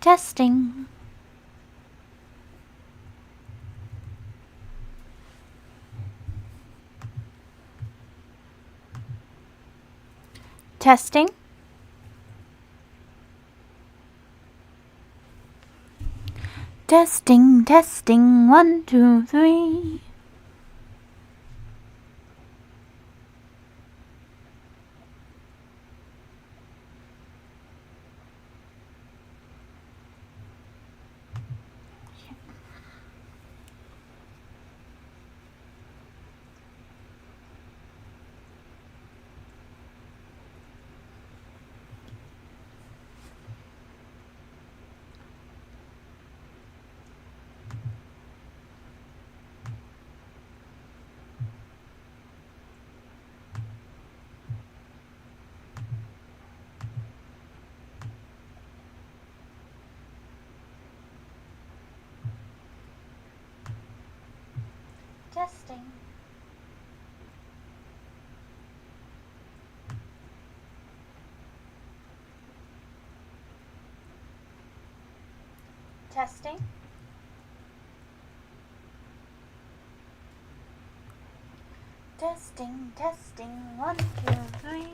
Testing. Testing. Testing, testing, 1, 2, 3. Testing. Testing. Testing, testing, 1, 2, 3.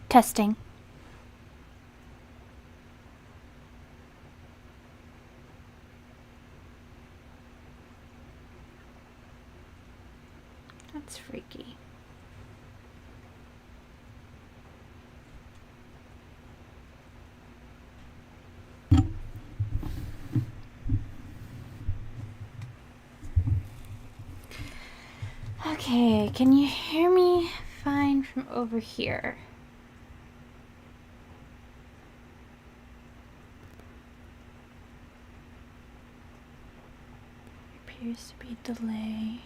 Testing. That's freaky. Okay, can you hear me fine from over here? Appears to be a delay.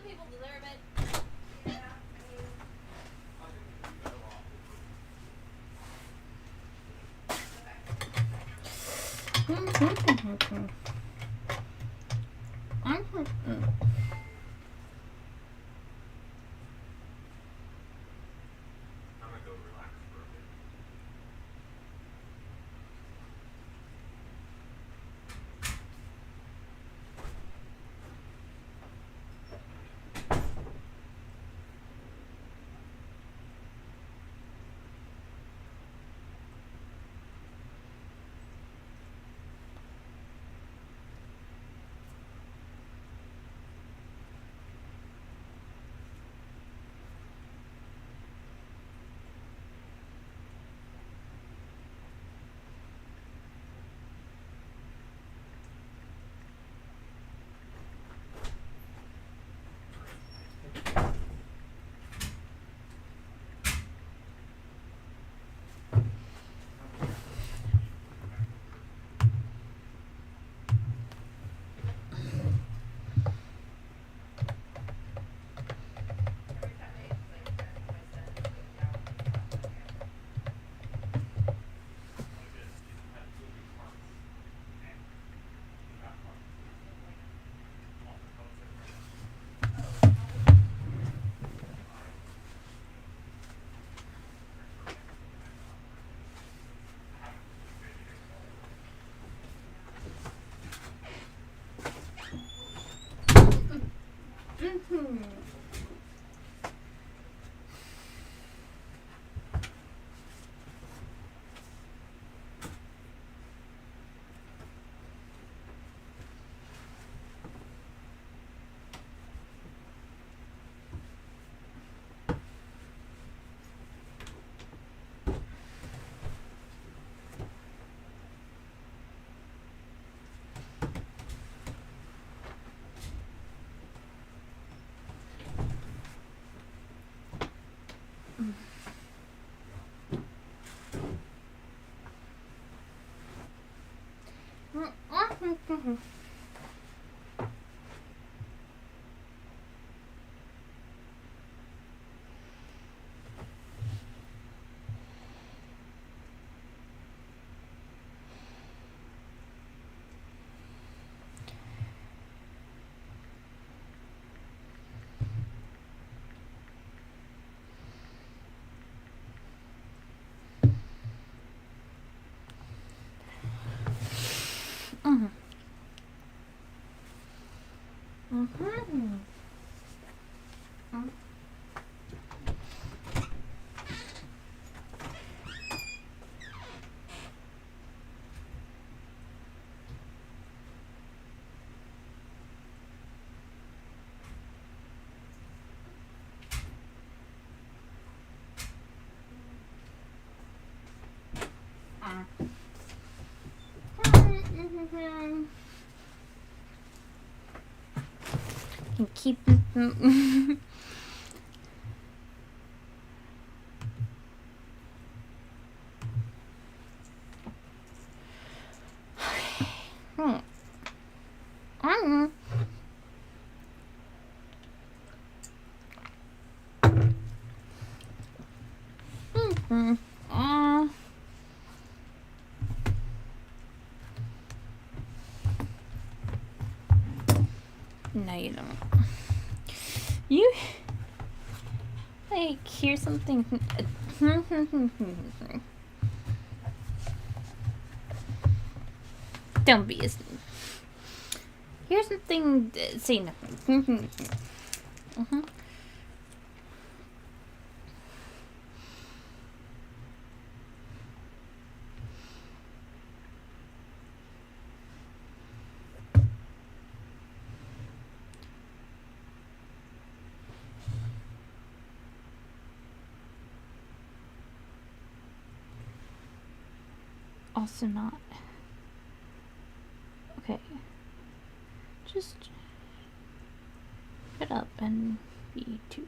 people deserve it. Keep No, you don't. You like hear something. Don't be a. Hear something. Say nothing. Also not. Okay. Just shut up and be tube.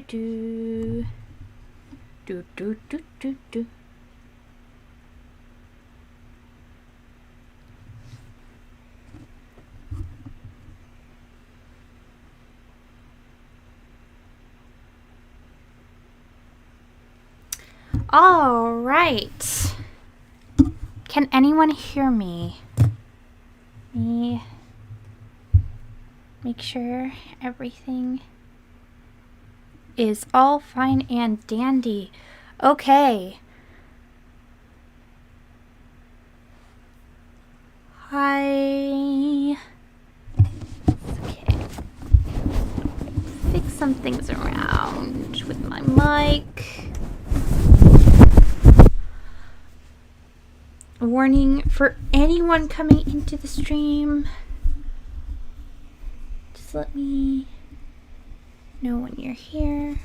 Do. All right. Can anyone hear me? Me make sure everything is all fine and dandy. Okay. Hi. Okay. Fix some things around with my mic. Warning for anyone coming into the stream. Just let me know when you're here.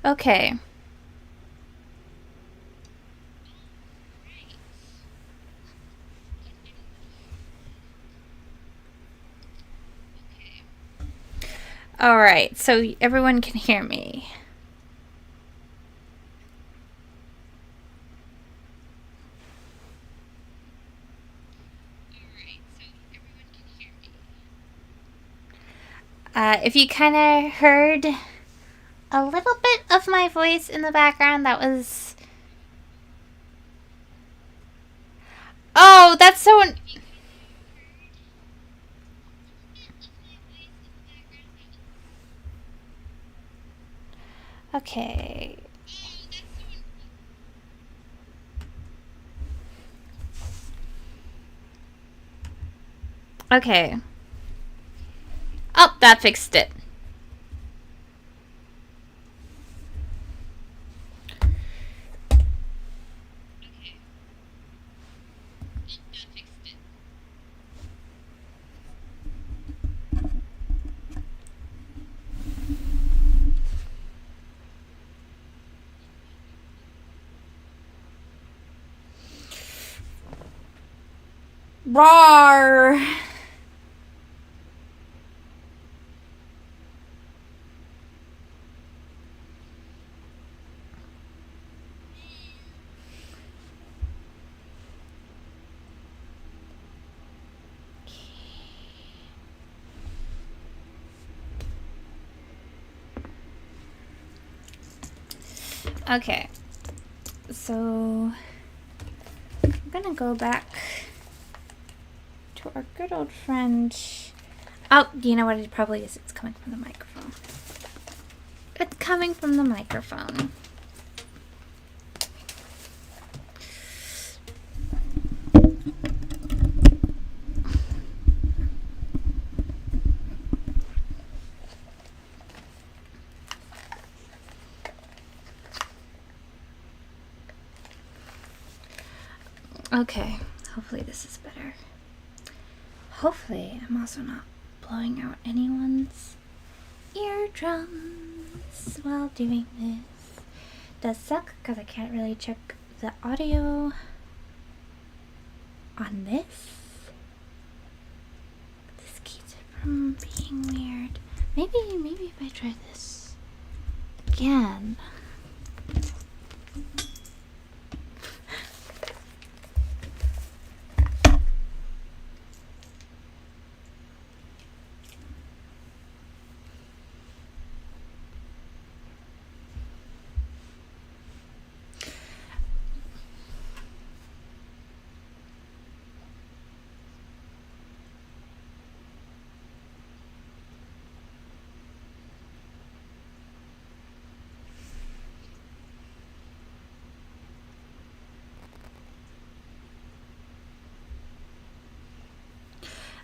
Okay. All right, so everyone can hear me. If you kind of heard a little bit of my voice in the background, that was... Oh, that's so... Okay. Okay. Oh, that fixed it. Roar! Okay. So... I'm gonna go back to our good old friend... Oh, you know what it probably is? It's coming from the microphone. It's coming from the microphone. Okay, hopefully this is better. Hopefully I'm also not blowing out anyone's eardrums while doing this. Does suck because I can't really check the audio on this. This keeps it from being weird. Maybe if I try this again.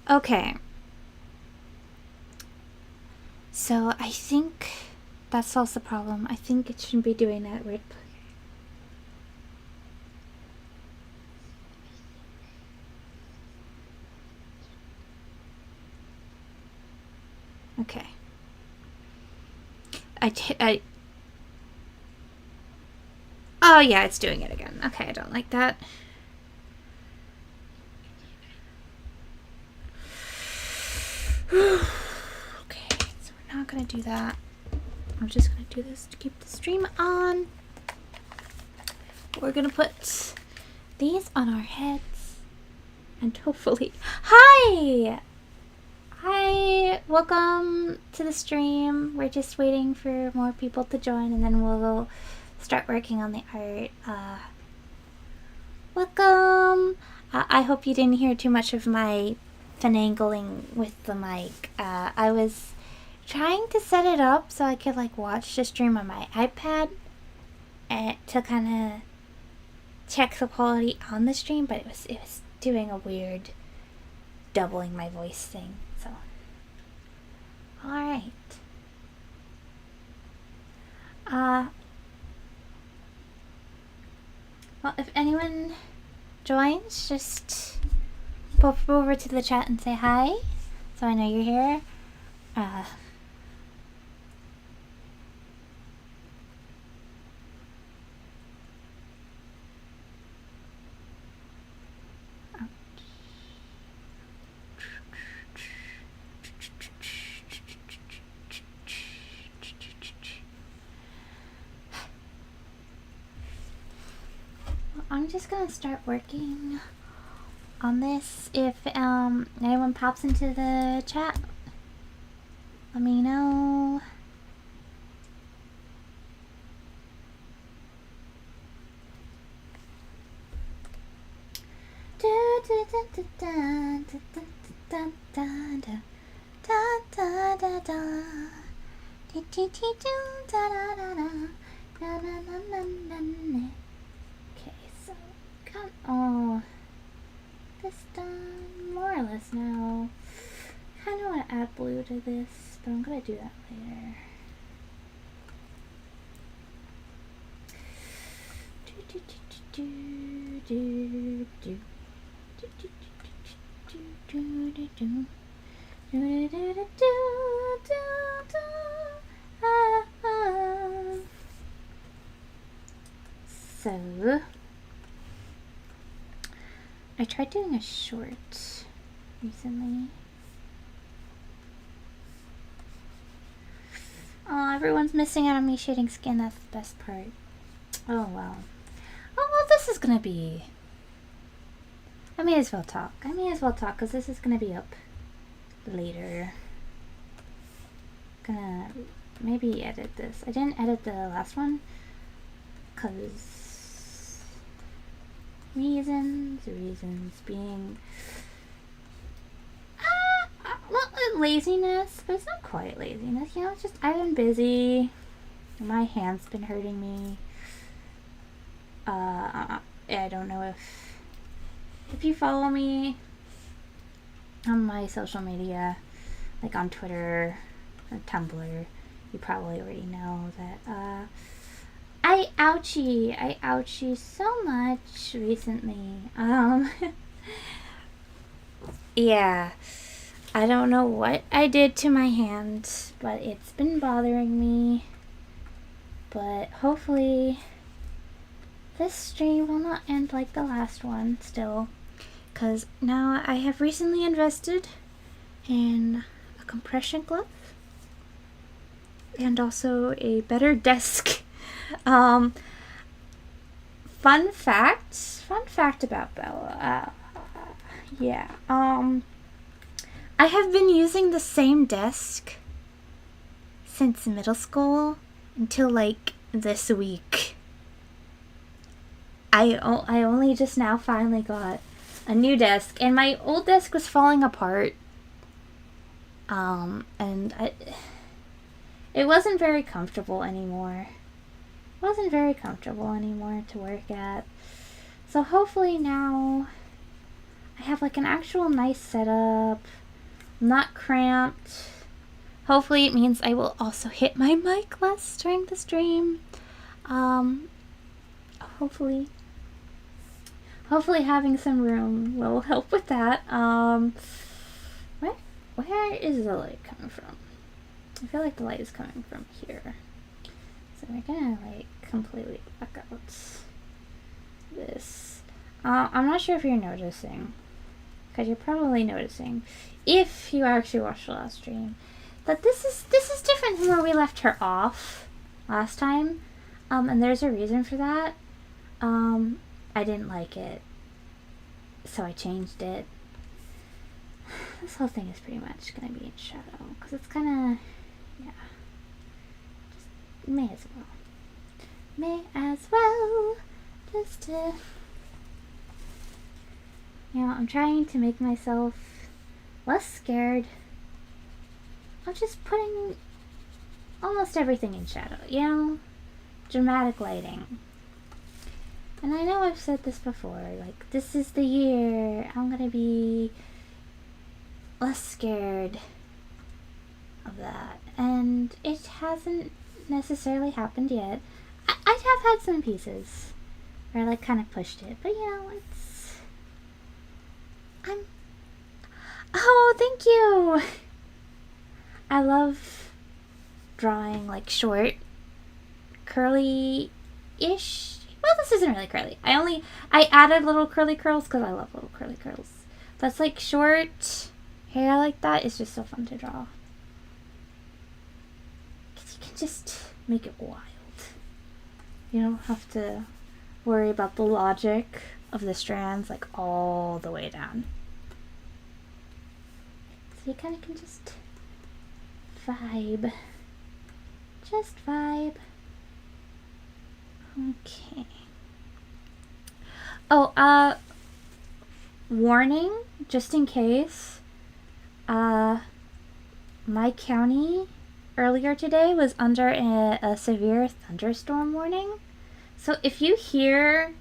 Okay. So I think that solves the problem. I think it shouldn't be doing that right. Okay. Oh yeah, it's doing it again. Okay, I don't like that. Okay, so we're not gonna do that. I'm just gonna do this to keep the stream on. We're gonna put these on our heads and hopefully... Hi! Hi! Welcome to the stream. We're just waiting for more people to join and then we'll start working on the art. Welcome! I hope you didn't hear too much of my finagling with the mic. I was trying to set it up so I could like watch the stream on my iPad and to kind of check the quality on the stream, but it was doing a weird doubling my voice thing. So, all right. Well, if anyone joins, just pop over to the chat and say hi, so I know you're here. I'm just gonna start working on this. If anyone pops into the chat, let me know. Okay, so got all this done, more or less now. Kinda wanna add blue to this, but I'm gonna do that later. So I tried doing a short recently. Oh, everyone's missing out on me shading skin. That's the best part. Oh well. Oh well, this is gonna be... I may as well talk. Because this is gonna be up later. Gonna maybe edit this. I didn't edit the last one because reasons being laziness, but it's not quite laziness, you know. It's just I've been busy. My hand's been hurting me. I don't know if you follow me on my social media, like on Twitter or Tumblr, you probably already know that I ouchie so much recently. Yeah, I don't know what I did to my hand, but it's been bothering me. But hopefully this stream will not end like the last one still, because now I have recently invested in a compression glove and also a better desk. Fun fact about Bella. Yeah. I have been using the same desk since middle school until like this week. I only just now finally got a new desk, and my old desk was falling apart. And it wasn't very comfortable anymore. To work at. So hopefully now I have like an actual nice setup. I'm not cramped. Hopefully it means I will also hit my mic less during the stream. Hopefully having some room will help with that. Where is the light coming from? I feel like the light is coming from here. So we're gonna like completely black out this. I'm not sure if you're noticing, because you're probably noticing, if you actually watched the last stream, that this is different from where we left her off last time. And there's a reason for that. I didn't like it, so I changed it. This whole thing is pretty much gonna be in shadow, because it's kind of, yeah, just may as well, just to, you know, I'm trying to make myself less scared of just putting almost everything in shadow, you know, dramatic lighting. And I know I've said this before, like, this is the year I'm gonna be less scared of that. And it hasn't necessarily happened yet. I have had some pieces where I, like, kind of pushed it. But, you know, oh, thank you! I love drawing, like, short, curly-ish. Well, this isn't really curly. I added little curly curls because I love little curly curls. That's like short hair like that is just so fun to draw. Because you can just make it wild. You don't have to worry about the logic of the strands like all the way down. So you kind of can just vibe. Just vibe. Okay. Oh, warning, just in case. My county earlier today was under a severe thunderstorm warning. So if you hear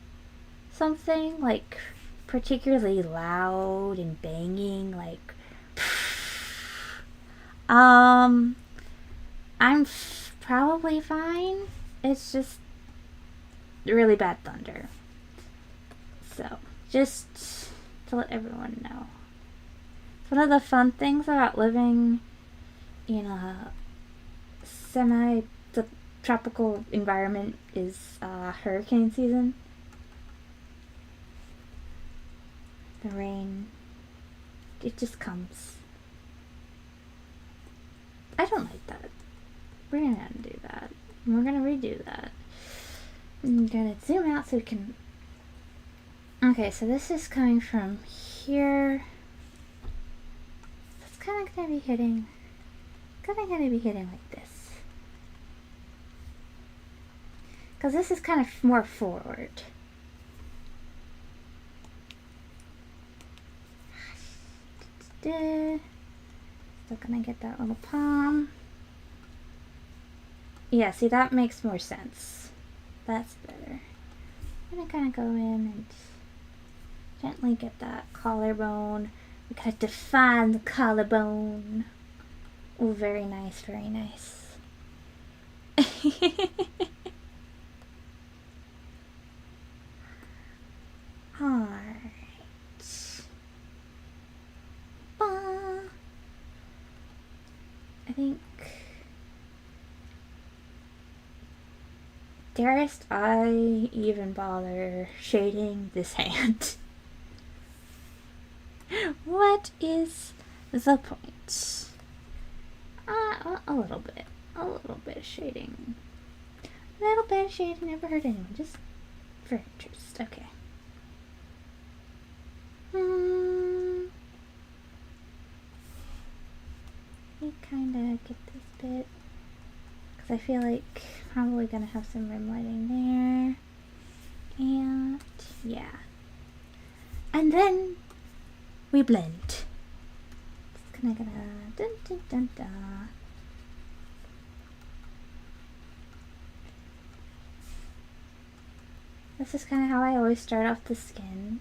something like particularly loud and banging, like I'm probably fine. It's just really bad thunder. So, just to let everyone know. One of the fun things about living in a semi-tropical environment is hurricane season. The rain, it just comes. I don't like that. We're gonna undo that. We're gonna redo that. I'm gonna zoom out so we can... Okay, so this is coming from here. It's kind of gonna be hitting like this. Because this is kind of more forward. Still gonna get that little palm. Yeah, see, that makes more sense. That's better. I'm gonna kind of go in and gently get that collarbone. We gotta define the collarbone. Oh, very nice, very nice. Alright. I think... Darest I even bother shading this hand? What is the point? A little bit. A little bit of shading. A little bit of shading never hurt anyone. Just for interest. Okay. We kind of get this bit. Because I feel like probably going to have some rim lighting there. And yeah. And then we blend. Just kind of gonna dun dun dun dun. This is kind of how I always start off the skin.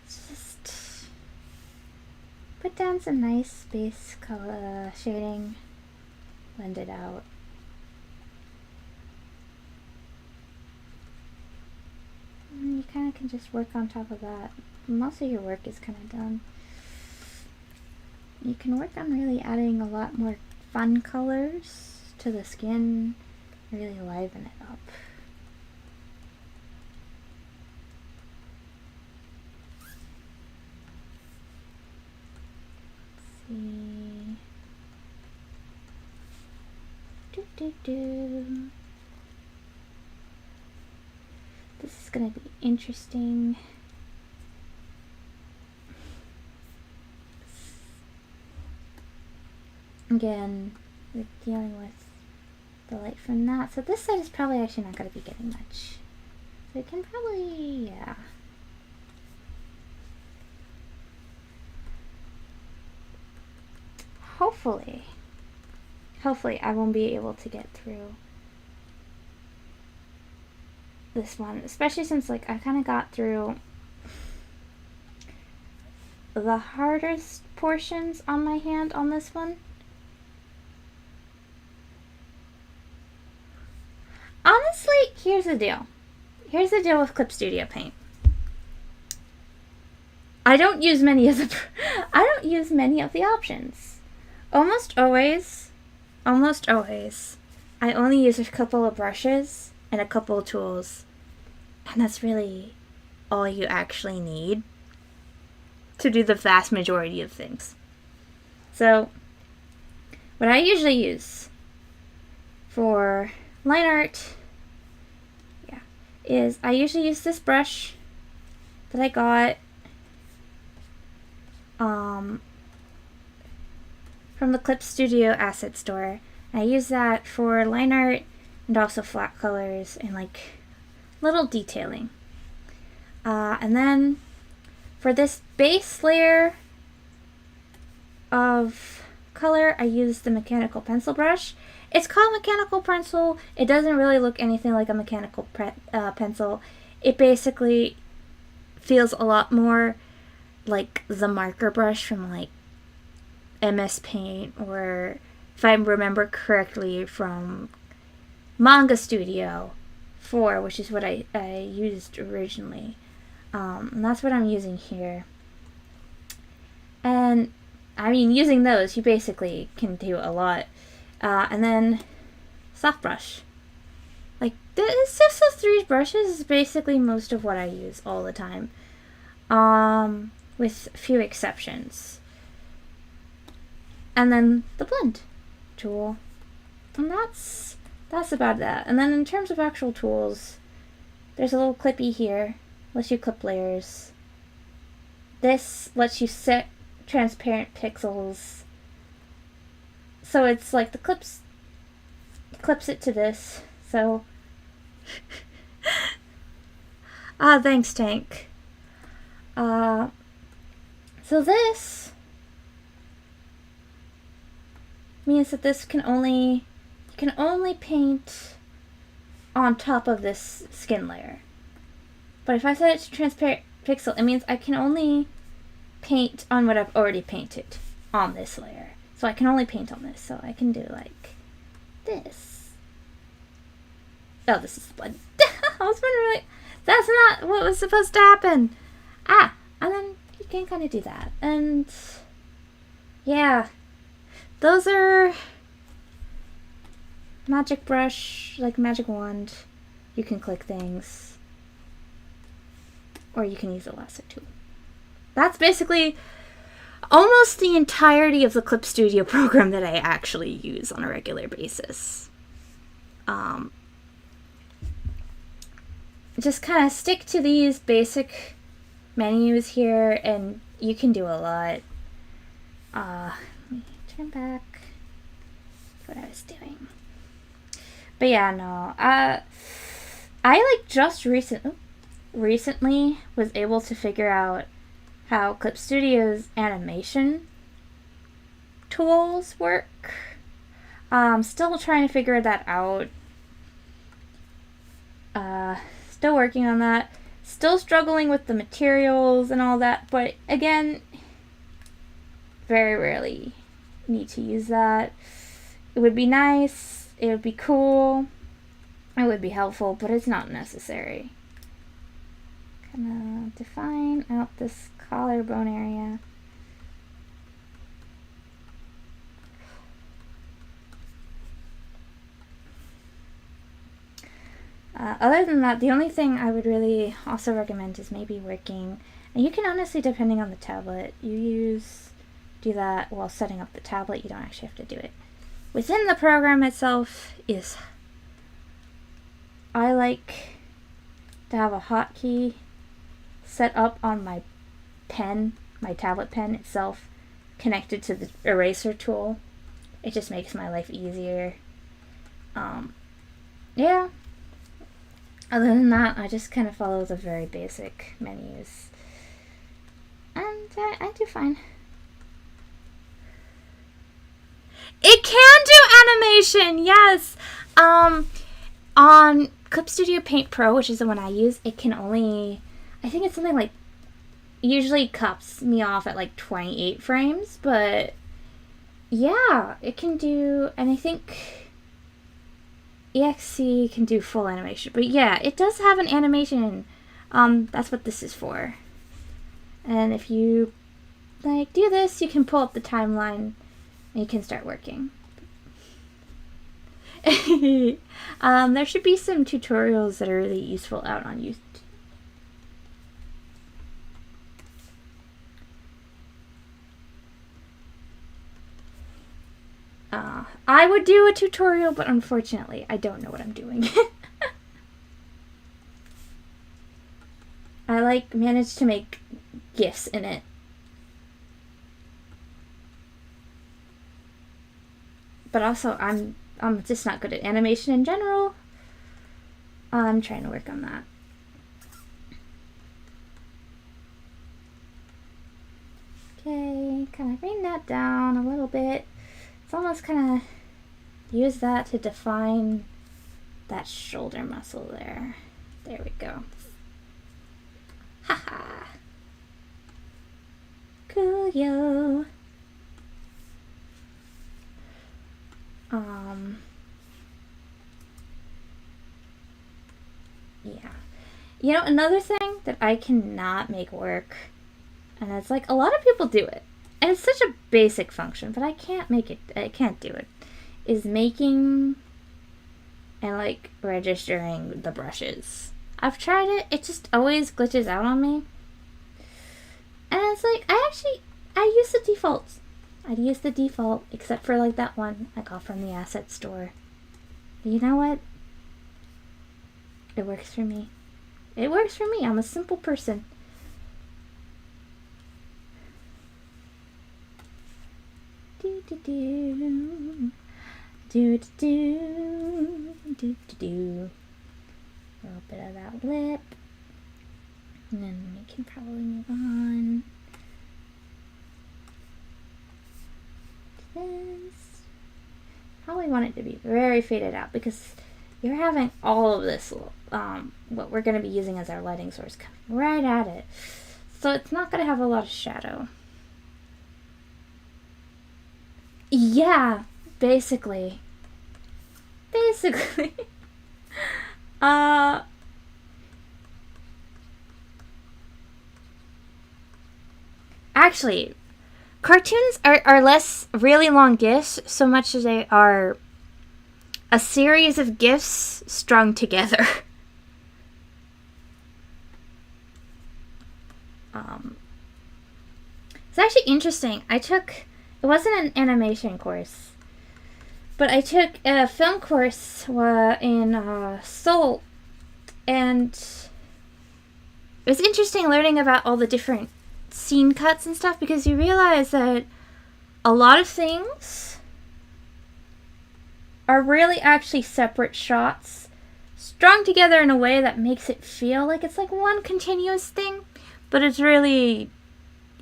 It's just put down some nice base color shading, blend it out. And you kind of can just work on top of that. Most of your work is kind of done. You can work on really adding a lot more fun colors to the skin, really liven it up. Let's see. This is gonna be interesting. Again, we're dealing with the light from that. So this side is probably actually not going to be getting much. So we can probably, yeah. Hopefully I won't be able to get through this one. Especially since, like, I kind of got through the hardest portions on my hand on this one. Honestly, here's the deal. Here's the deal with Clip Studio Paint. I don't use many of the options. Almost always, I only use a couple of brushes and a couple of tools, and that's really all you actually need to do the vast majority of things. So, what I usually use for line art, is I usually use this brush that I got from the Clip Studio Asset Store. I use that for line art and also flat colors and like little detailing. And then for this base layer of color, I use the mechanical pencil brush. It's called mechanical pencil. It doesn't really look anything like a mechanical pencil. It basically feels a lot more like the marker brush from like MS Paint, or if I remember correctly from Manga Studio 4, which is what I used originally. And that's what I'm using here. And I mean, using those, you basically can do a lot. And then soft brush. Like, it's just those three brushes is basically most of what I use all the time. With a few exceptions. And then the blend tool. And that's about that. And then in terms of actual tools, there's a little clippy here. Lets you clip layers. This lets you set transparent pixels. So it's like the clips it to this. So thanks, Tank. So this means that this you can only paint on top of this skin layer. But if I set it to transparent pixel, it means I can only paint on what I've already painted on this layer. So I can only paint on this. So I can do like this. Oh, this is blood. I was wondering, like, that's not what was supposed to happen. And then you can kind of do that. And yeah, those are magic brush, like magic wand. You can click things. Or you can use a lasso tool. That's basically almost the entirety of the Clip Studio program that I actually use on a regular basis. Just kind of stick to these basic menus here and you can do a lot. Let me turn back what I was doing. But yeah, no. I like just recently was able to figure out how Clip Studio's animation tools work. Still trying to figure that out. Still working on that. Still struggling with the materials and all that. But again, very rarely need to use that. It would be nice, it would be cool, it would be helpful, but it's not necessary. Gonna define out this collarbone area. Other than that, the only thing I would really also recommend is maybe working, and you can honestly, depending on the tablet you use, do that while setting up the tablet. You don't actually have to do it within the program itself. I like to have a hotkey set up on my pen, my tablet pen itself, connected to the eraser tool. It just makes my life easier. Yeah. Other than that, I just kind of follow the very basic menus. And I do fine. It can do animation, yes! On Clip Studio Paint Pro, which is the one I use, it can only, I think it's something like, usually cuts me off at like 28 frames, but yeah, it can do, and I think EXC can do full animation. But yeah, it does have an animation. That's what this is for. And if you like do this, you can pull up the timeline and you can start working. There should be some tutorials that are really useful out on YouTube. I would do a tutorial, but unfortunately, I don't know what I'm doing. I managed to make GIFs in it. But also, I'm just not good at animation in general. I'm trying to work on that. Okay, kind of bring that down a little bit. It's almost kind of use that to define that shoulder muscle there. There we go. Haha. Coolio. Yeah. You know, another thing that I cannot make work, and it's like a lot of people do it, and it's such a basic function, but I can't do it, is making and registering the brushes. I've tried it, it just always glitches out on me. And it's like, I use the defaults. I'd use the default, except for that one I got from the asset store. But you know what? It works for me. It works for me. I'm a simple person. Do do do. Do do do. Do do do. A little bit of that lip. And then we can probably move on. This. Probably want it to be very faded out because you're having all of this, what we're going to be using as our lighting source, come right at it. So it's not going to have a lot of shadow. Yeah, basically. Actually, cartoons are less really long GIFs so much as they are a series of GIFs strung together. It's actually interesting. It wasn't an animation course, but I took a film course in Seoul, and it was interesting learning about all the different scene cuts and stuff, because you realize that a lot of things are really actually separate shots strung together in a way that makes it feel like it's like one continuous thing, but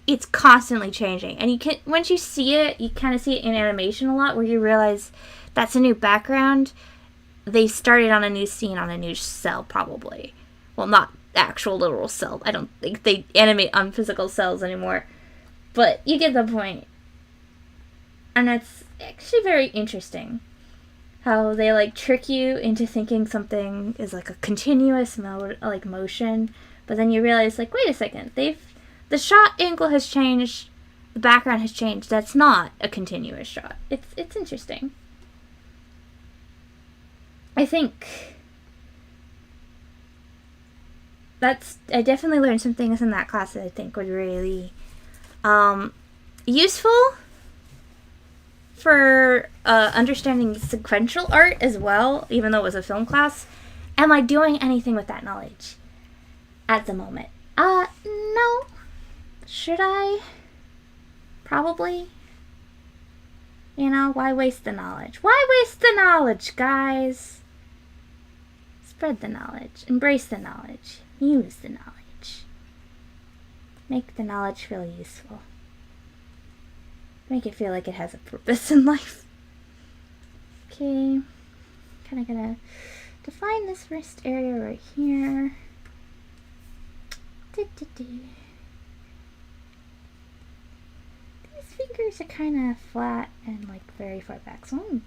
it's constantly changing. And once you see it, you kind of see it in animation a lot, where you realize that's a new background. They started on a new scene on a new cell, probably. Well, not actual literal cell. I don't think they animate on physical cells anymore. But you get the point. And it's actually very interesting how they like trick you into thinking something is like a continuous motion, but then you realize like, wait a second, the shot angle has changed, the background has changed. That's not a continuous shot. It's interesting. I think I definitely learned some things in that class that I think would really useful for understanding sequential art as well, even though it was a film class. Am I doing anything with that knowledge at the moment? No. Should I? Probably. You know, why waste the knowledge? Why waste the knowledge, guys? Spread the knowledge. Embrace the knowledge. Use the knowledge. Make the knowledge feel useful. Make it feel like it has a purpose in life. Okay. Kind of gonna define this wrist area right here. These fingers are kind of flat and like very far back, so I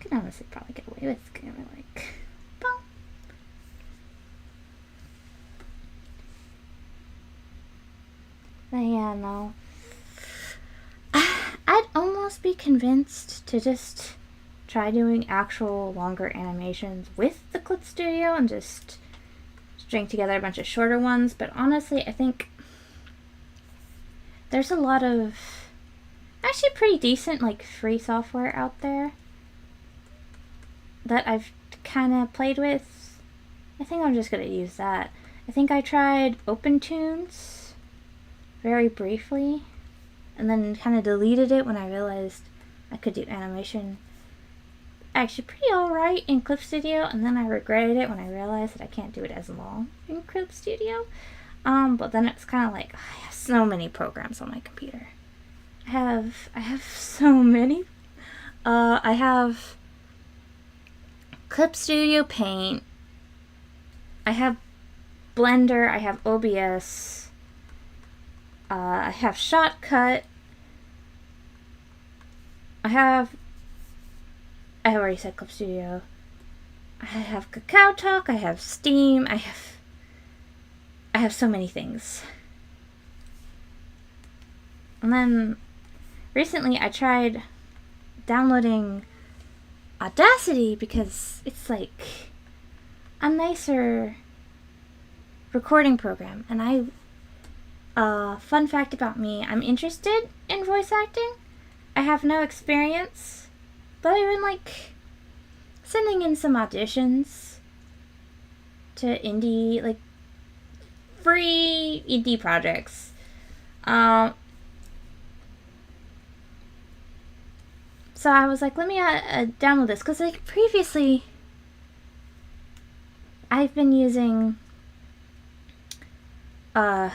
could honestly probably get away with kind of like, boom. But yeah, no. I'd almost be convinced to just try doing actual longer animations with the Clip Studio and just string together a bunch of shorter ones, but honestly, I think there's a lot of actually pretty decent like free software out there that I've kind of played with. I think I'm just going to use that. I think I tried OpenTunes very briefly and then kind of deleted it when I realized I could do animation actually pretty alright in Clip Studio, and then I regretted it when I realized that I can't do it as long in Clip Studio. But then it's kind of like, I have so many programs on my computer. I have so many. I have Clip Studio Paint. I have Blender. I have OBS. I have Shotcut. I have already said Clip Studio. I have KakaoTalk. I have Steam. I have so many things. And then recently I tried downloading Audacity because it's like a nicer recording program. And fun fact about me, I'm interested in voice acting. I have no experience, but I've been like sending in some auditions to indie, like free indie projects. So I was like, let me download this, because like previously I've been using the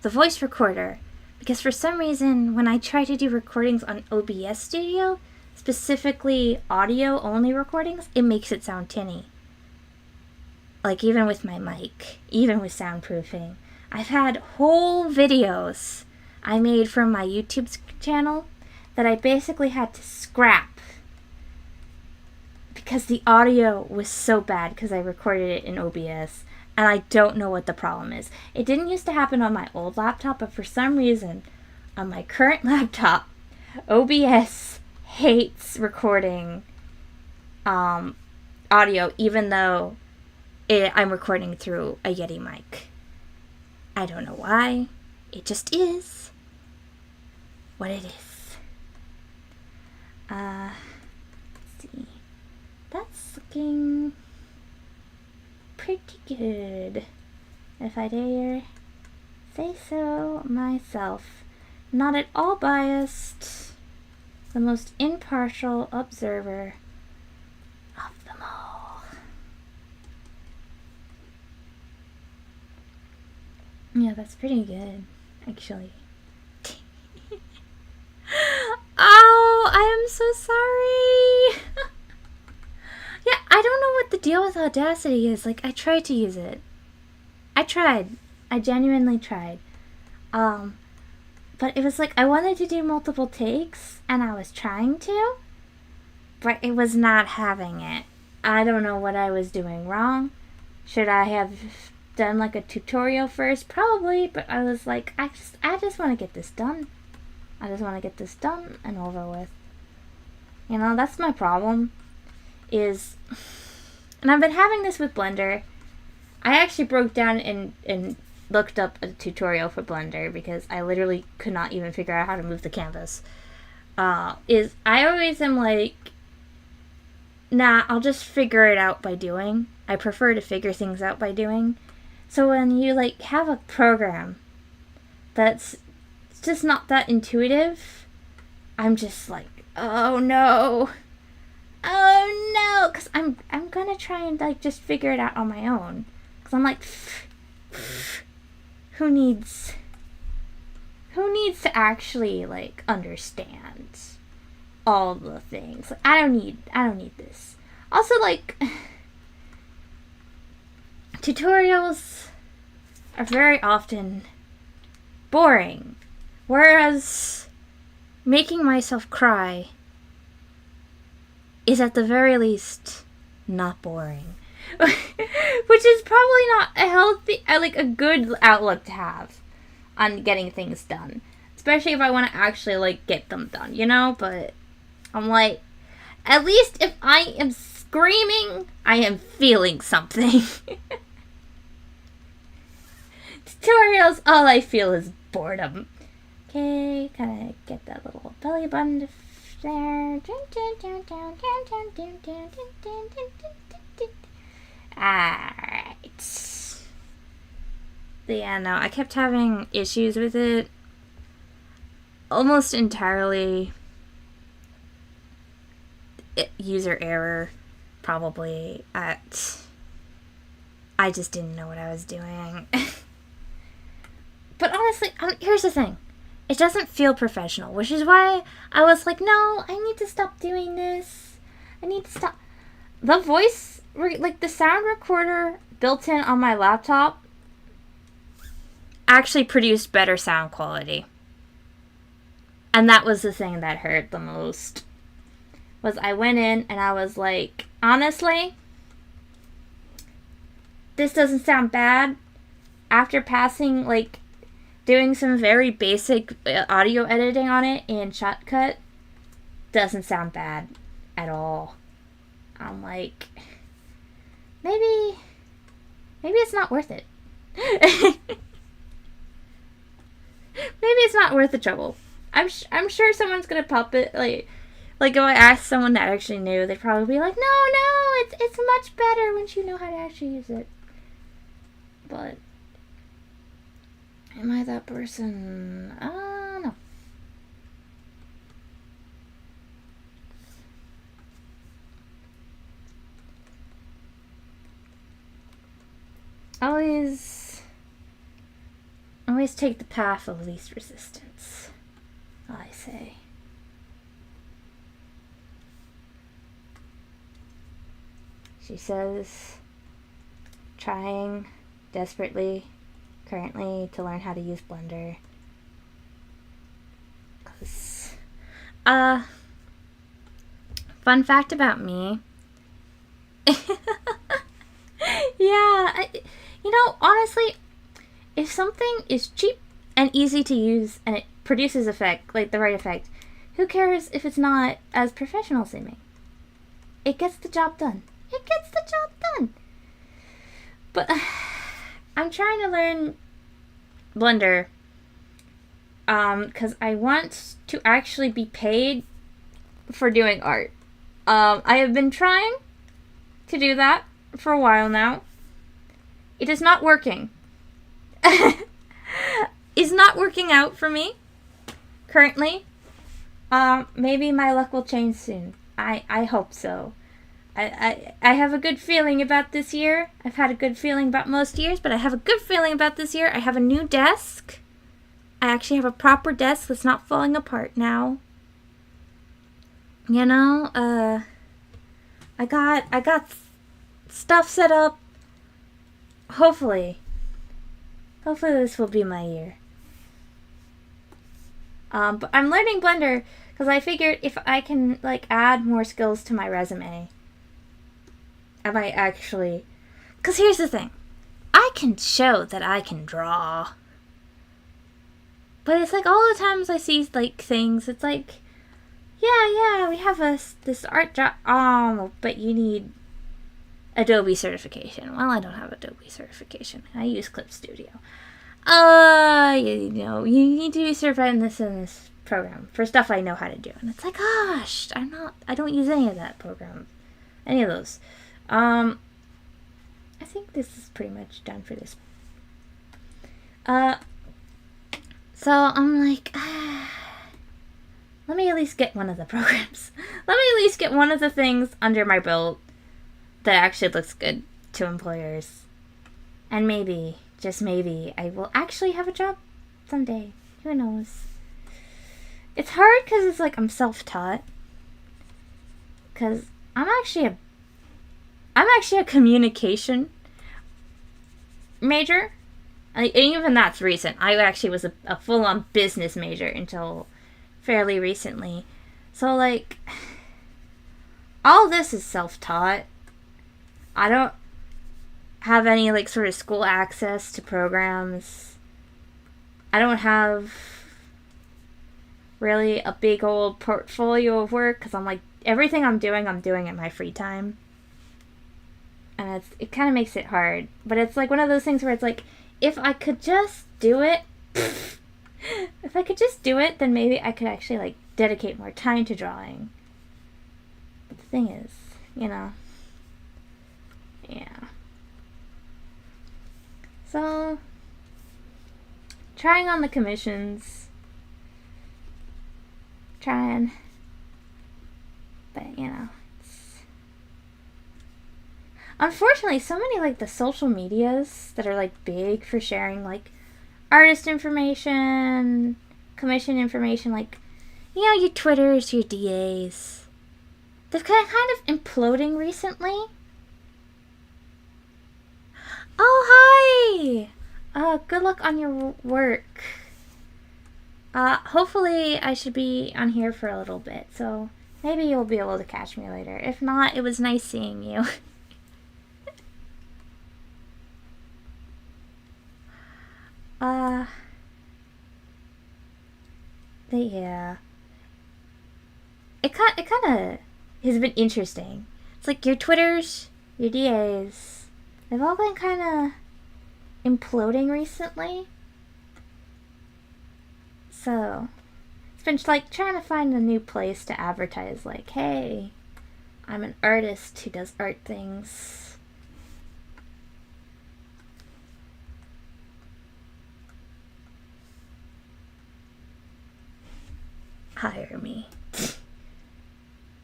voice recorder, because for some reason when I try to do recordings on OBS Studio, specifically audio only recordings, it makes it sound tinny. Like even with my mic, even with soundproofing. I've had whole videos I made from my YouTube channel that I basically had to scrap because the audio was so bad because I recorded it in OBS, and I don't know what the problem is. It didn't used to happen on my old laptop, but for some reason on my current laptop, OBS hates recording audio even though I'm recording through a Yeti mic. I don't know why. It just is what it is. Let's see. That's looking pretty good, if I dare say so myself. Not at all biased. The most impartial observer of them all. Yeah, that's pretty good, actually. Oh, I am so sorry. Yeah, I don't know what the deal with Audacity is. Like, I tried to use it. I tried. I genuinely tried. But But it was like I wanted to do multiple takes, and I was trying to, but it was not having it. I don't know what I was doing wrong. Should I have done like a tutorial first? Probably, but I was like, I just want to get this done. I just want to get this done and over with. You know, that's my problem. And I've been having this with Blender. I actually broke down and looked up a tutorial for Blender because I literally could not even figure out how to move the canvas. I always am like, nah, I'll just figure it out by doing. I prefer to figure things out by doing. So when you like have a program that's just not that intuitive, I'm just like, oh no, because I'm gonna try and like just figure it out on my own. Because I'm like, who needs to actually like understand all the things? Like, I don't need this. Also, like, tutorials are very often boring, whereas making myself cry is at the very least not boring. Which is probably not a healthy, like a good outlook to have on getting things done. Especially if I want to actually like get them done, you know? But I'm like, at least if I am screaming, I am feeling something. Tutorials, all I feel is boredom. Okay, kind of get that little belly button there. Alright. Yeah, no, I kept having issues with it. Almost entirely user error, probably. I just didn't know what I was doing. But honestly, here's the thing. It doesn't feel professional, which is why I was like, no, I need to stop doing this. I need to stop. The voice, like the sound recorder built in on my laptop actually produced better sound quality. And that was the thing that hurt the most. Was I went in and I was like, honestly, this doesn't sound bad. After passing, like, doing some very basic audio editing on it in Shotcut, doesn't sound bad at all. I'm like, maybe it's not worth it. Maybe it's not worth the trouble. I'm sure someone's gonna pop it, like if I asked someone that actually knew, they'd probably be like, no, it's much better once you know how to actually use it. But am I that person? I don't know. Always take the path of least resistance, I say. She says, trying desperately currently to learn how to use Blender. 'Cause, fun fact about me. Yeah, honestly, if something is cheap and easy to use and it produces effect, like the right effect, who cares if it's not as professional seeming? It gets the job done. But I'm trying to learn Blender because I want to actually be paid for doing art. I have been trying to do that for a while now. It is not working. It's not working out for me currently. Maybe my luck will change soon. I hope so. I have a good feeling about this year. I've had a good feeling about most years, but I have a good feeling about this year. I have a new desk. I actually have a proper desk that's not falling apart now. I got stuff set up. Hopefully this will be my year. But I'm learning Blender because I figured if I can like add more skills to my resume, I might actually. Because here's the thing, I can show that I can draw, but it's like all the times I see like things, it's like, yeah, we have this art job. But you need Adobe certification. Well, I don't have Adobe certification. I use Clip Studio. You need to be certified in this program for stuff I know how to do. And it's like, gosh, I don't use any of that program. Any of those. I think this is pretty much done for this. So I'm like, let me at least get one of the programs. Let me at least get one of the things under my belt that actually looks good to employers. And maybe, just maybe, I will actually have a job someday. Who knows? It's hard because it's like I'm self-taught. Because I'm actually a communication major. Even that's recent. I actually was a full-on business major until fairly recently. So, like, all this is self-taught. I don't have any, like, sort of school access to programs. I don't have really a big old portfolio of work because I'm like, everything I'm doing in my free time. And it kind of makes it hard. But it's like one of those things where it's like, if I could just do it, then maybe I could actually, like, dedicate more time to drawing. But the thing is, yeah. So, trying on the commissions. But, unfortunately, so many, like, the social medias that are, like, big for sharing, like, artist information, commission information, like, your Twitters, your DAs, they've kind of imploding recently. Oh, hi! Good luck on your work. Hopefully I should be on here for a little bit, so maybe you'll be able to catch me later. If not, it was nice seeing you. But yeah. It kind of has been interesting. It's like your Twitters, your DAs, they've all been kind of imploding recently. So, it's been like trying to find a new place to advertise, like, hey, I'm an artist who does art things. Hire me.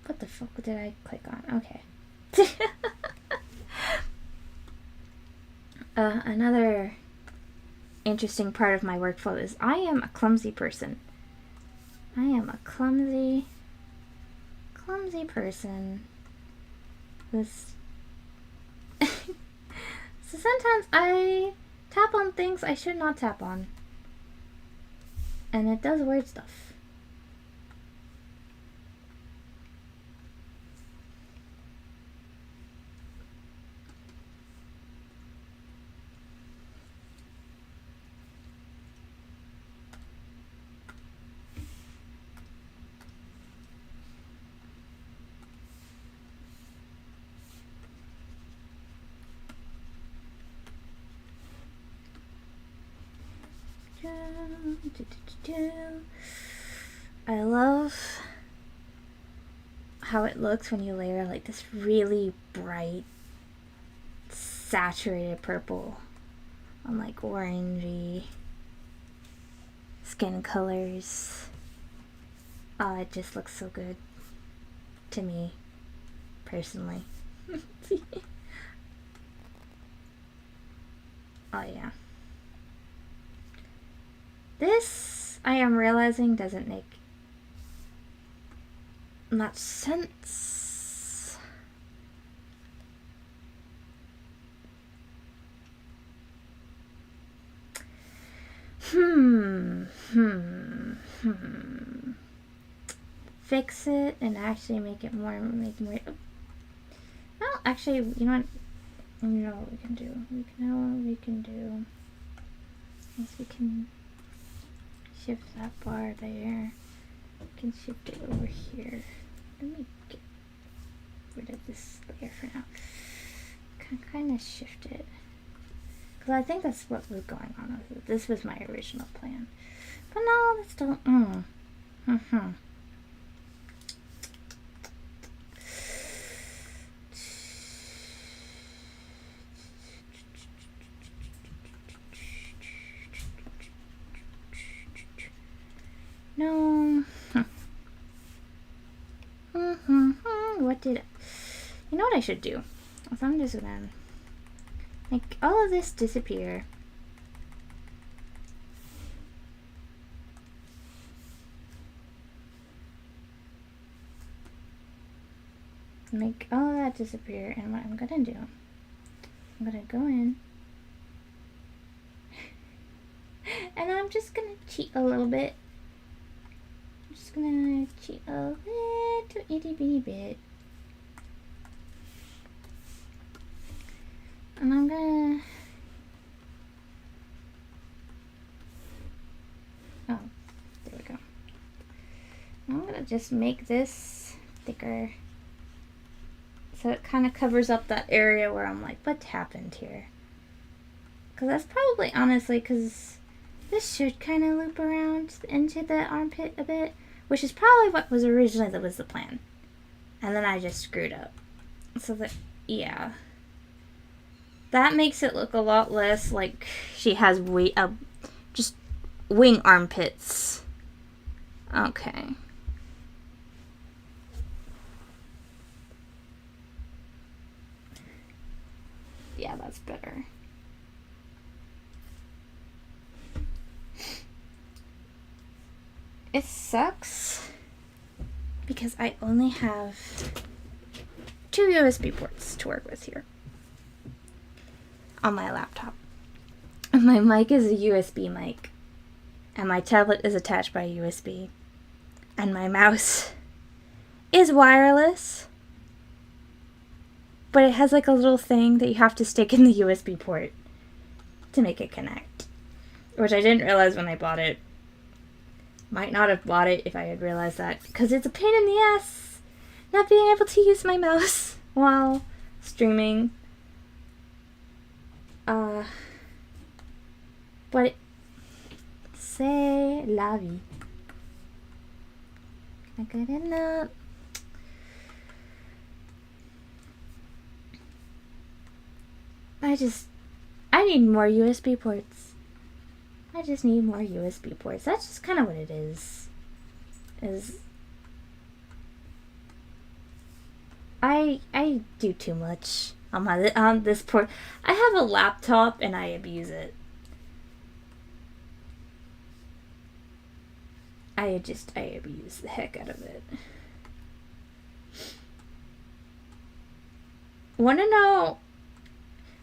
What the fuck did I click on? Okay. Another interesting part of my workflow is I am a clumsy person. I am a clumsy person. So sometimes I tap on things I should not tap on. And it does weird stuff. I love how it looks when you layer like this really bright, saturated purple on like orangey skin colors. Oh, it just looks so good to me, personally. Oh yeah. This, I am realizing, doesn't make much sense. fix it and actually make more. Well, actually, you know what? You know what we can do. We can shift that bar there. We can shift it over here. Let me get rid of this layer for now. Can kind of shift it. Because I think that's what was going on with it. This was my original plan. But no, let's don't. No. What did... You know what I should do? So I'm just gonna make all of this disappear. Make all of that disappear, and what I'm gonna do, I'm gonna go in and I'm just gonna cheat a little bit. I'm just gonna cheat a little itty bitty bit. And I'm gonna... Oh, there we go. I'm gonna just make this thicker. So it kind of covers up that area where I'm like, what happened here? Because that's probably, honestly, because this should kind of loop around into the armpit a bit. Which is probably what was originally the plan. And then I just screwed up. So that, yeah. That makes it look a lot less like she has just wing armpits. Okay. Yeah, that's better. It sucks because I only have 2 USB ports to work with here on my laptop. And my mic is a USB mic. And my tablet is attached by USB. And my mouse is wireless. But it has like a little thing that you have to stick in the USB port to make it connect. Which I didn't realize when I bought it. Might not have bought it if I had realized that. Because it's a pain in the ass not being able to use my mouse while streaming. But c'est la vie. I got enough. I need more USB ports. I just need more USB ports. That's just kind of what it is. I do too much on this port. I have a laptop and I abuse it. I abuse the heck out of it. Wanna know?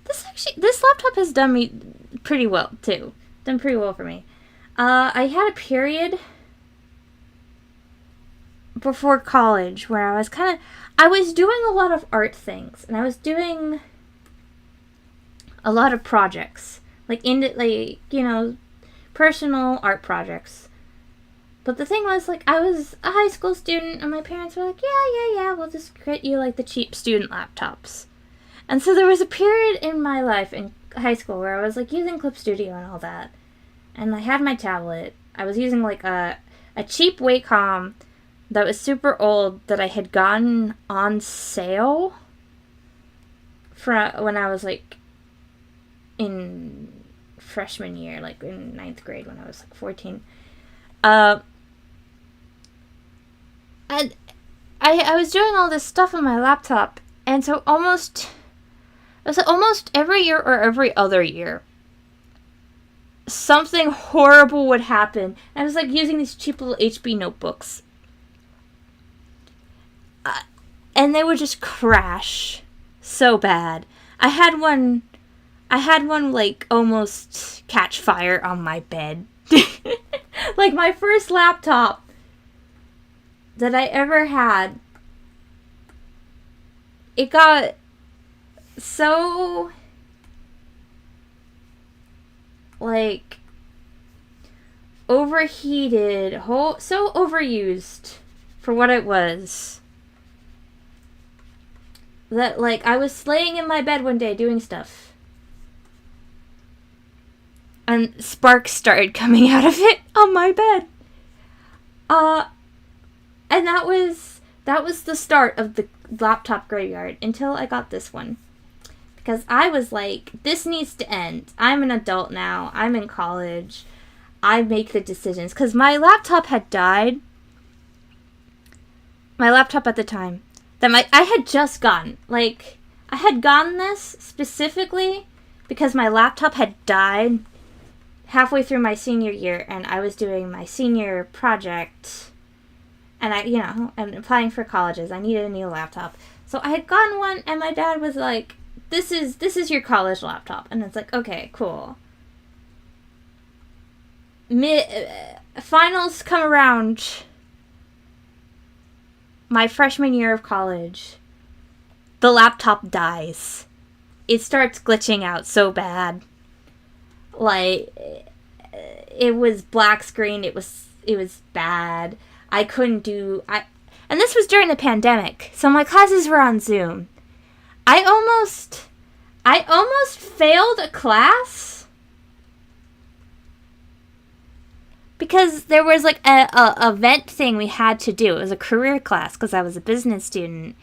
This laptop has done me pretty well too. Done pretty well for me. I had a period before college where I was doing a lot of art things, and I was doing a lot of projects, personal art projects. But the thing was, I was a high school student, and my parents were like, yeah, we'll just get you, the cheap student laptops. And so there was a period in my life in high school where I was, using Clip Studio and all that. And I had my tablet. I was using, a cheap Wacom that was super old that I had gotten on sale when I was, in freshman year, in 9th grade when I was, 14. And I was doing all this stuff on my laptop, and so almost every year or every other year, something horrible would happen. I was using these cheap little HB notebooks, and they would just crash so bad. I had one almost catch fire on my bed. Like, my first laptop that I ever had, it got so, like, overheated, so overused for what it was, that, like, I was laying in my bed one day doing stuff, and sparks started coming out of it on my bed. And that was the start of the laptop graveyard until I got this one. Because I was like, this needs to end. I'm an adult now. I'm in college. I make the decisions. Because my laptop had died. My laptop at the time. That I had just gotten. Like, I had gotten this specifically because my laptop had died halfway through my senior year. And I was doing my senior project. And I'm applying for colleges. I needed a new laptop. So I had gotten one, and my dad was like, this is your college laptop. And it's like, okay, cool. Finals come around my freshman year of college. The laptop dies. It starts glitching out so bad. Like, it was black screen. It was bad. I couldn't do... And this was during the pandemic, so my classes were on Zoom. I almost failed a class because there was like a event thing we had to do. It was a career class because I was a business student,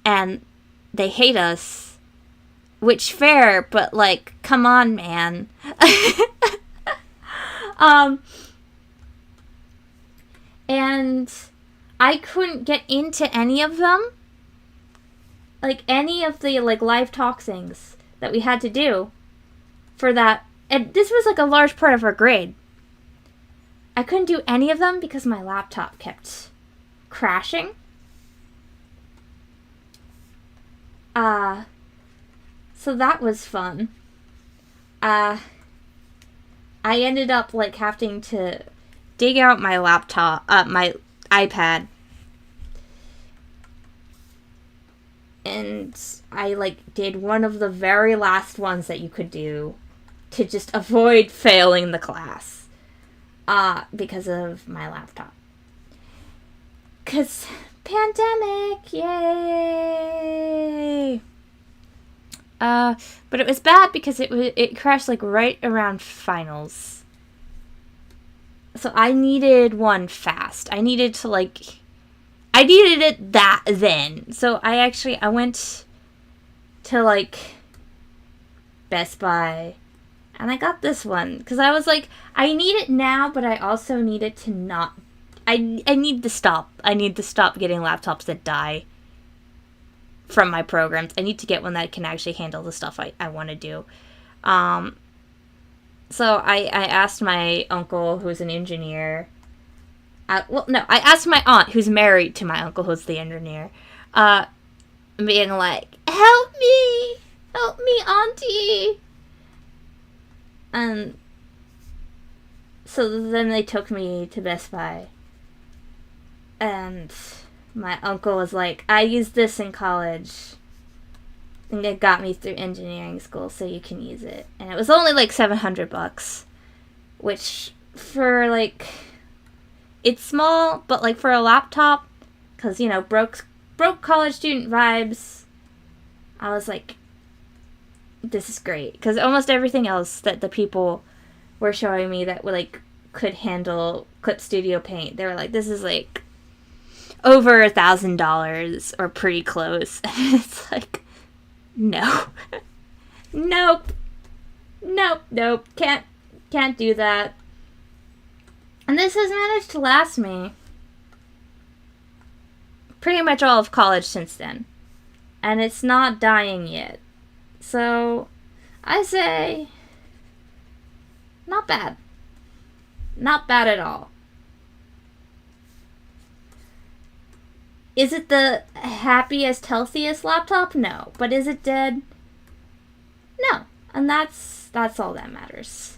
and they hate us, which fair, but like, come on, man. And I couldn't get into any of them. Like, any of the, like, live talk things that we had to do for that. And this was, like, a large part of our grade. I couldn't do any of them because my laptop kept crashing. So that was fun. I ended up, like, having to dig out my laptop, my iPad, and I, like, did one of the very last ones that you could do to just avoid failing the class, because of my laptop. 'Cause pandemic, yay! But it was bad because it crashed, like, right around finals. So I needed one fast. I needed it then. So I went to, like, Best Buy, and I got this one. Because I was like, I need it now, but I also need it to not... I need to stop. I need to stop getting laptops that die from my programs. I need to get one that can actually handle the stuff I want to do. So I asked my uncle, who's an engineer. I asked my aunt, who's married to my uncle, who's the engineer, being like, help me, auntie. And so then they took me to Best Buy. And my uncle was like, I used this in college. And it got me through engineering school, so you can use it. And it was only like $700, which for, like, it's small, but, like, for a laptop, because, broke college student vibes, I was like, this is great. Because almost everything else that the people were showing me that, like, could handle Clip Studio Paint, they were like, this is, like, over $1,000 or pretty close. And it's like, no. Nope. Can't do that. And this has managed to last me pretty much all of college since then. And it's not dying yet. So, I say, not bad. Not bad at all. Is it the happiest, healthiest laptop? No. But is it dead? No. And that's all that matters.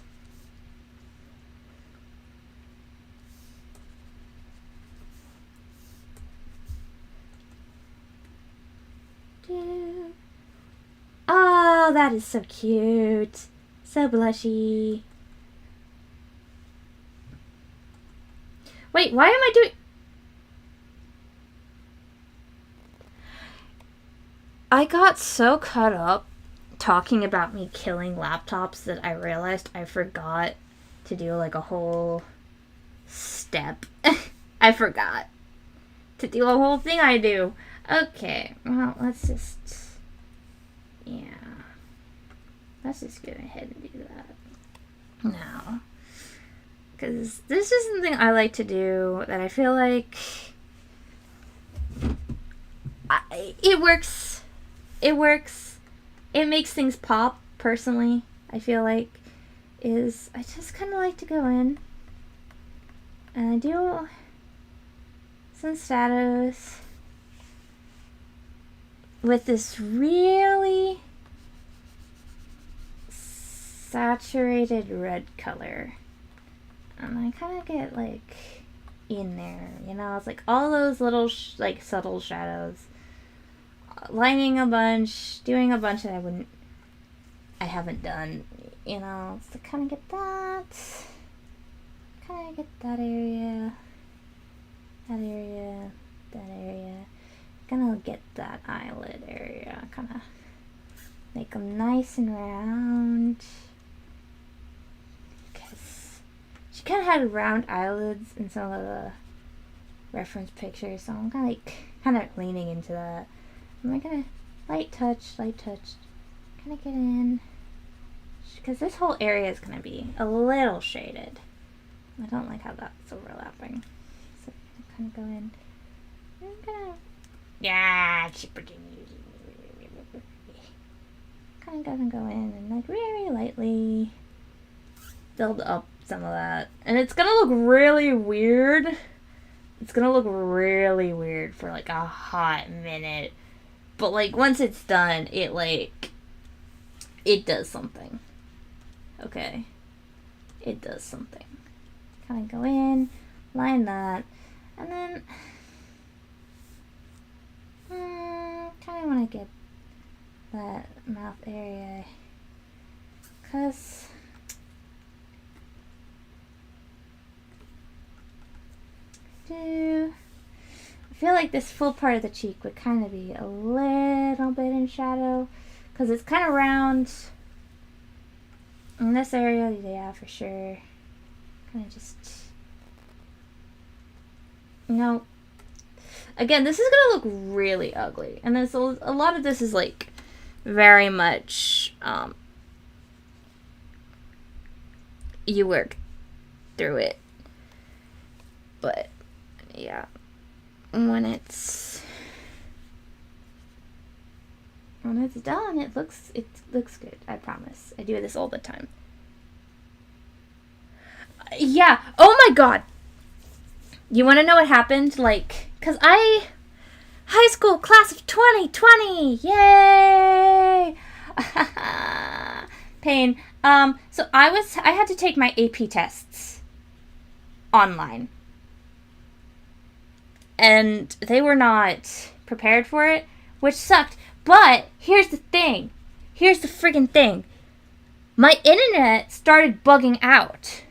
Oh, that is so cute. So blushy. Wait, why am I doing... I got so caught up talking about me killing laptops that I realized I forgot to do like a whole step. I forgot to do a whole thing I do. Okay, well, let's just... Yeah. Let's just go ahead and do that now. Because this is something I like to do that I feel like... it works. It works. It makes things pop, personally, I feel like. I just kind of like to go in and I do some shadows with this really saturated red color. And I kind of get like in there, you know, it's like all those little like subtle shadows. Lining a bunch, doing a bunch that I haven't done, you know, to kind of get that, area, gonna get that eyelid area, kind of make them nice and round, because she kind of had round eyelids in some of the reference pictures, so I'm kind of leaning into that. I'm gonna light touch, kind of get in, because this whole area is gonna be a little shaded. I don't like how that's overlapping, so I'm gonna kind of go in. I'm gonna, yeah, kind of gonna go in and like very lightly build up some of that, and it's gonna look really weird. It's gonna look really weird for like a hot minute. But, like, once it's done, it does something. Okay? It does something. Kind of go in, line that, and then... kind of want to get that mouth area. Because... I feel like this full part of the cheek would kind of be a little bit in shadow, because it's kind of round. In this area, yeah, for sure. Kind of just... No. Again, this is going to look really ugly. And there's a lot of this is, like, very much, you work through it. But, yeah. When it's done, it looks good. I promise. I do this all the time. Yeah. Oh my god. You want to know what happened? Like, cause high school class of 2020. Yay! Pain. So I had to take my AP tests online. And they were not prepared for it, which sucked. But here's the thing. Here's the friggin' thing. My internet started bugging out.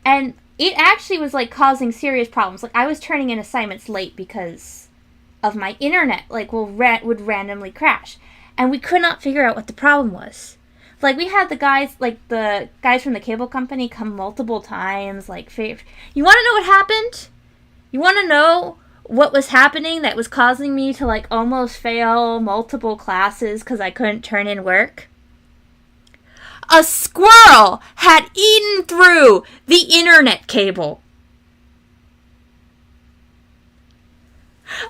And it actually was, like, causing serious problems. Like, I was turning in assignments late because of my internet, like, would randomly crash. And we could not figure out what the problem was. Like, we had the guys from the cable company come multiple times, like, you want to know what happened? You want to know what was happening that was causing me to, like, almost fail multiple classes because I couldn't turn in work? A squirrel had eaten through the internet cable.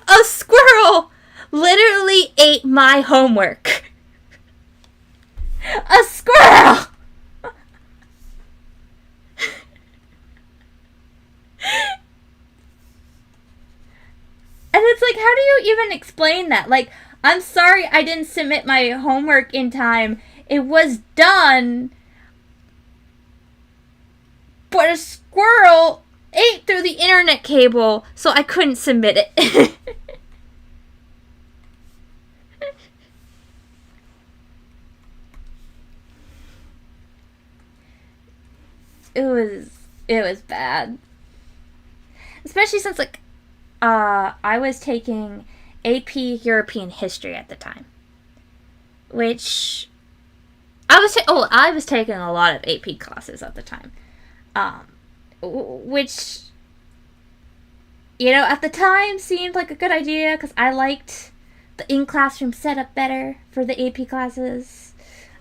A squirrel literally ate my homework. A squirrel! And it's like, how do you even explain that? Like, I'm sorry I didn't submit my homework in time. It was done. But a squirrel ate through the internet cable, so I couldn't submit it. it was bad. Especially since like I was taking AP European history at the time, which I was taking a lot of AP classes at the time, which at the time seemed like a good idea because I liked the in-classroom setup better for the AP classes.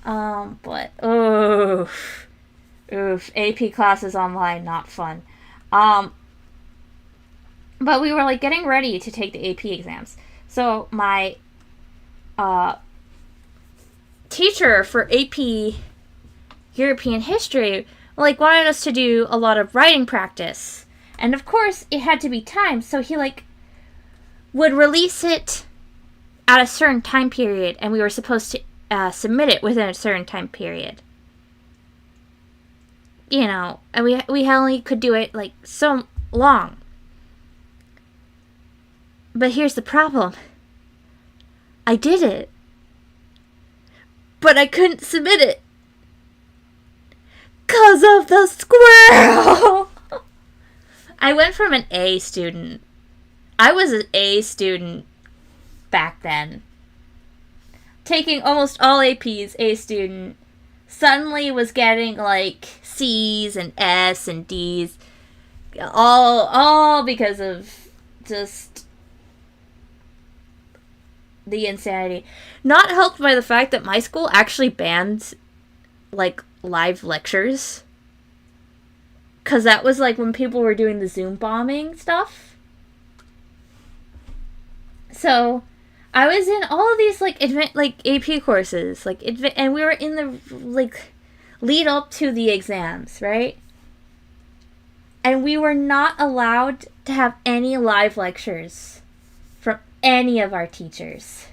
But AP classes online not fun. But we were like getting ready to take the AP exams, so my teacher for AP European history like wanted us to do a lot of writing practice, and of course it had to be timed, so he like would release it at a certain time period, and we were supposed to submit it within a certain time period. And we only could do it like so long. But here's the problem. I did it, but I couldn't submit it 'cause of the squirrel. I went from an A student. I was an A student back then, taking almost all APs, A student, suddenly was getting like C's and S and D's, all because of just the insanity. Not helped by the fact that my school actually banned like live lectures, because that was like when people were doing the Zoom bombing stuff. So I was in all of these like AP courses, and we were in the like lead up to the exams, right? And we were not allowed to have any live lectures from any of our teachers.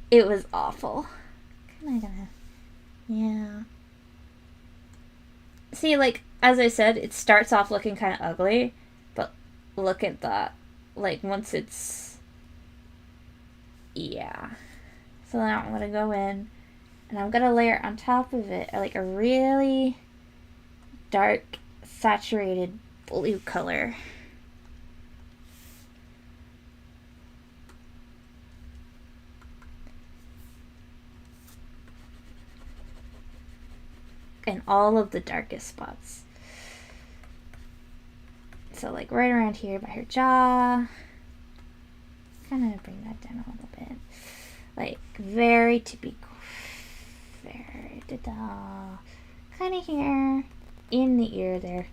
It was awful. Yeah. See, like, as I said, it starts off looking kind of ugly, but look at that. Like, once it's... Yeah. So now I'm going to go in, and I'm going to layer on top of it, like, a really dark, saturated blue color. And all of the darkest spots. So like right around here by her jaw. Kind of bring that down a little bit. Like very typical. Very da-da. Kind of here. In the ear there.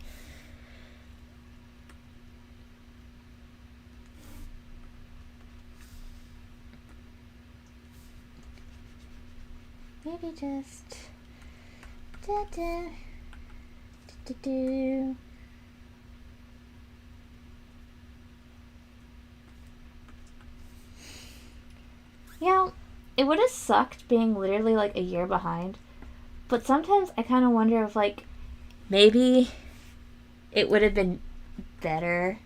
Maybe just... Da-da. Da-da-do. It would have sucked being literally like a year behind. But sometimes I kind of wonder if like maybe it would have been better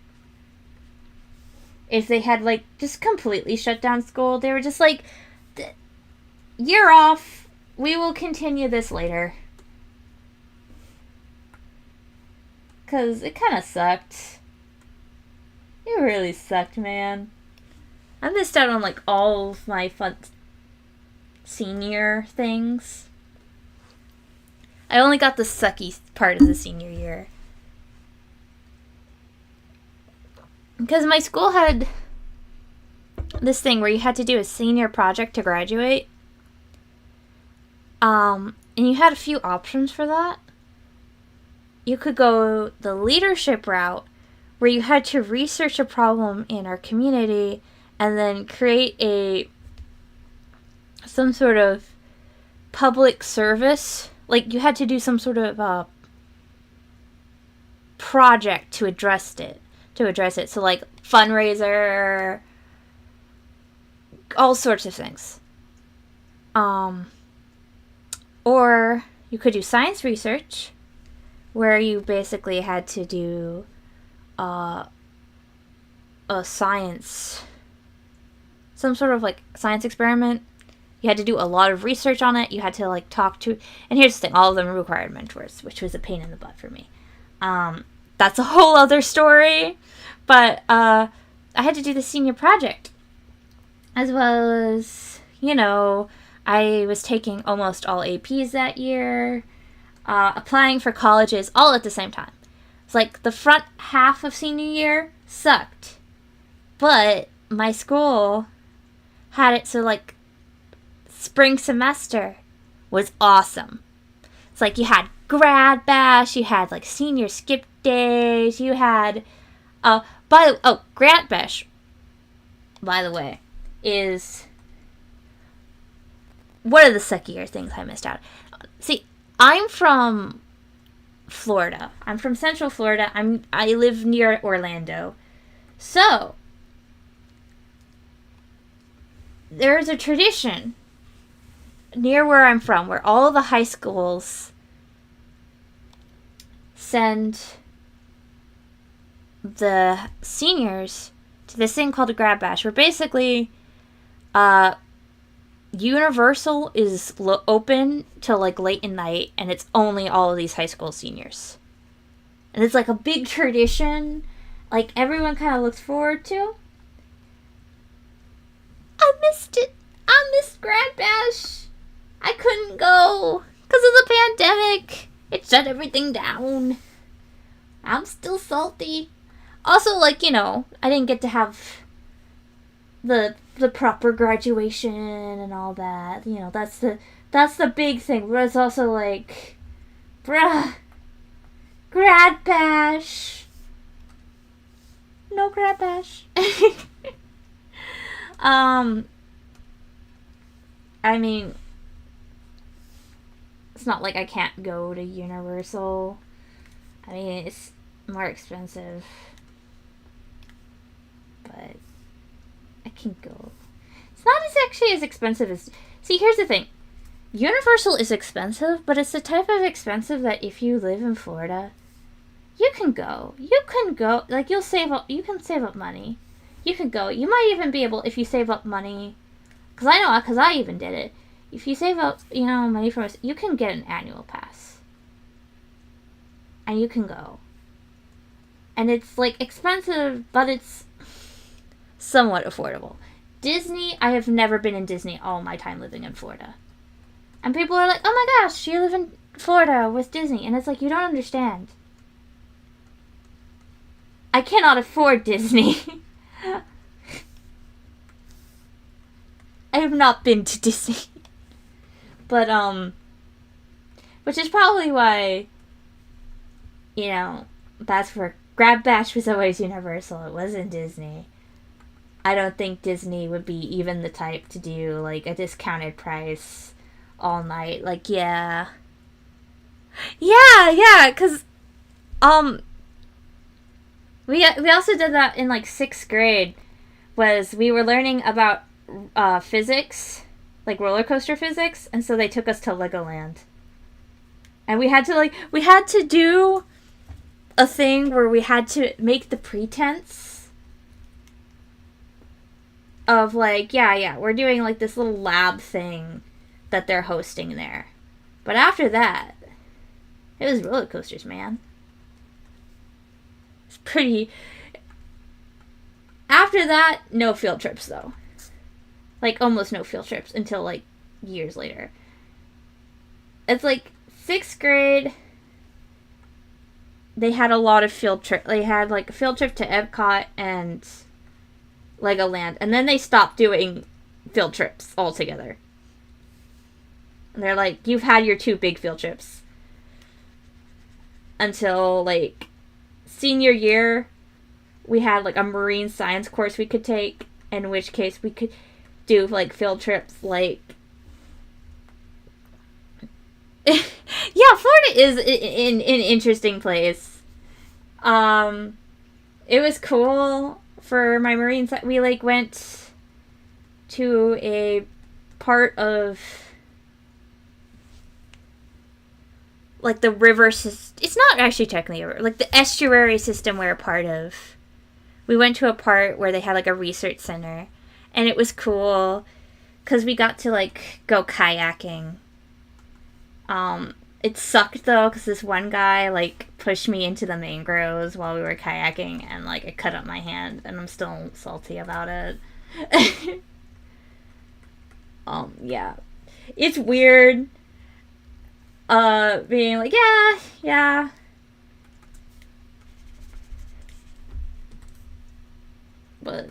if they had like just completely shut down school. They were just like, year off. We will continue this later. Because it kind of sucked. It really sucked, man. I missed out on, like, all of my fun senior things. I only got the sucky part of the senior year. Because my school had this thing where you had to do a senior project to graduate. And you had a few options for that. You could go the leadership route, where you had to research a problem in our community and then create some sort of public service. Like, you had to do some sort of project to address it. So, like, fundraiser, all sorts of things. Or you could do science research, where you basically had to do a science some sort of like science experiment. You had to do a lot of research on it. You had to like talk to, and here's the thing, all of them required mentors, which was a pain in the butt for me. That's a whole other story. But I had to do the senior project, as well as, you know, I was taking almost all APs that year, applying for colleges all at the same time. It's like the front half of senior year sucked, but my school had it so like spring semester was awesome. It's like you had grad bash, you had like senior skip days, you had grad bash, by the way, is one of the suckier things I missed out. See, I'm from Florida. I'm from Central Florida. I live near Orlando. So there's a tradition near where I'm from where all the high schools send the seniors to this thing called a grad bash, where basically Universal is open till like late at night, and it's only all of these high school seniors. And it's like a big tradition, like everyone kind of looks forward to. I missed it. I missed grad bash. I couldn't go because of the pandemic. It shut everything down. I'm still salty. Also, like, you know, I didn't get to have the proper graduation and all that. You know, that's the big thing. But it's also like, bruh, grad bash. No grad bash. I mean, it's not like I can't go to Universal. I mean, it's more expensive, but I can go. It's not actually as expensive as... See, here's the thing. Universal is expensive, but it's the type of expensive that if you live in Florida, you can go. You can go. Like, you can save up money. You can go. You might even be able, if you save up money... Because I even did it. If you save up, you know, money from us, you can get an annual pass. And you can go. And it's, like, expensive, but it's somewhat affordable. Disney, I have never been in Disney all my time living in Florida. And people are like, oh my gosh, you live in Florida with Disney. And it's like, you don't understand. I cannot afford Disney. I have not been to Disney. But, which is probably why, you know, that's where Grad Bash was always Universal. It wasn't Disney. I don't think Disney would be even the type to do, like, a discounted price all night. Like, yeah. Yeah, because, we also did that in, like, 6th grade, was we were learning about, physics, like roller coaster physics, and so they took us to Legoland. And we had to do a thing where we had to make the pretense of, like, yeah, we're doing, like, this little lab thing that they're hosting there. But after that, it was roller coasters, man. It's pretty... After that, no field trips, though. Like, almost no field trips until, like, years later. It's, like, 6th grade, they had a lot of field trips. They had, like, a field trip to Epcot and Legoland. And then they stopped doing field trips altogether. And they're like, you've had your 2 big field trips. Until, like, senior year, we had, like, a marine science course we could take. In which case we could do, like, field trips, like... yeah, Florida is an interesting place. It was cool for my marine science. We, like, went to a part of, like, the river system. It's not actually technically a river. Like, the estuary system we're a part of. We went to a part where they had, like, a research center. And it was cool because we got to like go kayaking. It sucked though because this one guy like pushed me into the mangroves while we were kayaking, and like it cut up my hand, and I'm still salty about it. Yeah, it's weird. Being like, yeah, yeah. But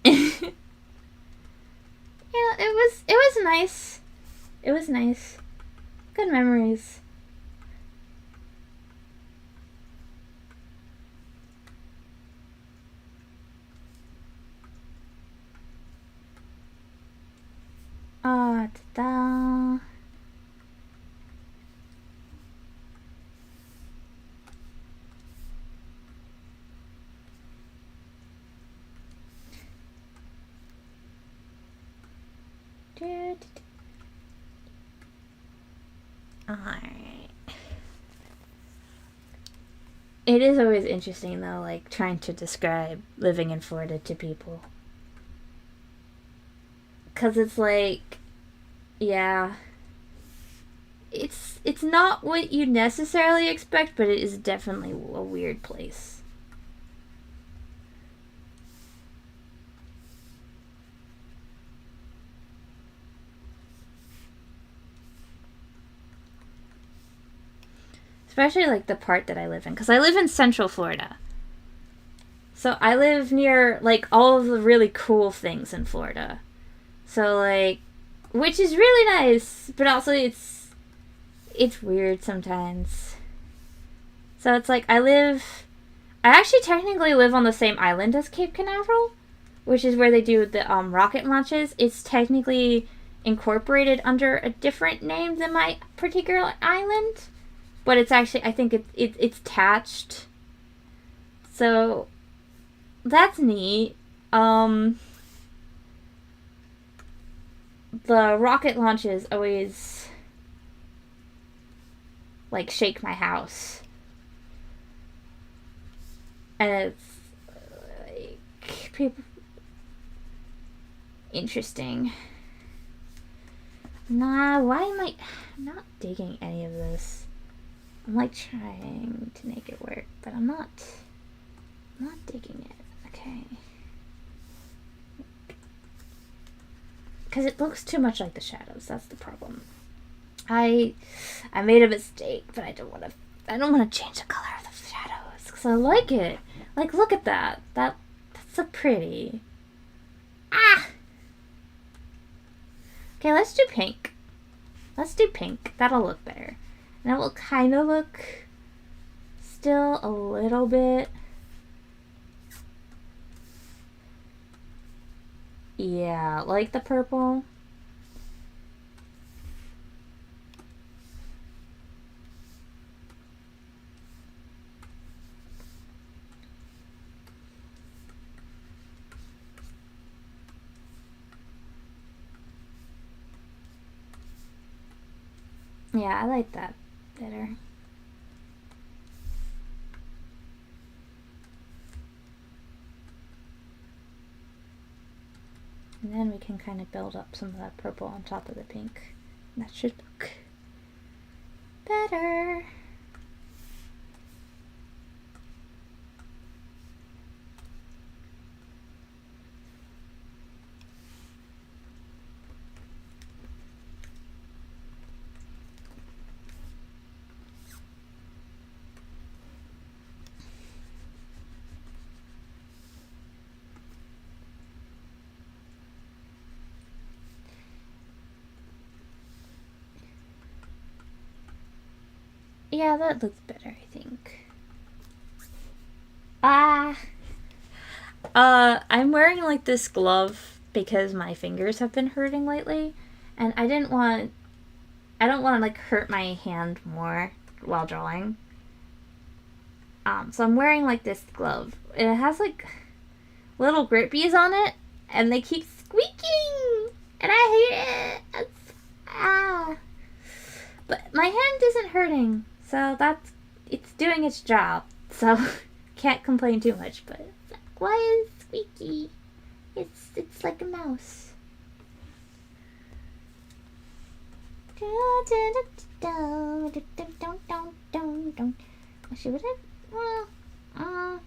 yeah, it was nice. It was nice. Good memories. Ah, ta-da. Alright. It is always interesting though, like trying to describe living in Florida to people. Cause it's like, yeah, it's not what you necessarily expect, but it is definitely a weird place. Especially like the part that I live in, because I live in Central Florida. So I live near like all of the really cool things in Florida. So like, which is really nice, but also it's weird sometimes. So it's like I actually technically live on the same island as Cape Canaveral, which is where they do the rocket launches. It's technically incorporated under a different name than my particular island, but it's actually, I think it's attached. So that's neat. The rocket launches always like shake my house, and it's like people interesting. Nah, why am I'm not digging any of this. I'm like trying to make it work, but I'm not digging it. Okay. Because it looks too much like the shadows. That's the problem. I made a mistake, but I don't want to change the color of the shadows because I like it. Like, look at that. That's so pretty. Ah. Okay, let's do pink. Let's do pink. That'll look better. And it will kind of look still a little bit. Yeah, like the purple. Yeah, I like that better. And then we can kind of build up some of that purple on top of the pink. And that should look better. Yeah, that looks better, I think. I'm wearing like this glove because my fingers have been hurting lately, and I don't want to like hurt my hand more while drawing. So I'm wearing like this glove. It has like little grippies on it, and they keep squeaking, and I hate it. But my hand isn't hurting, so it's doing its job. So can't complain too much. But why is it squeaky? It's like a mouse. Actually, would it?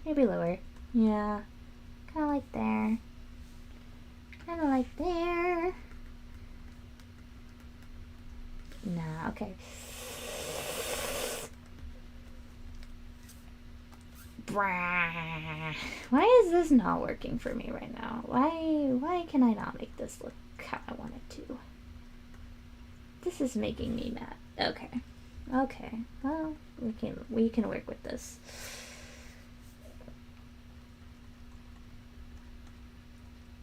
Maybe lower. Yeah. Kind of like there. Kind of like there. Nah, okay. Why is this not working for me right now? Why can I not make this look how I want it to? This is making me mad. Okay. Okay. Well, we can work with this.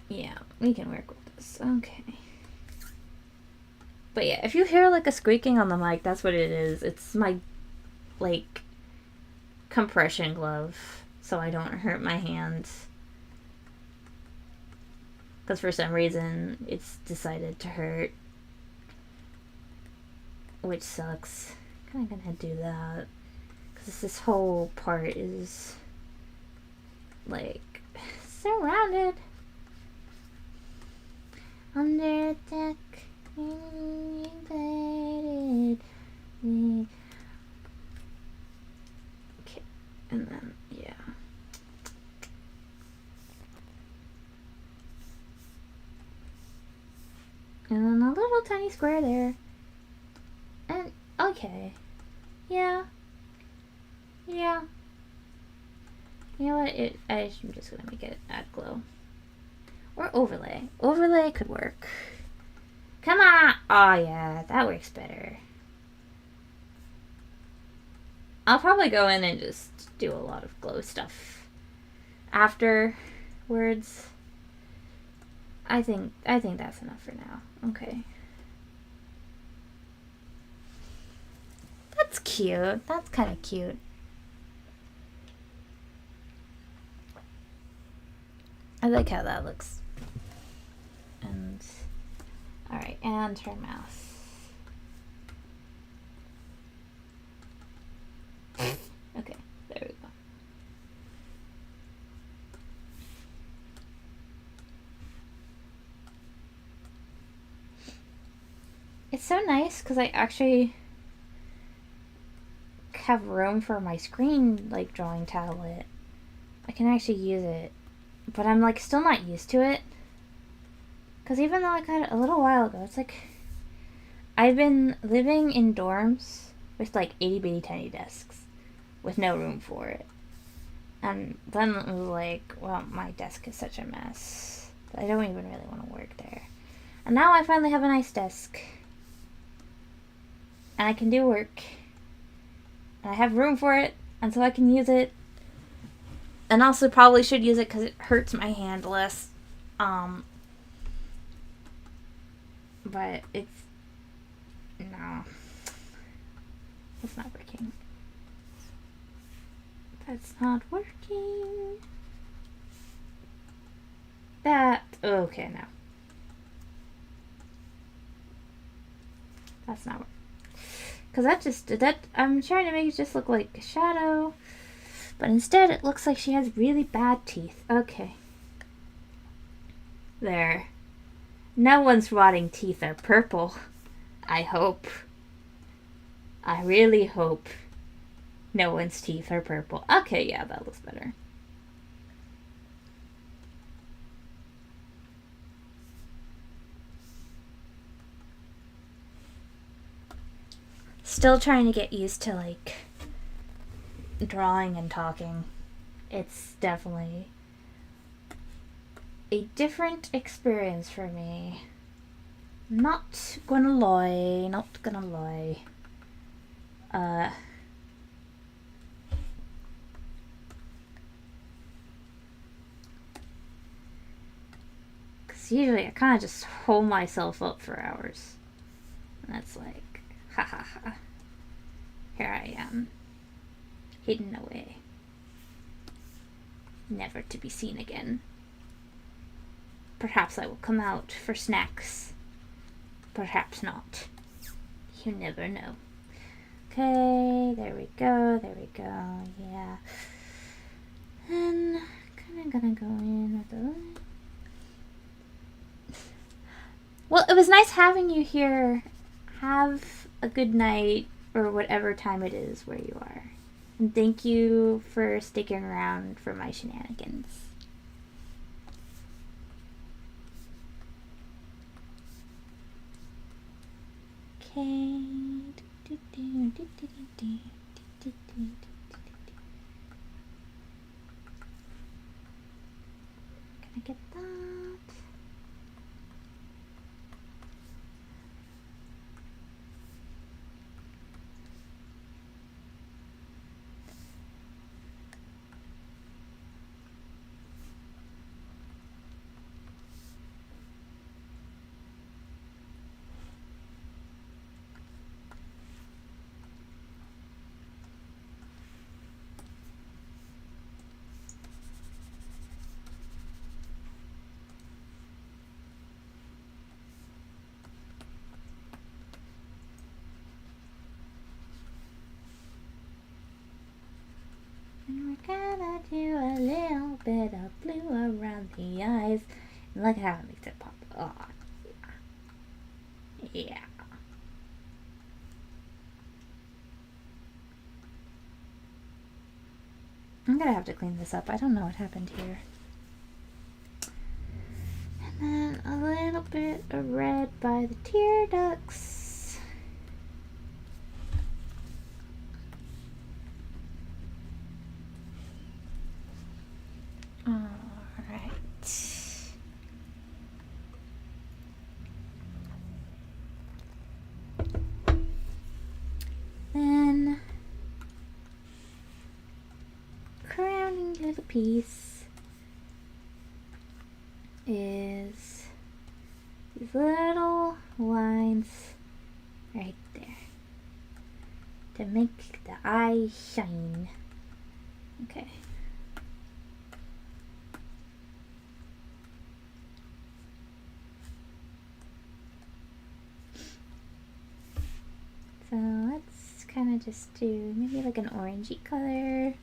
Yeah, we can work with this. Okay. But yeah, if you hear like a squeaking on the mic, that's what it is. It's my like compression glove so I don't hurt my hands. Because for some reason it's decided to hurt. Which sucks. Kinda gonna do that. Because this whole part is like surrounded. Under attack. Invaded me. Okay, and then yeah. And then a little tiny square there. And okay. Yeah. Yeah. You know what? I'm just gonna make it add glow. Or overlay. Overlay could work. Come on! Oh yeah, that works better. I'll probably go in and just do a lot of glow stuff afterwards. I think that's enough for now. Okay. That's cute. That's kind of cute. I like how that looks. And alright, and her mouth. Okay, there we go. It's so nice because I actually have room for my screen like drawing tablet. I can actually use it, but I'm like still not used to it. Because even though I got it a little while ago, it's like I've been living in dorms with like itty bitty tiny desks with no room for it. And then it was like, well, my desk is such a mess that I don't even really want to work there. And now I finally have a nice desk. And I can do work. And I have room for it, and so I can use it. And also probably should use it because it hurts my hand less. But it's... No. It's not working. That's not working. That... Okay, no. That's not working. Because I'm trying to make it just look like a shadow. But instead it looks like she has really bad teeth. Okay. There. No one's rotting teeth are purple. I hope. I really hope no one's teeth are purple. Okay, yeah, that looks better. Still trying to get used to, like, drawing and talking. It's definitely a different experience for me. Not gonna lie. Because usually I kind of just hold myself up for hours. And that's like, ha ha ha. Here I am. Hidden away. Never to be seen again. Perhaps I will come out for snacks. Perhaps not. You never know. Okay, there we go, yeah. And kinda gonna go in with the... Well, it was nice having you here. Have a good night, or whatever time it is where you are. And thank you for sticking around for my shenanigans. Okay. Can I get that? And we're gonna do a little bit of blue around the eyes. And look how it makes it pop. Oh, yeah. Yeah. I'm gonna have to clean this up. I don't know what happened here. And then a little bit of red by the tear ducts. Alright. Then crowning little piece is these little lines right there to make the eye shine. Okay. So let's kind of just do maybe like an orangey color.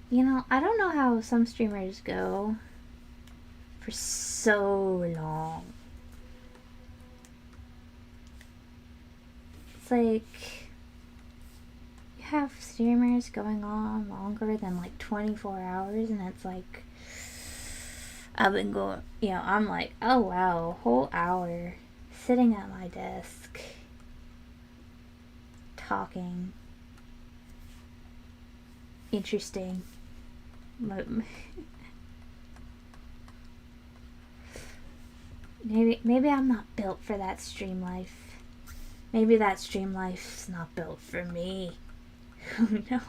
You know, I don't know how some streamers go for so long. It's like you have streamers going on longer than like 24 hours, and it's like I've been going, you know, I'm like, oh wow, whole hour sitting at my desk talking. Interesting. Maybe I'm not built for that stream life. Maybe that stream life's not built for me. Who knows?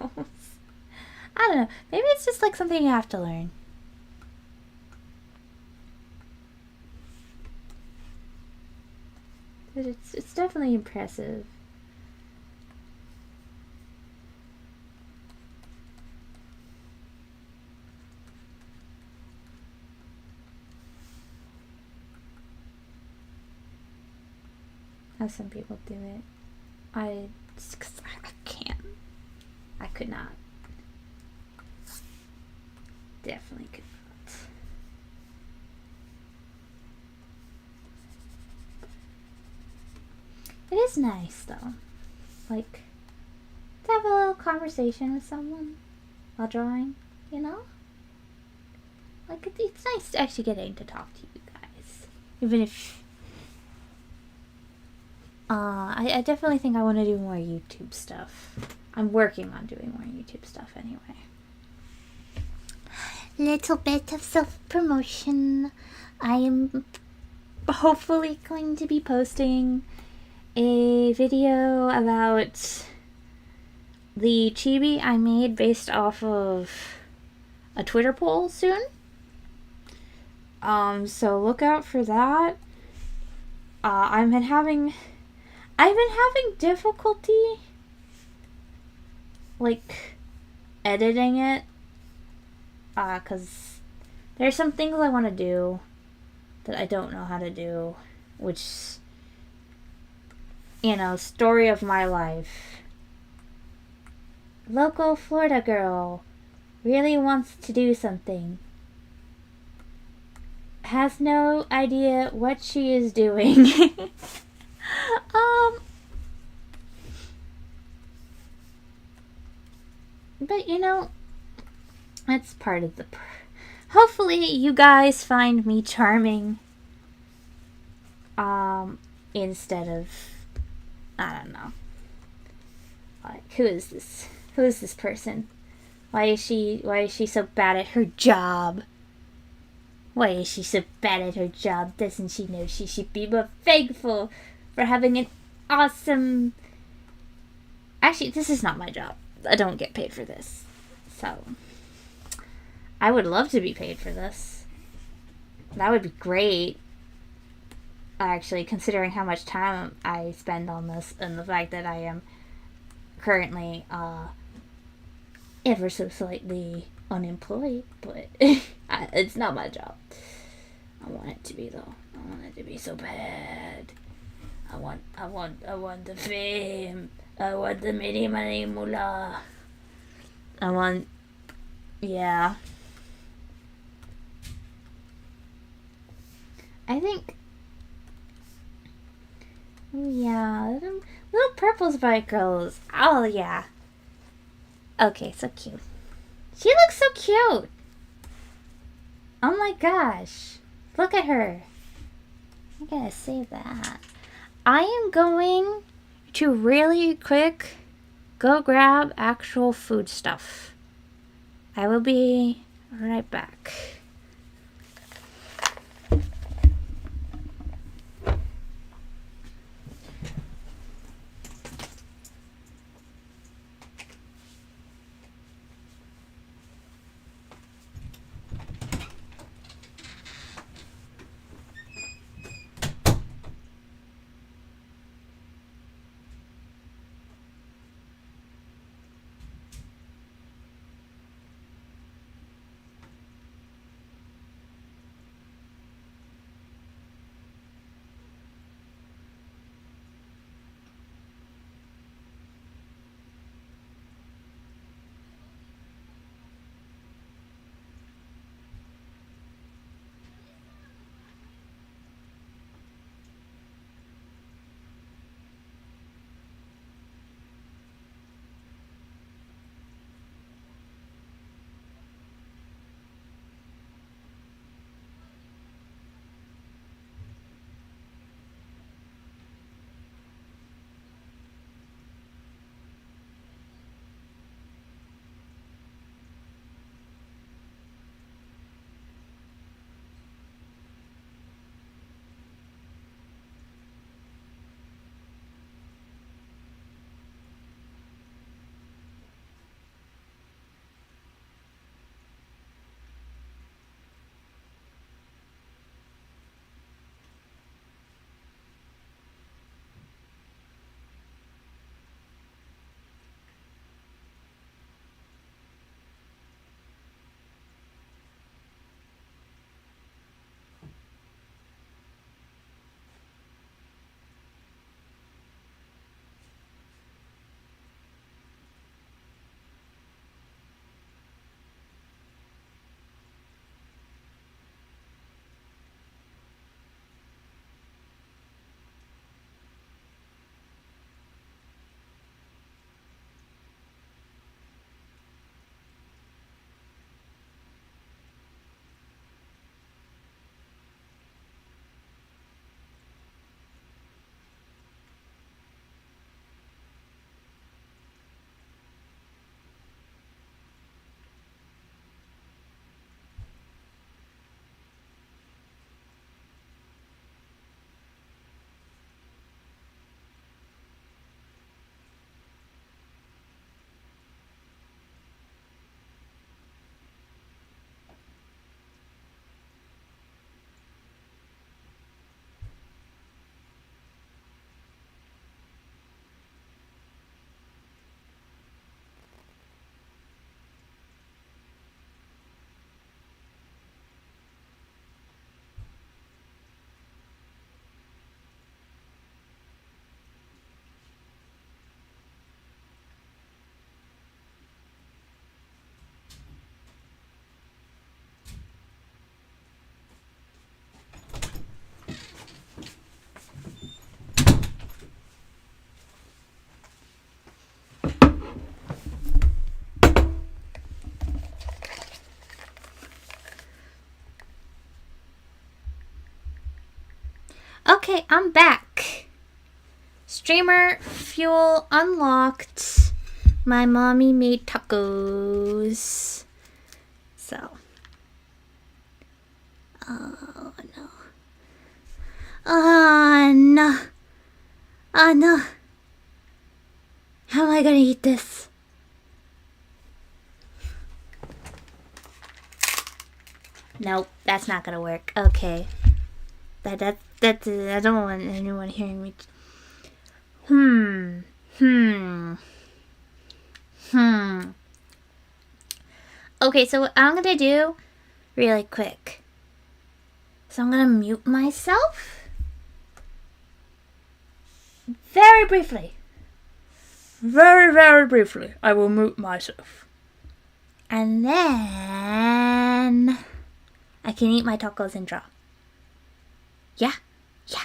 I don't know. Maybe it's just like something you have to learn. But it's definitely impressive. How some people do it. I can't. I could not. Definitely could not. It is nice though. Like to have a little conversation with someone while drawing, you know? Like it's nice actually getting to talk to you guys. Even if I definitely think I want to do more YouTube stuff. I'm working on doing more YouTube stuff anyway. Little bit of self-promotion. I am hopefully going to be posting a video about the chibi I made based off of a Twitter poll soon. So look out for that. I've been having difficulty like editing it, cause there's some things I want to do that I don't know how to do, which, story of my life. Local Florida girl really wants to do something. Has no idea what she is doing. But it's part of the. Hopefully, you guys find me charming. Instead of, I don't know. Like, who is this? Who is this person? Why is she so bad at her job? Why is she so bad at her job? Doesn't she know she should be more thankful for having an awesome... Actually, this is not my job. I don't get paid for this. So, I would love to be paid for this. That would be great. Actually, considering how much time I spend on this and the fact that I am currently ever so slightly unemployed, but it's not my job. I want it to be though. I want it to be so bad. I want the fame. I want the mini money moolah. Yeah. I think. Oh yeah, little purple sparkles. Oh yeah. Okay, so cute. She looks so cute. Oh my gosh. Look at her. I gotta save that. I am going to really quick go grab actual food stuff. I will be right back. Okay, I'm back. Streamer fuel unlocked. My mommy made tacos. So. Oh no. Oh no. Oh no. How am I gonna eat this? Nope, that's not gonna work. Okay. I don't want anyone hearing me. Hmm. Okay, so what I'm gonna do really quick. So I'm gonna mute myself. Very briefly. Very, very briefly. I will mute myself. And then I can eat my tacos and draw. Yeah? Yeah.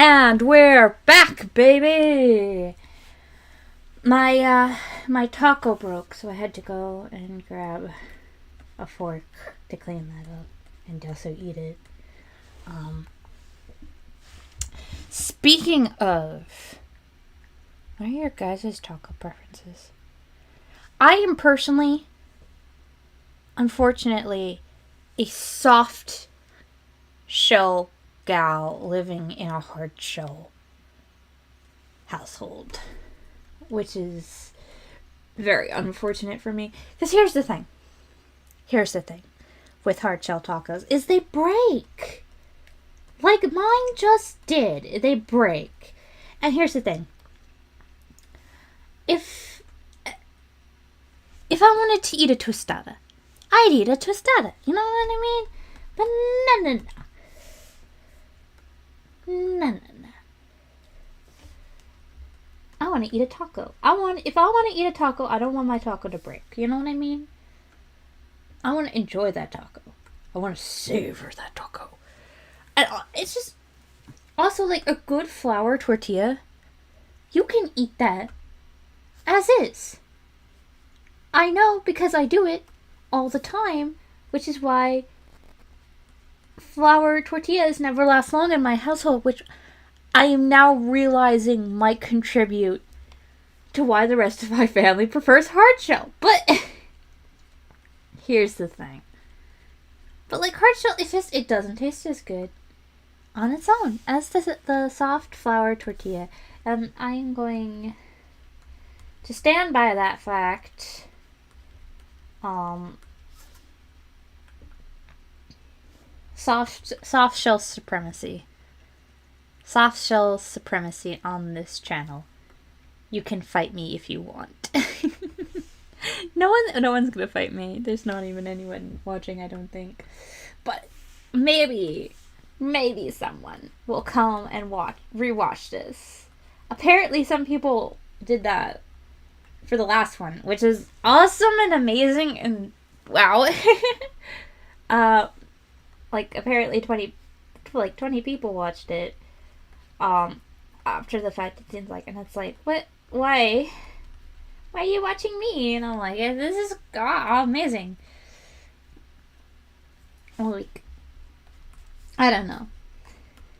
And we're back, baby! My taco broke, so I had to go and grab a fork to clean that up and also eat it. Speaking of, what are your guys' taco preferences? I am personally, unfortunately, a soft shell gal living in a hard shell household, which is very unfortunate for me. Because here's the thing with hard shell tacos is they break. Like mine just did. They break. And here's the thing. If I wanted to eat a tostada, I'd eat a tostada. You know what I mean? But no. I want to eat a taco. If I want to eat a taco, I don't want my taco to break. You know what I mean? I want to enjoy that taco. I want to savor that taco. And it's just also like a good flour tortilla. You can eat that as is. I know because I do it all the time, which is why flour tortillas never last long in my household, which I am now realizing might contribute to why the rest of my family prefers hard shell. But here's the thing. But like hard shell, it doesn't taste as good on its own as the soft flour tortilla. And I'm going to stand by that fact. Soft shell supremacy. Soft shell supremacy on this channel. You can fight me if you want. No one's gonna fight me. There's not even anyone watching, I don't think. But maybe someone will come and rewatch this. Apparently some people did that for the last one, which is awesome and amazing and wow. Like apparently 20 people watched it. After the fact, it seems like, and it's like, what? Why are you watching me? And I'm like, this is amazing. Like, I don't know.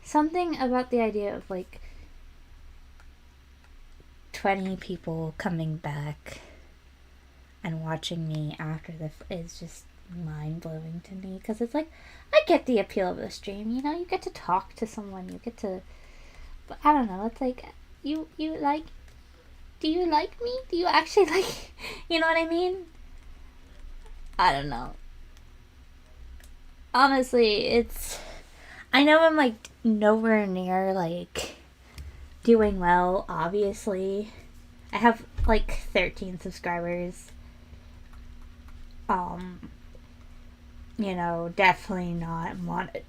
Something about the idea of like 20 people coming back and watching me after is just mind-blowing to me, because it's like, I get the appeal of the stream, you know, you get to talk to someone, you get to, but I don't know, it's like, do you like me? Do you actually like, you know what I mean? I don't know. Honestly, I know I'm like nowhere near like doing well, obviously. I have like 13 subscribers. You know, definitely not wanted.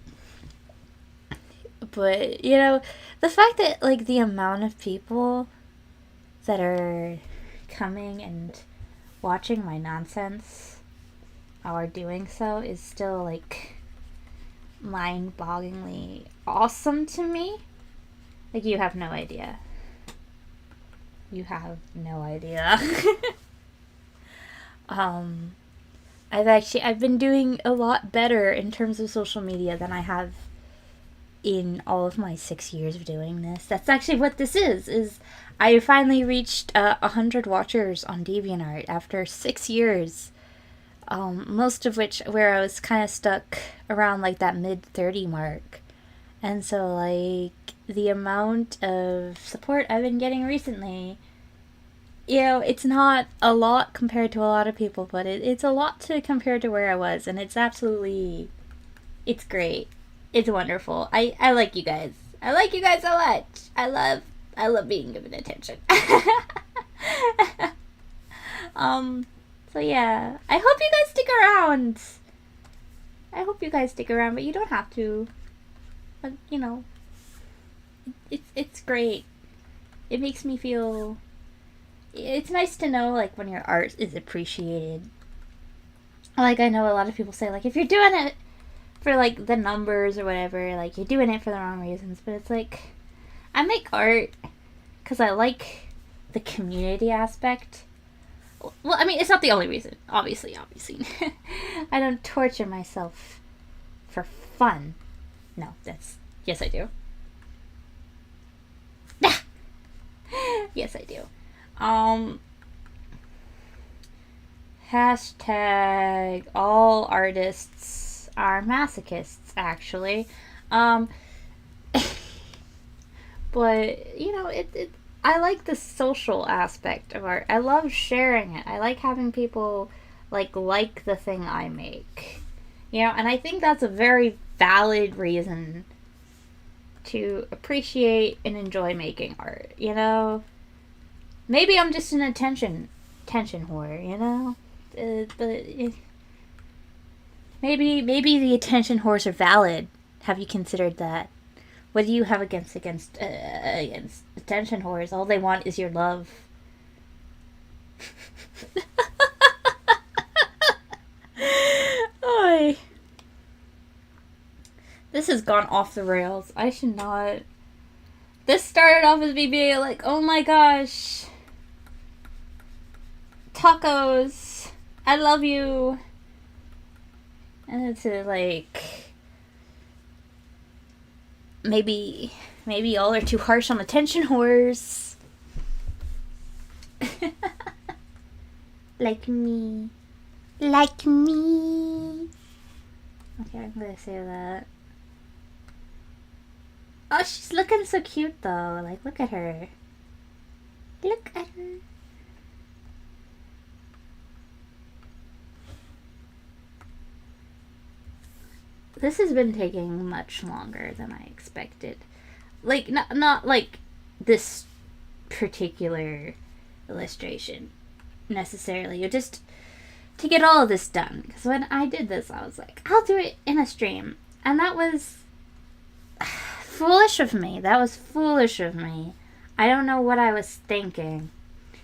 But, you know, the fact that like the amount of people that are coming and watching my nonsense or doing so is still like mind-bogglingly awesome to me. Like, you have no idea. You have no idea. I've been doing a lot better in terms of social media than I have in all of my 6 years of doing this. That's actually what this is I finally reached 100 watchers on DeviantArt after 6 years. Most of which where I was kind of stuck around like that mid-30 mark. And so like the amount of support I've been getting recently, you know, it's not a lot compared to a lot of people, but it's a lot to compare to where I was, and it's great. It's wonderful. I like you guys. I like you guys so much. I love being given attention. So yeah, I hope you guys stick around. But you don't have to. But, you know, it's great. It makes me feel, it's nice to know, like, when your art is appreciated. Like, I know a lot of people say, like, if you're doing it for, like, the numbers or whatever, like, you're doing it for the wrong reasons. But it's like, I make art because I like the community aspect. Well, I mean, it's not the only reason. Obviously. I don't torture myself for fun. No, yes, I do. Yes, I do. Hashtag all artists are masochists, actually. Um, but, you know, I like the social aspect of art. I love sharing it. I like having people, like the thing I make. You know, and I think that's a very valid reason to appreciate and enjoy making art, you know? Maybe I'm just an attention whore, you know? But maybe the attention whores are valid. Have you considered that? What do you have against attention whores? All they want is your love. Oy. This has gone off the rails. I should not. This started off as me being like, oh my gosh. Tacos. I love you. And it's like, maybe y'all are too harsh on attention whores. Like me. Okay, I'm gonna say that. Oh, she's looking so cute though. Like, look at her. Look at her. This has been taking much longer than I expected. Like, not like this particular illustration necessarily. Just to get all of this done. Because when I did this, I was like, I'll do it in a stream. And that was foolish of me. I don't know what I was thinking.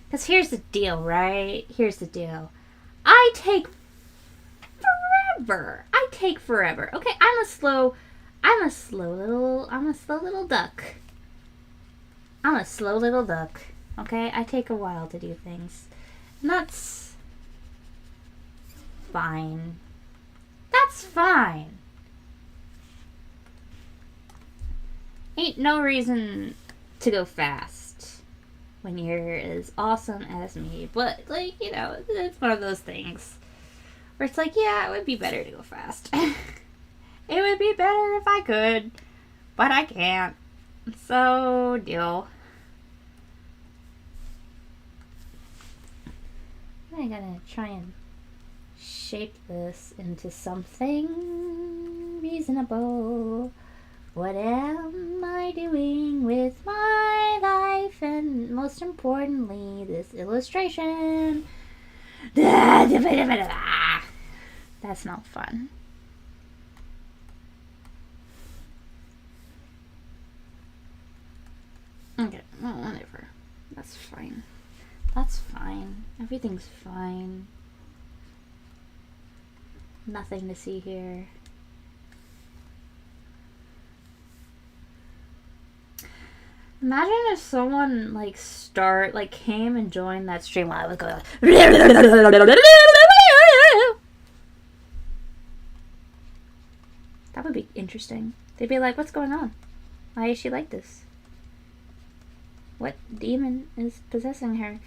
Because here's the deal, right? I take forever. Okay, I'm a slow little duck. Okay, I take a while to do things. And that's fine. Ain't no reason to go fast when you're as awesome as me. But, like, you know, it's one of those things where it's like, yeah, it would be better to go fast. It would be better if I could, but I can't. So, deal. I'm gonna try and shape this into something reasonable. What am I doing with my life? And most importantly, this illustration. That's not fun. Okay, well, whatever. That's fine. Everything's fine. Nothing to see here. Imagine if someone came and joined that stream while I was going. That would be interesting. They'd be like, "What's going on? Why is she like this? What demon is possessing her?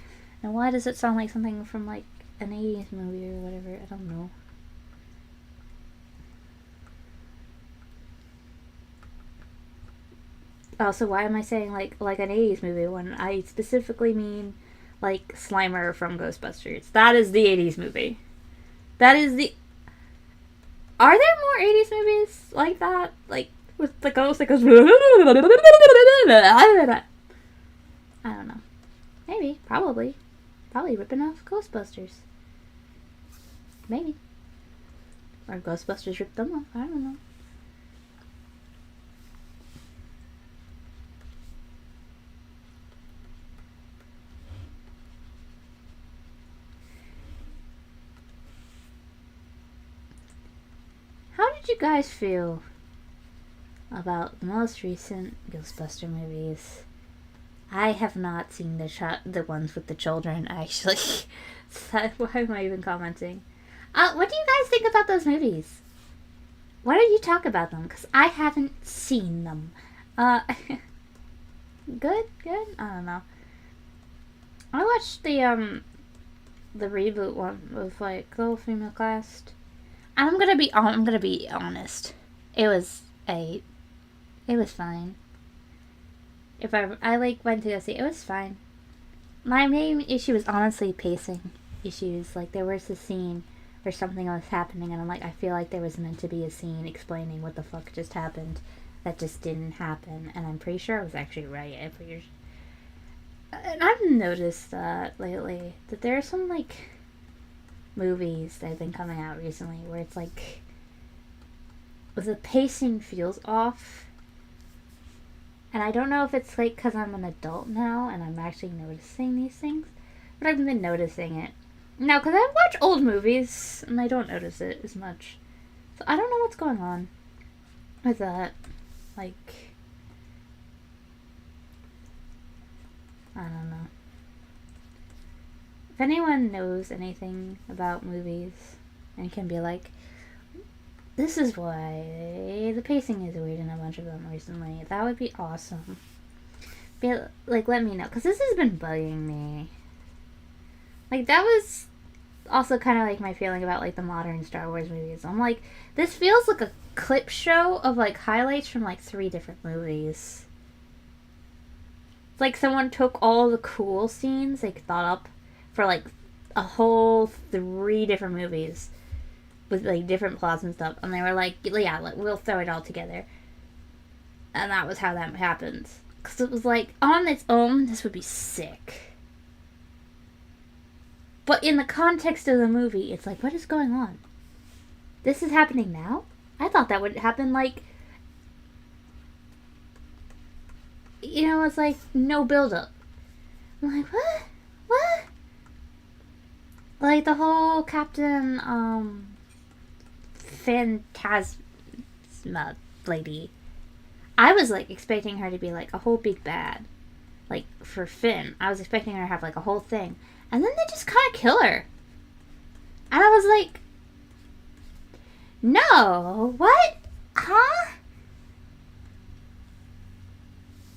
And why does it sound like something from like an 80s movie or whatever? I don't know." Also, why am I saying like an 80s movie when I specifically mean like Slimer from Ghostbusters? That is the 80s movie. That is the... Are there more 80s movies like that? Like, with the ghost that goes... I don't know. Maybe. Probably. Probably ripping off Ghostbusters. Maybe. Or Ghostbusters ripped them off. I don't know. How did you guys feel about the most recent Ghostbuster movies. I have not seen the ones with the children, actually. So why am I even commenting? What do you guys think about those movies? Why don't you talk about them? Because I haven't seen them. Good? I don't know. I watched the reboot one with, like, the whole female cast. And I'm gonna be honest. It was fine. If I like went to go see it, was fine. My main issue was honestly pacing issues. Like, there was a scene where something was happening, and I'm like, I feel like there was meant to be a scene explaining what the fuck just happened. That just didn't happen, and I'm pretty sure I was actually right. And I've noticed that lately, that there are some, like, movies that have been coming out recently where it's like, the pacing feels off. And I don't know if it's like because I'm an adult now and I'm actually noticing these things, but I've been noticing it. No, because I watch old movies and I don't notice it as much. So I don't know what's going on with that. Like, I don't know. If anyone knows anything about movies and can be like, this is why the pacing is weird in a bunch of them recently, that would be awesome. Like, let me know, because this has been bugging me. Like, that was also kind of like my feeling about, like, the modern Star Wars movies. I'm like, this feels like a clip show of, like, highlights from, like, 3 different movies. It's like someone took all the cool scenes they thought up for, like, a whole 3 different movies with, like, different plots and stuff, and they were like, yeah, we'll throw it all together. And that was how that happened. Because it was like, on its own, this would be sick. But in the context of the movie, it's like, what is going on? This is happening now? I thought that would happen, like, you know, it's like, no build-up. I'm like, what? What? Like, the whole Captain, Phantasma lady. I was, like, expecting her to be, like, a whole big bad. Like, for Finn. I was expecting her to have, like, a whole thing. And then they just kind of kill her. And I was like, no, what? Huh?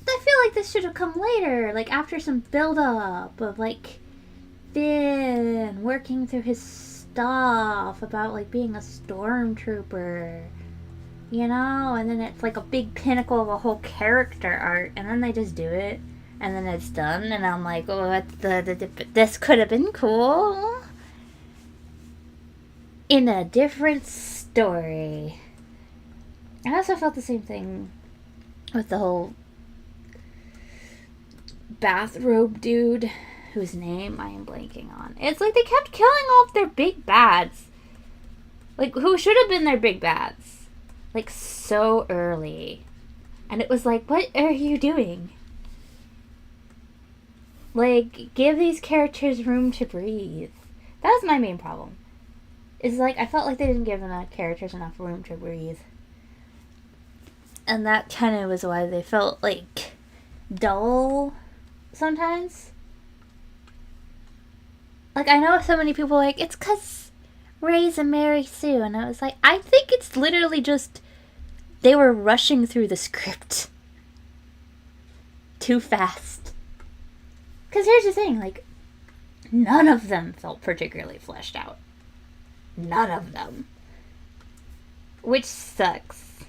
I feel like this should have come later. Like, after some build-up of, like, Finn working through his stuff about, like, being a stormtrooper, you know, and then it's like a big pinnacle of a whole character arc, and then they just do it, and then it's done, and I'm like, oh, this could have been cool in a different story. I also felt the same thing with the whole bathrobe dude whose name I am blanking on. It's like they kept killing off their big bads. Like, who should have been their big bads? Like, so early. And it was like, what are you doing? Like, give these characters room to breathe. That was my main problem. Is like, I felt like they didn't give the characters enough room to breathe. And that kind of was why they felt, like, dull sometimes. Like, I know so many people are like, it's because Rey's a Mary Sue. And I was like, I think it's literally just they were rushing through the script too fast. Because here's the thing, like, none of them felt particularly fleshed out. None of them. Which sucks.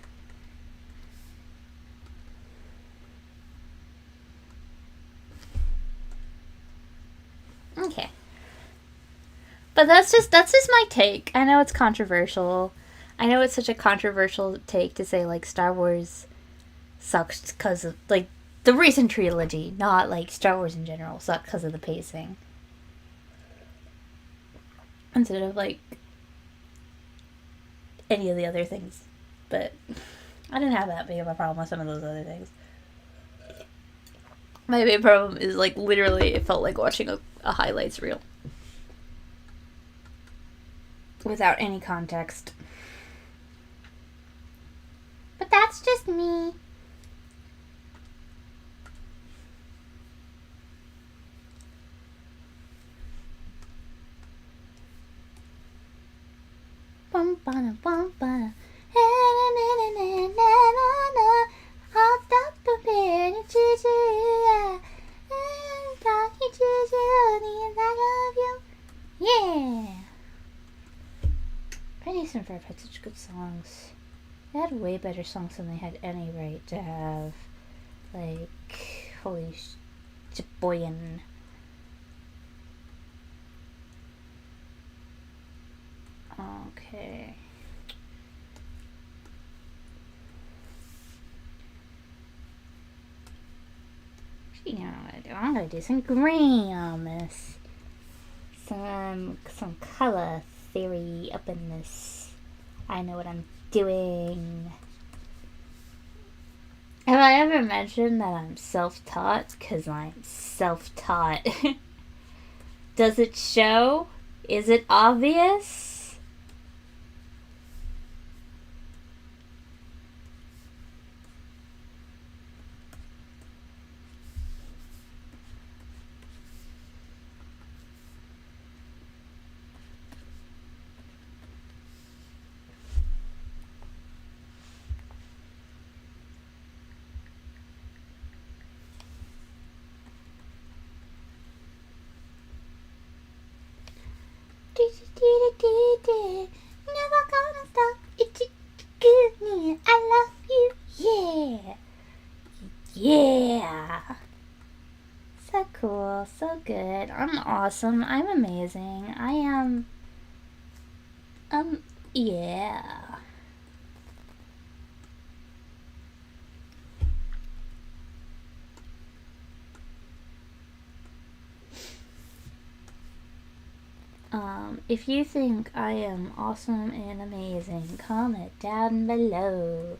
Okay. But that's just my take. I know it's controversial. I know it's such a controversial take to say, like, Star Wars sucks because of, like, the recent trilogy, not, like, Star Wars in general, sucked because of the pacing. Instead of, like, any of the other things. But I didn't have that big of a problem with some of those other things. My big problem is, like, literally it felt like watching a highlights reel. Without any context. But that's just me. Bum bum bum bum. Hop up a bit and choose you. I love you. Yeah. Phineas and Ferb had such good songs. They had way better songs than they had any right to have. Like, holy boyin'. Okay. You know what I'm gonna do? I'm gonna do some green on this. Some color theory up in this. I know what I'm doing. Have I ever mentioned that I'm self-taught? 'Cause I'm self-taught. Does it show? Is it obvious? Never gonna stop. It's good news. I love you. Yeah. Yeah. So cool. So good. I'm awesome. I'm amazing. I am. Yeah. If you think I am awesome and amazing, comment down below.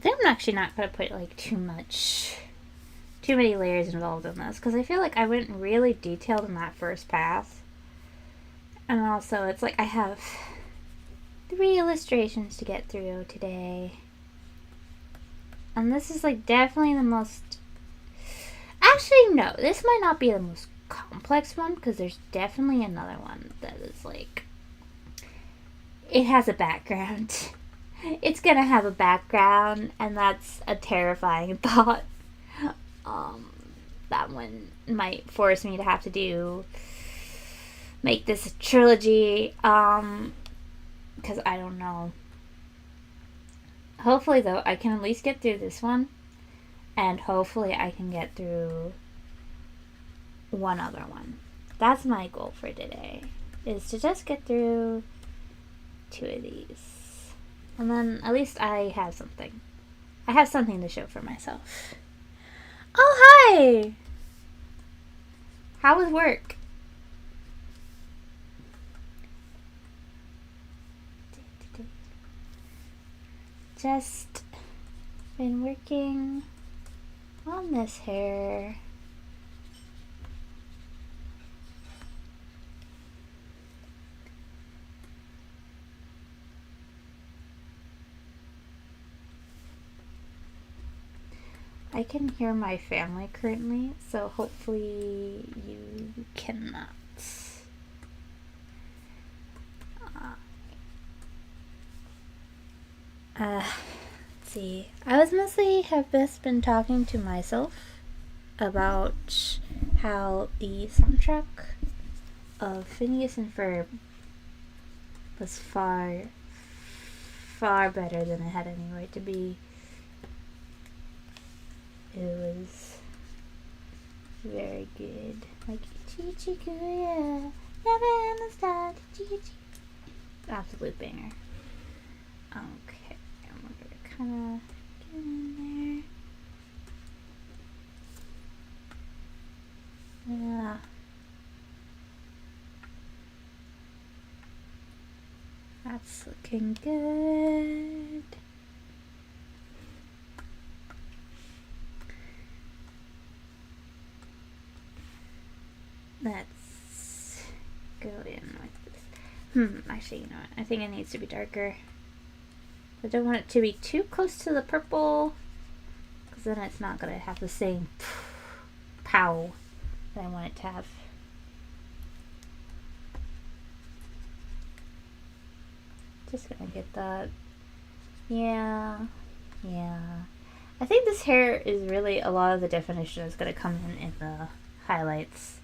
I'm actually not going to put like too many layers involved in this because I feel like I went really detailed in that first pass. And also it's like I have 3 illustrations to get through today. And this is like definitely the most... Actually, no, this might not be the most complex one because there's definitely another one that is like... It has a background. It's gonna have a background, and that's a terrifying thought. That one might force me to have to make this a trilogy, because I don't know. Hopefully, though, I can at least get through this one, and hopefully I can get through one other one. That's my goal for today, is to just get through 2 of these. And then at least I have something. I have something to show for myself. Oh, hi! How was work? Just been working on this hair. I can hear my family currently, so hopefully you cannot. Let's see. I was mostly have just been talking to myself about how the soundtrack of Phineas and Ferb was far, far better than it had any right to be. It was very good. Like, Chichikuya, never understand, Chichi. Absolute banger. Okay, I'm gonna kind of get in there. Yeah. That's looking good. Let's go in with this. Actually, you know what? I think it needs to be darker. I don't want it to be too close to the purple, because then it's not going to have the same pow that I want it to have. Just gonna get that. Yeah. I think this hair is really a lot of the definition is gonna come in the highlights,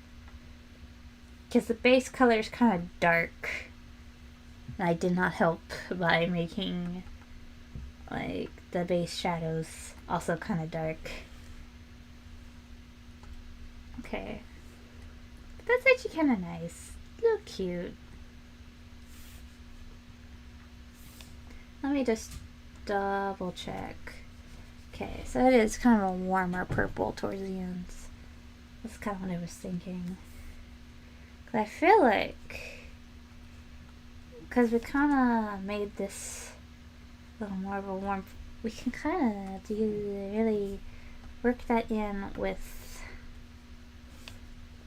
because the base color is kind of dark, and I did not help by making like the base shadows also kind of dark. Okay, that's actually kind of nice. Look cute. Let me just double check. Okay, so it is kind of a warmer purple towards the ends. That's kind of what I was thinking. Because I feel like, because we kind of made this a little more of a warm, we can kind of really work that in with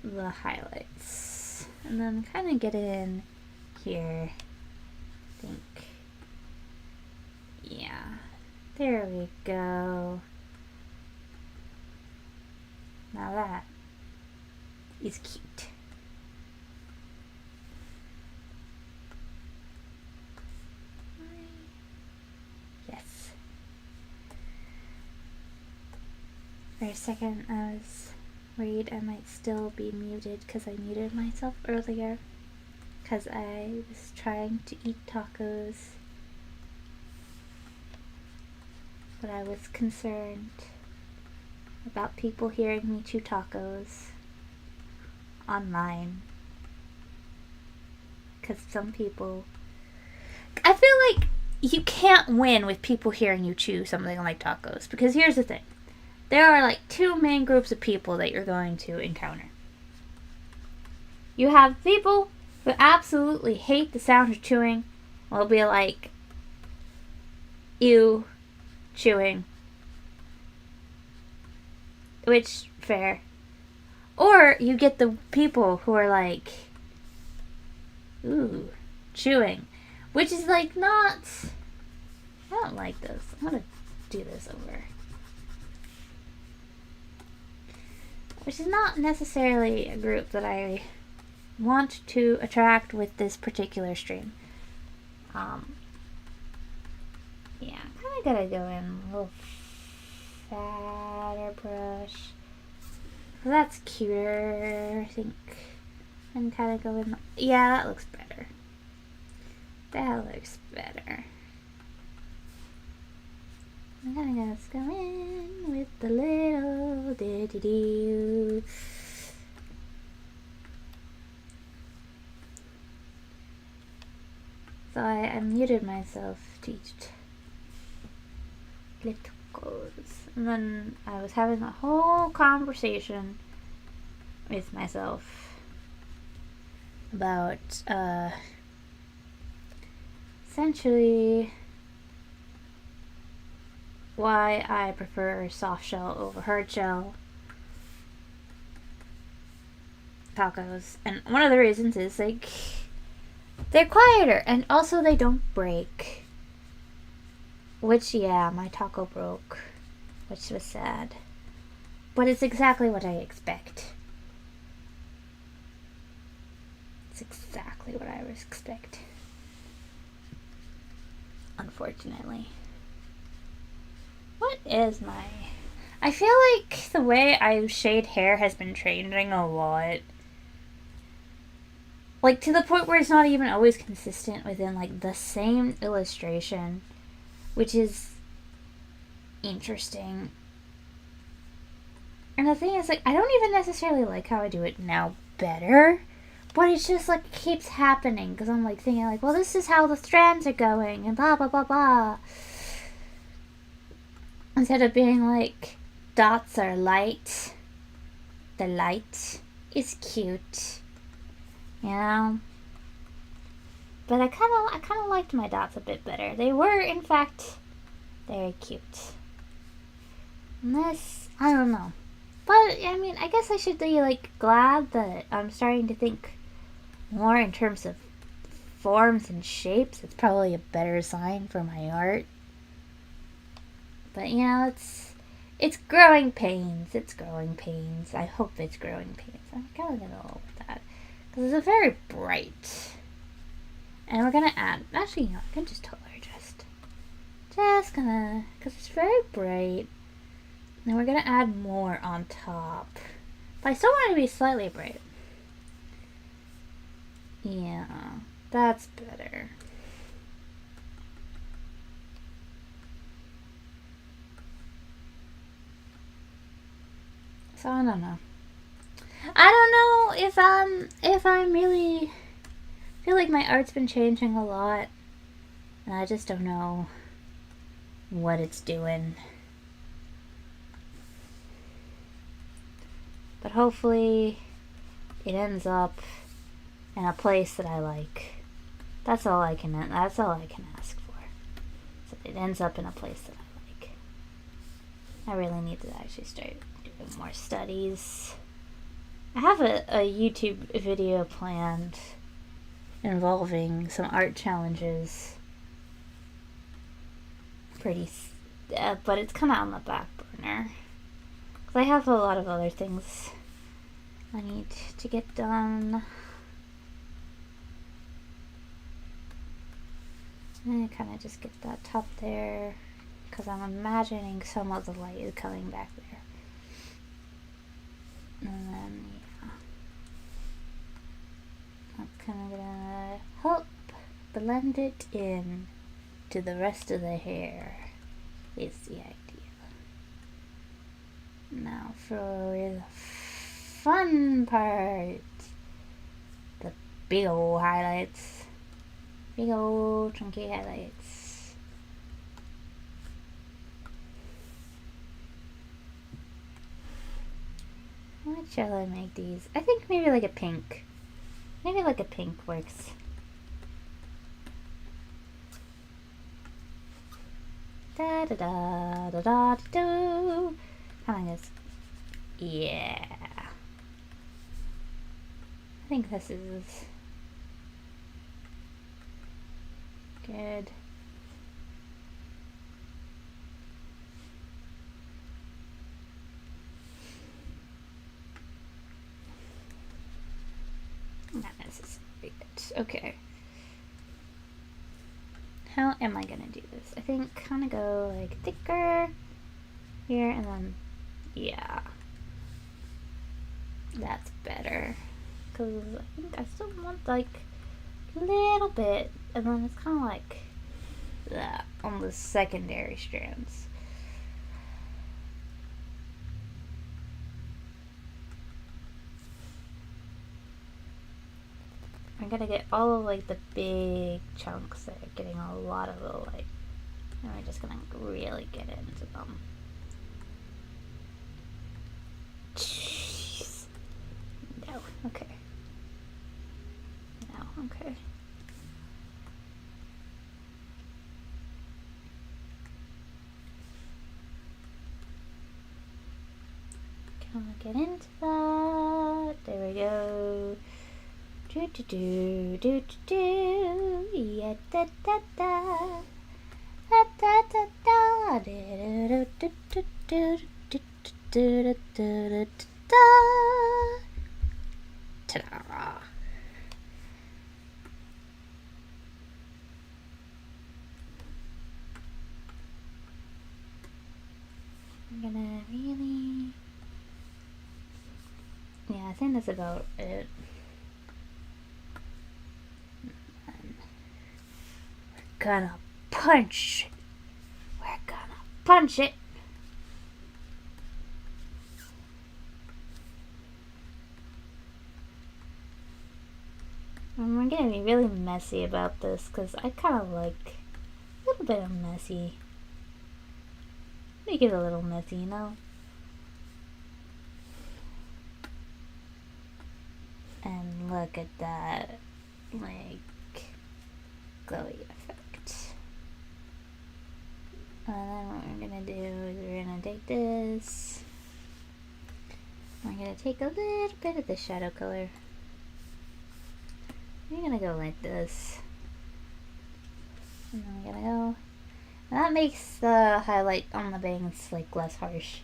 the highlights. And then kind of get it in here, I think. Yeah, there we go. Now that is cute. Yes. For a second, I was worried I might still be muted because I muted myself earlier because I was trying to eat tacos. But I was concerned about people hearing me chew tacos online. Because some people... I feel like you can't win with people hearing you chew something like tacos. Because here's the thing. There are like two main groups of people that you're going to encounter. You have people who absolutely hate the sound of chewing. Will be like, ew, chewing. Which, fair. Or you get the people who are like, ooh, chewing. Which is like not... I don't like this. I'm gonna do this over. Which is not necessarily a group that I want to attract with this particular stream. Yeah, kind of gotta go in a little fatter brush. That's cuter, I think. And kind of go in. Yeah, that looks better. That looks better. I'm gonna just go in with the little diddy-doo. So I muted myself to each little goes. And then I was having a whole conversation with myself about essentially why I prefer soft shell over hard shell tacos. And one of the reasons is like they're quieter and also they don't break. Which, yeah, my taco broke, which was sad. But it's exactly what I expect. It's exactly what I would expect. Unfortunately. is my... I feel like the way I shade hair has been changing a lot. Like, to the point where it's not even always consistent within, like, the same illustration. Which is interesting. And the thing is, like, I don't even necessarily like how I do it now better. But it's just, like, it keeps happening. Because I'm, like, thinking, like, well, this is how the strands are going. And blah, blah, blah, blah. Instead of being, like, dots are light. The light is cute. You know? But I kind of liked my dots a bit better. They were, in fact, very cute. And this, I don't know. But, I mean, I guess I should be, like, glad that I'm starting to think more in terms of forms and shapes. It's probably a better sign for my art. But, you know, it's growing pains. It's growing pains. I hope it's growing pains. I'm kind of gonna go with that. Because it's very bright. And we're gonna add, actually, you know, I can just totally just gonna, because it's very bright. And we're gonna add more on top. But I still want it to be slightly bright. Yeah, that's better. So I don't know. I don't know if I'm really feel like my art's been changing a lot. And I just don't know what it's doing. But hopefully it ends up in a place that I like. That's all I can ask for. So it ends up in a place that I like. I really need to actually start doing more studies. I have a YouTube video planned involving some art challenges. But it's kind of on the back burner. Because I have a lot of other things I need to get done. And I kind of just get that top there. Because I'm imagining some of the light is coming back there. And then, yeah. I'm kind of gonna help blend it in to the rest of the hair is the idea. Now for the fun part. The big ol' highlights. Big ol' chunky highlights. What shall I make these? I think maybe like a pink. Maybe like a pink works. Da da da da da da. Kind of just, yeah. I think this is good. Not necessarily good. Okay. How am I gonna do this? I think kind of go like thicker here and then, yeah. That's better. Because I think I still want like a little bit, and then it's kind of like that on the secondary strands. I'm gonna get all of like the big chunks that are getting a lot of the light, and we're just gonna really get into them. Jeez. No, okay. No, okay. Can we get into that? There we go. Do do do do do do, yeah da da da, da da da da, do do do do do do do do da. Ta-da! we're gonna really... Yeah, I think that's about it. And we're gonna punch. We're gonna punch it. And we're gonna be really messy about this because I kind of like a little bit of messy. Make it a little messy, you know? And look at that, like, glowy effect. And then what we're gonna do is we're gonna take this. We're gonna take a little bit of the shadow color. We're gonna go like this. And then we're gonna go. And that makes the highlight on the bangs like less harsh.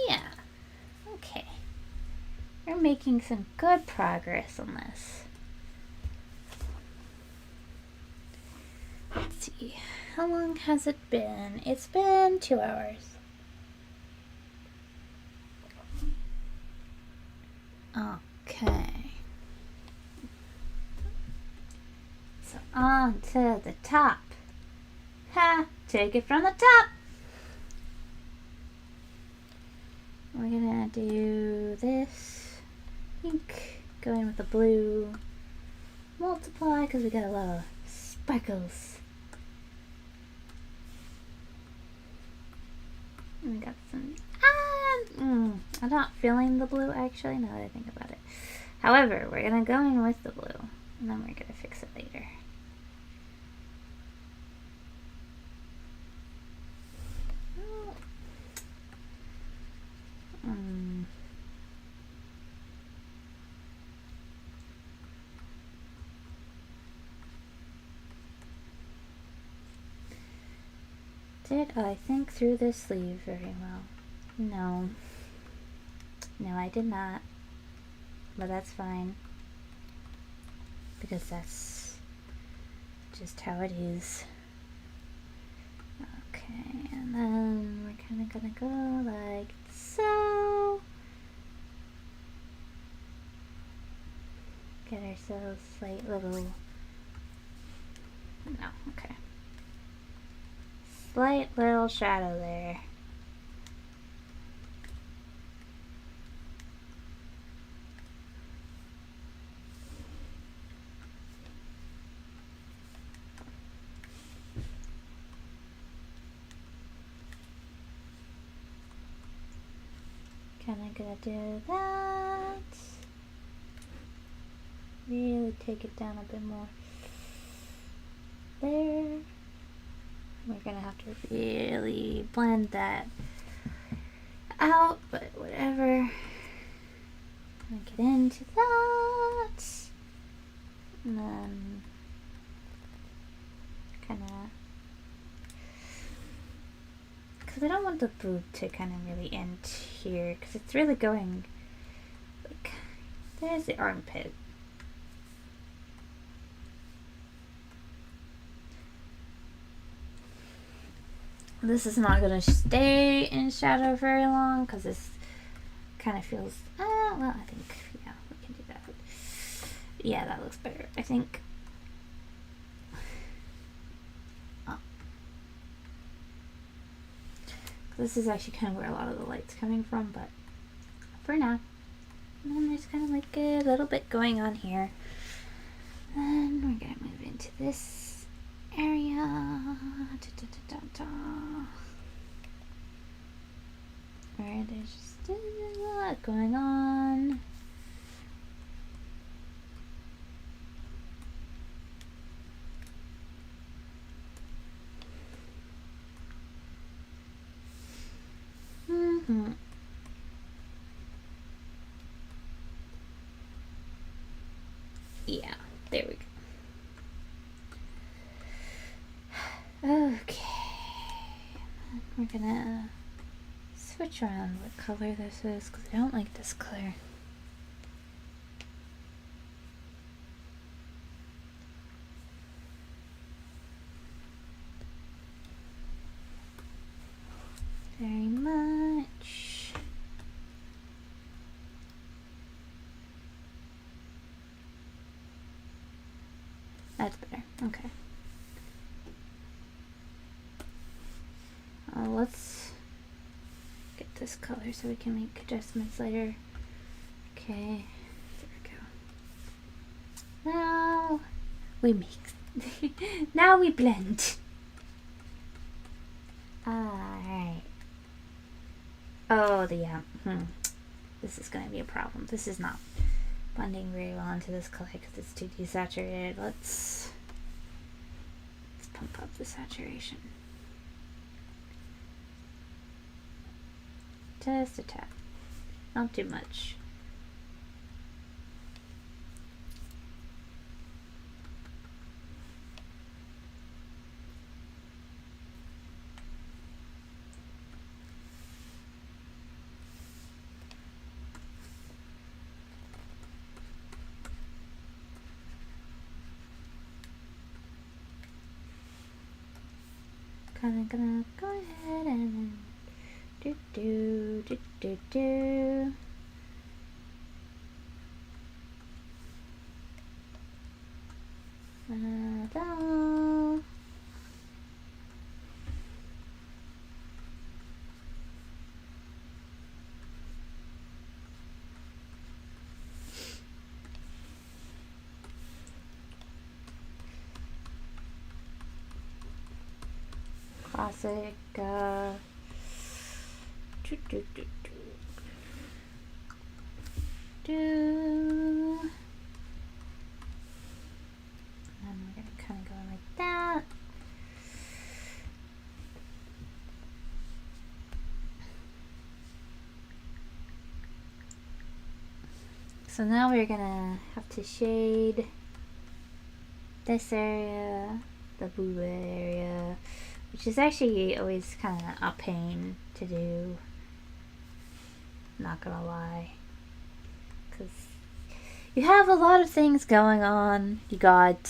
Yeah. Okay. We're making some good progress on this. Let's see. How long has it been? It's been 2 hours. Okay. So on to the top. Ha! Take it from the top! We're gonna do this pink, go in with the blue, multiply because we got a lot of sparkles. And we got some. I'm not feeling the blue actually, now that I think about it. However, we're gonna go in with the blue, and then we're gonna fix it later. Did I think through this sleeve very well? No. No, I did not. But that's fine. Because that's just how it is. Okay, and then we're kind of gonna go like so. Get ourselves slight little. No, okay. Slight little shadow there. Kinda gonna do that. Really take it down a bit more. There. We're gonna have to really blend that out, but whatever. Get into that. And then kinda, because I don't want the boob to kind of really end here, because it's really going, like, there's the armpit. This is not going to stay in shadow very long, because this kind of feels, well, I think, yeah, we can do that. Yeah, that looks better, I think. This is actually kind of where a lot of the light's coming from, but for now. And then there's kind of like a little bit going on here. Then we're going to move into this area. Where there's just a lot going on. Yeah, there we go. Okay, we're gonna switch around what color this is because I don't like this color. That's better. Okay. Let's get this color so we can make adjustments later. Okay. There we go. Now we mix. Now we blend. Alright. Oh, this is going to be a problem. This is not blending very well into this color because it's too desaturated. Let's pump up the saturation. Just a tap. Not too much. Kinda gonna go ahead and do. Da. Classic. And we're gonna kind of go like that. So now we're gonna have to shade this area, the blue area, which is actually always kind of a pain to do. Not gonna lie, because you have a lot of things going on. You got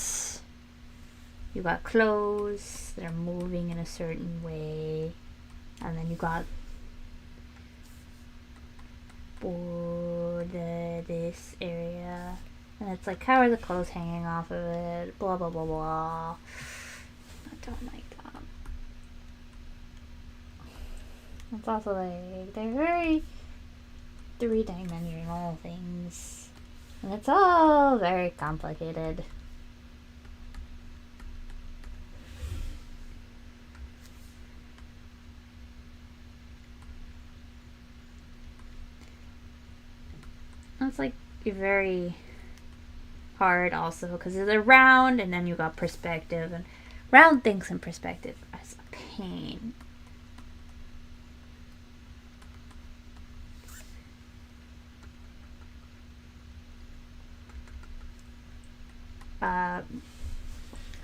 clothes that are moving in a certain way, and then you got this area, and it's like, how are the clothes hanging off of it? Blah blah blah blah. I don't like that. It's also like they're very three-dimensional things, and it's all very complicated. It's like very hard also because they're round, and then you got perspective, and round things in perspective is a pain.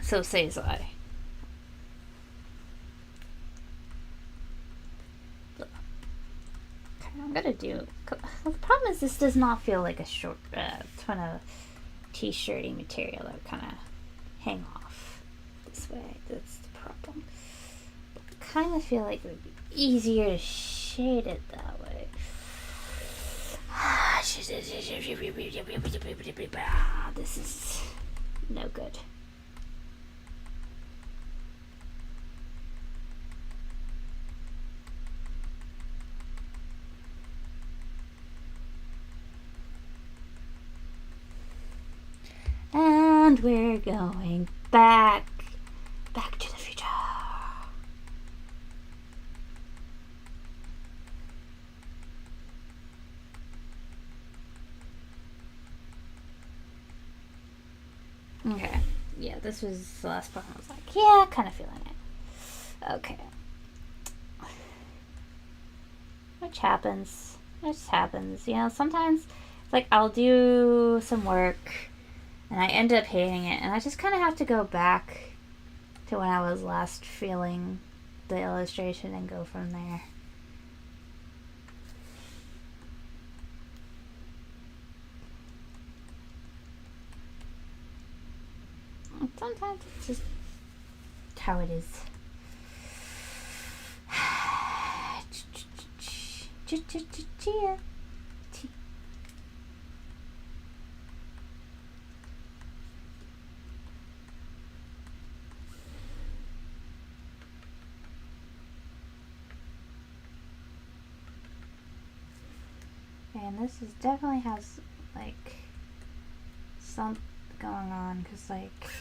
So says I. I'm gonna do. The problem is this does not feel like a short ton of t-shirty material that kind of hang off this way. That's the problem. I kind of feel like it would be easier to shade it that way. This is no good. And we're going back to the future. Okay, yeah, this was the last part. I was like, yeah, kind of feeling it. Okay. Which happens. It just happens. You know, sometimes, like, I'll do some work and I end up hating it, and I just kind of have to go back to when I was last feeling the illustration and go from there. Sometimes it's just how it is. Chia. and this is definitely has, like, something going on, because, like,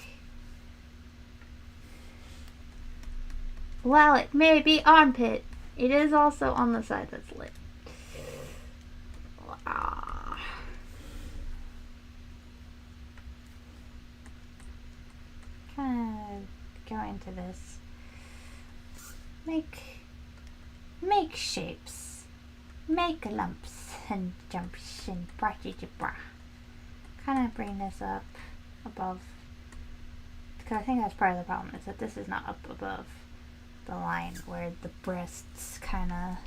while it may be armpit, it is also on the side that's lit. Kind of go into this. Make shapes. Make lumps and jumps and bra. Kind of bring this up above. Because I think that's part of the problem, is that this is not up above the line where the breasts kind of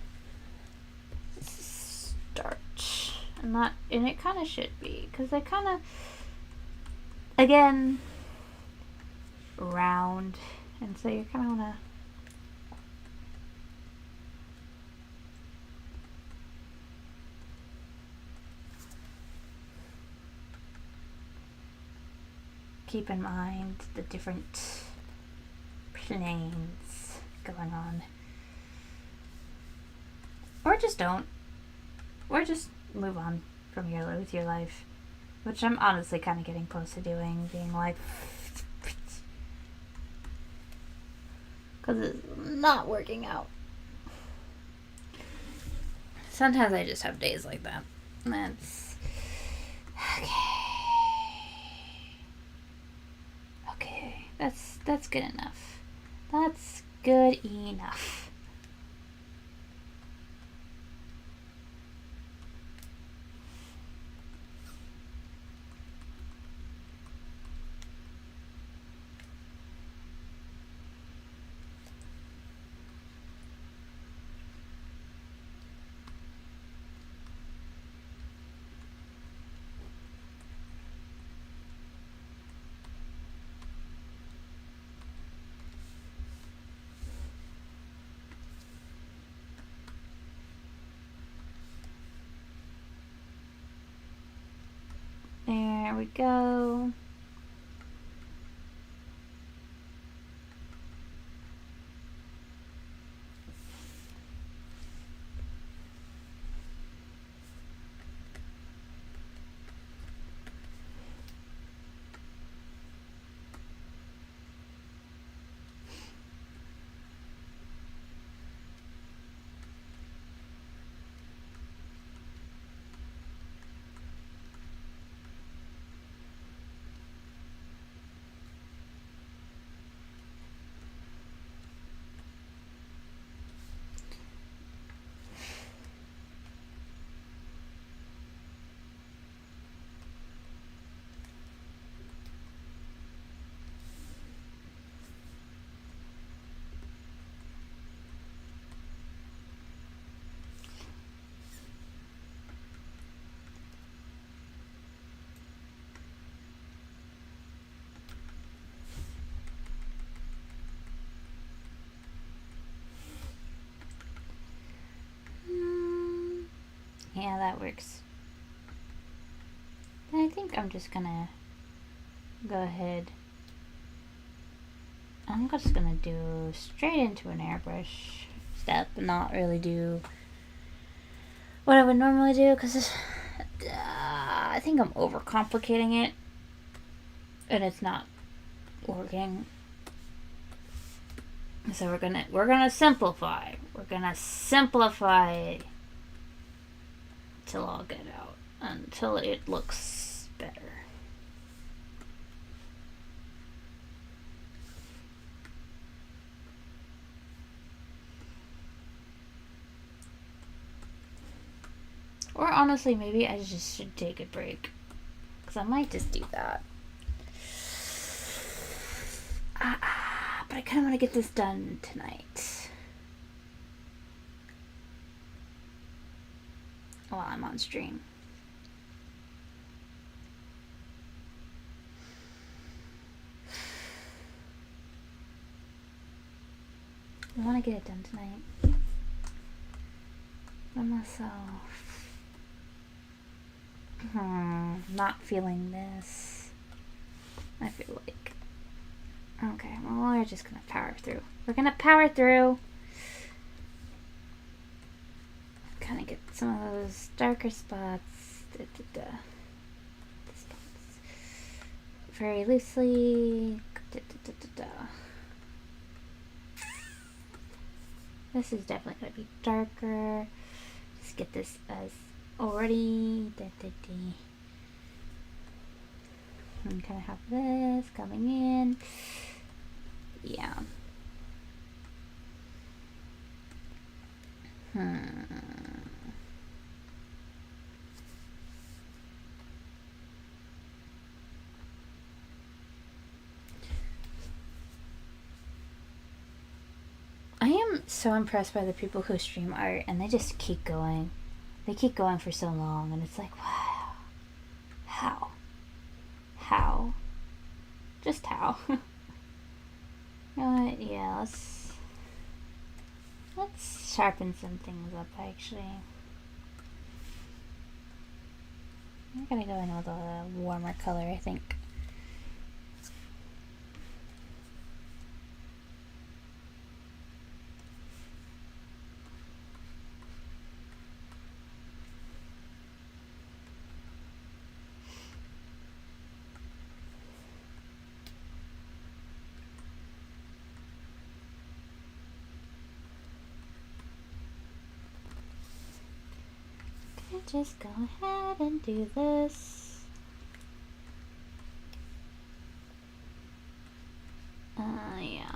start. And it kind of should be. Because they kind of, again, round. And so you kind of want to keep in mind the different planes going on. Or just don't. Or just move on from with your life. Which I'm honestly kind of getting close to doing. Being like... because it's not working out. Sometimes I just have days like that. That's... okay. That's good enough. That's good enough. There we go. Yeah, that works. I think I'm just gonna go ahead. I'm just gonna do straight into an airbrush step and not really do what I would normally do, because I think I'm overcomplicating it and it's not working. So we're gonna simplify. We're gonna simplify till all get out, until it looks better. Or honestly, maybe I just should take a break, because I might just do that. But I kind of want to get this done tonight while I'm on stream. I want to get it done tonight by myself. Not feeling this. I feel like... okay, well, we're just gonna power through. We're gonna power through. kind of get some of those darker spots. Very loosely. This is definitely going to be darker. Just get this as already. And kind of have this coming in. Yeah. I am so impressed by the people who stream art and they just keep going. They keep going for so long and it's like, wow. How? Just how? You know what? Yeah, let's sharpen some things up actually. I'm gonna go in with a warmer color, I think. Just go ahead and do this. Yeah.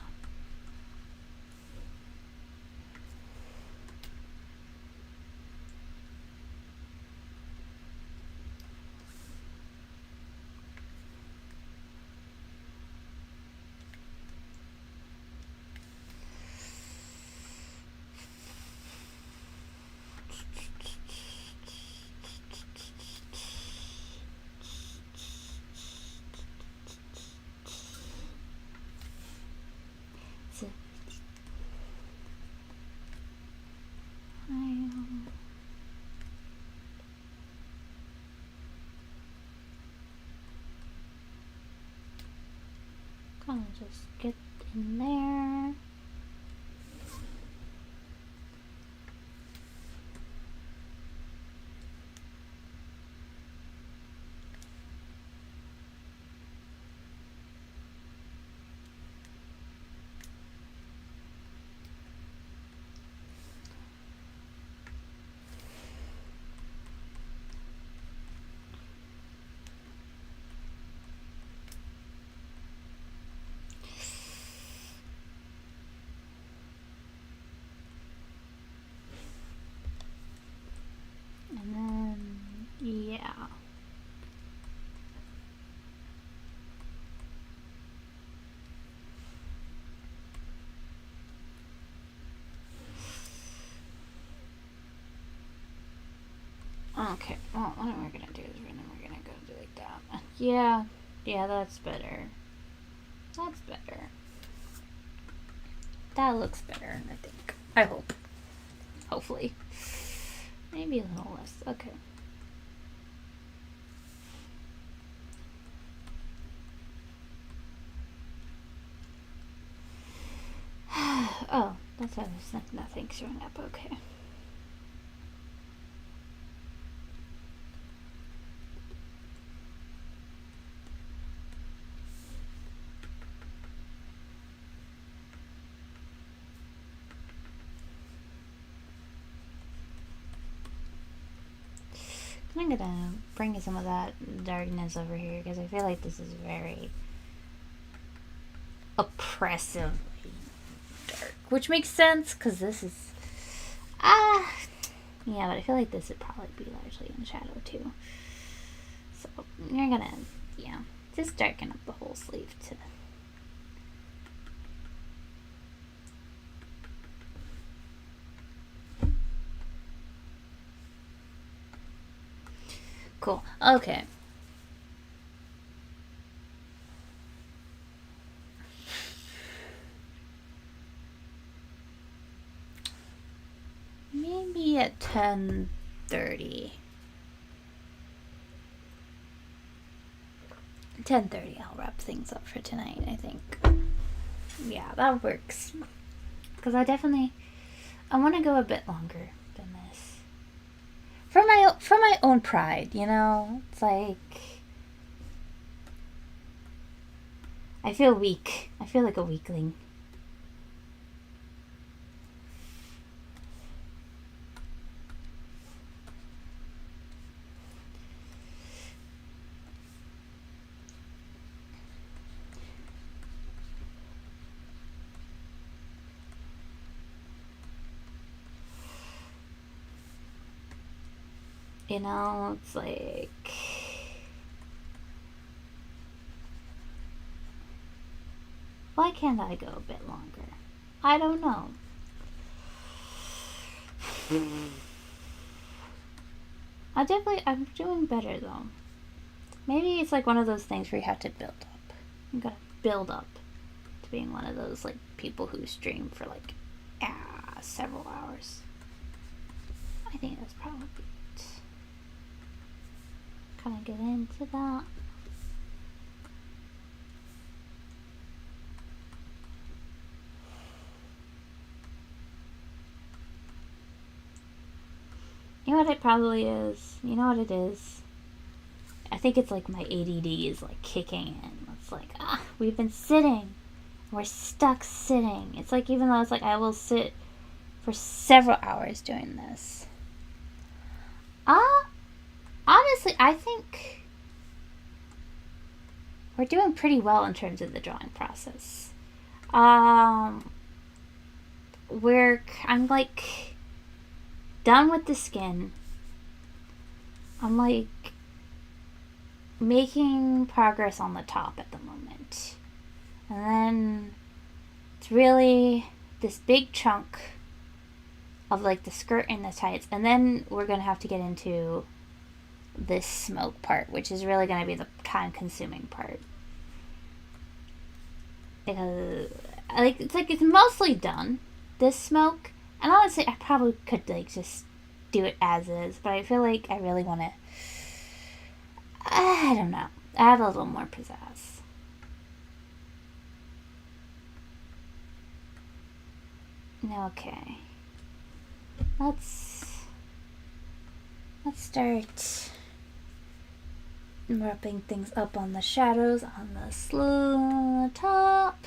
Kind of just get in there. And then, yeah. Okay, well, what we're gonna do is we're gonna go do like that. Yeah, that's better. That's better. That looks better, I think. I hope. Hopefully. Maybe a little less. Okay. Oh, that's why there's nothing showing up. Okay. I'm gonna bring some of that darkness over here because I feel like this is very oppressively dark, which makes sense because this is yeah, but I feel like this would probably be largely in shadow too. So you're gonna just darken up the whole sleeve to cool. Okay. Maybe at 10:30. 10:30 I'll wrap things up for tonight, I think. Yeah, that works. Because I want to go a bit longer than this. for my own pride, you know? It's like I feel weak. I feel like a weakling. You know, it's like why can't I go a bit longer? I don't know. I'm doing better though. Maybe it's like one of those things where you have to build up. You gotta build up to being one of those like people who stream for like several hours. I think that's probably it. Kind of get into that. You know what it probably is? You know what it is? I think it's like my ADD is like kicking in. It's like, we've been sitting. We're stuck sitting. It's like, even though it's like I will sit for several hours doing this. Honestly, I think we're doing pretty well in terms of the drawing process. I'm like done with the skin. I'm like making progress on the top at the moment. And then it's really this big chunk of like the skirt and the tights. And then we're going to have to get into this smoke part, which is really going to be the time consuming part. Because it's mostly done, this smoke. And honestly, I probably could like just do it as is, but I feel like I really want to, I don't know, add a little more pizzazz. Okay. Let's start wrapping things up on the shadows on the sleeve top.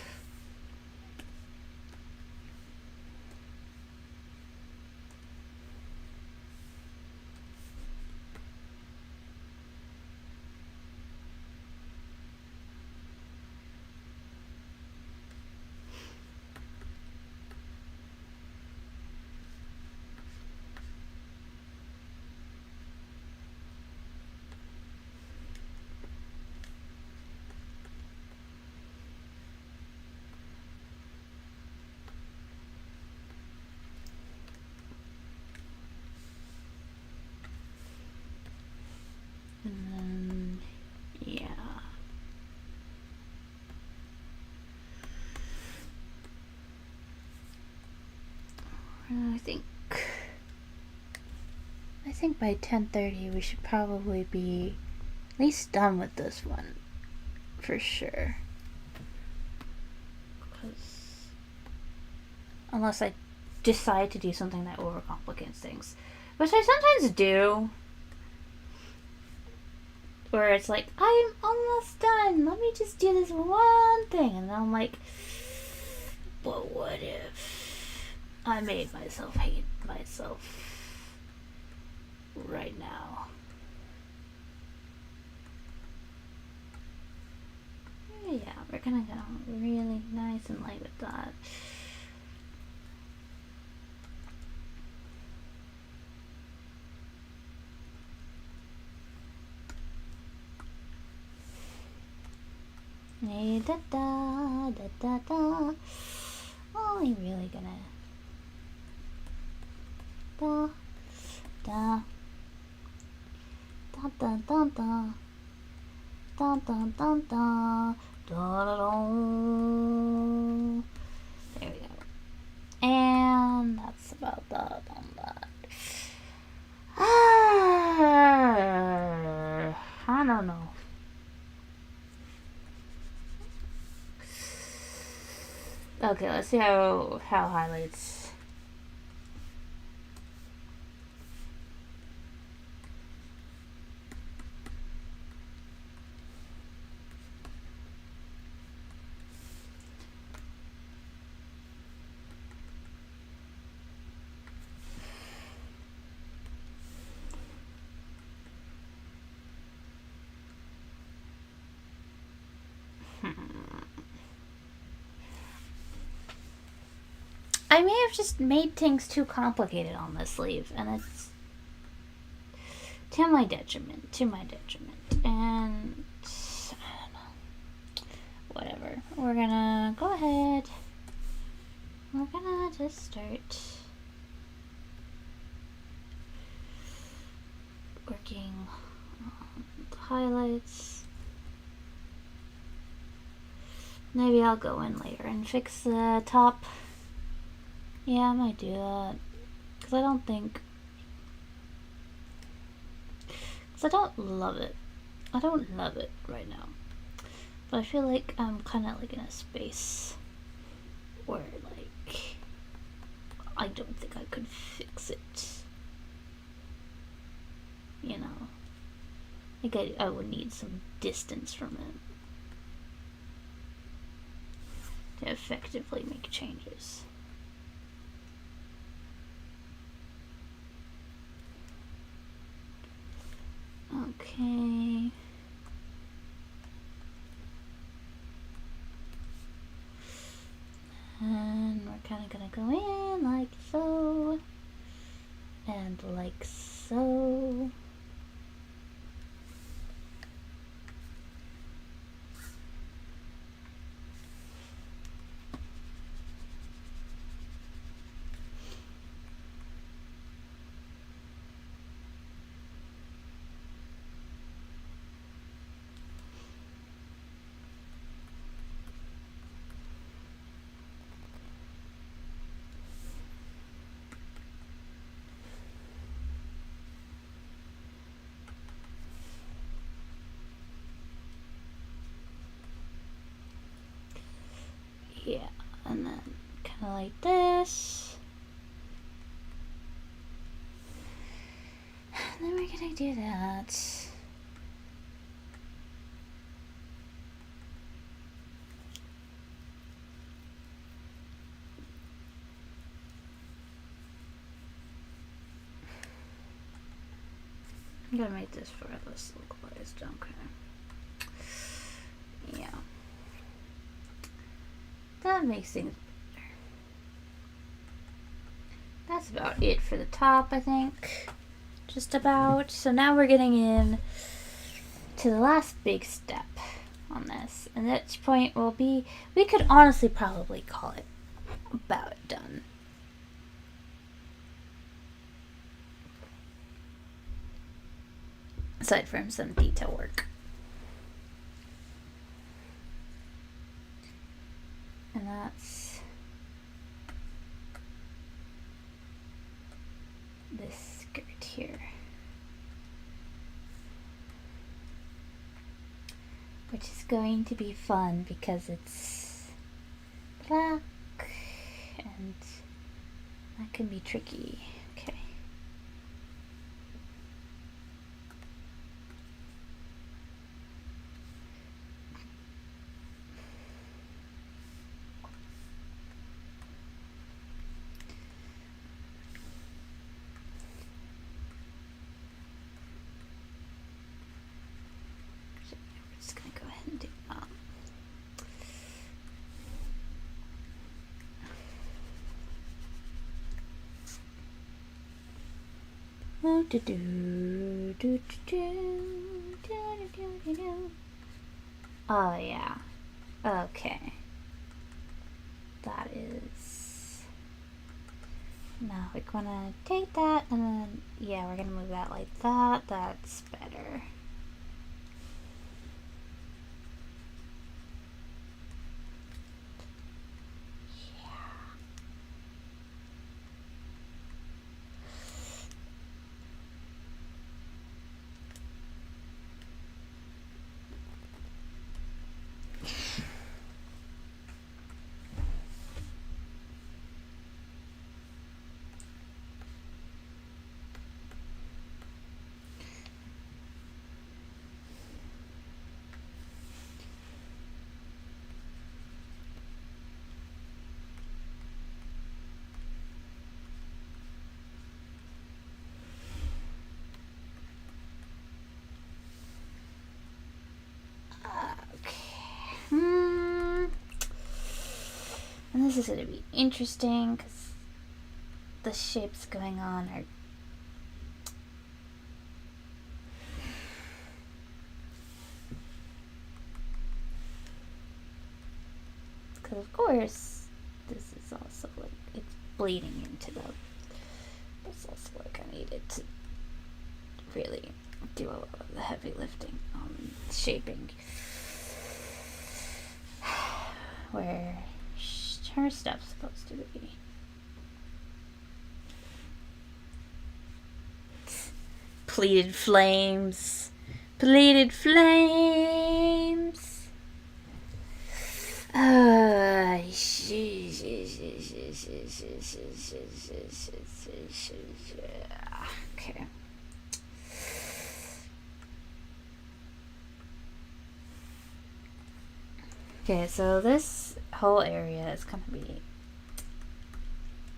And then, yeah. I think by 10:30 we should probably be at least done with this one, for sure. Unless I decide to do something that overcomplicates things, which I sometimes do. Where it's like, I'm almost done. Let me just do this one thing. And then I'm like, but what if I made myself hate myself right now? Yeah, we're gonna go really nice and light with that. Da da da da da. Oh, I'm really gonna da da da da da da da da da da da. There we go. And that's about that on that. I don't know. Okay, let's see how highlights. I may have just made things too complicated on this sleeve, and it's to my detriment. And I don't know. Whatever. We're gonna go ahead. We're gonna just start working on the highlights. Maybe I'll go in later and fix the top. Yeah, I might do that. Because I don't think... Because I don't love it. I don't love it right now. But I feel like I'm kind of like in a space where like I don't think I could fix it. You know? Like I would need some distance from it to effectively make changes. Okay. And we're kind of gonna go in like so. And like so. Yeah, and then kind of like this. And then we're gonna do that. I'm gonna make this forever localized, okay. Yeah. That makes things better. That's about it for the top, I think. Just about. So now we're getting in to the last big step on this. And at that point will be, we could honestly probably call it about done. Aside from some detail work. And that's this skirt here. Which is going to be fun because it's black and that can be tricky. Okay. We're just going to go ahead and do that. Oh yeah. Okay. That is... Now we're gonna take that and then, yeah, we're gonna move that like that. That's better. And this is going to be interesting because the shapes going on are because of course this is also like it's bleeding into the. It's also like I needed to really do a lot of the heavy lifting on shaping where her stuff's supposed to be. Pleated flames. Pleated flames. Okay. Okay, so this whole area is gonna be.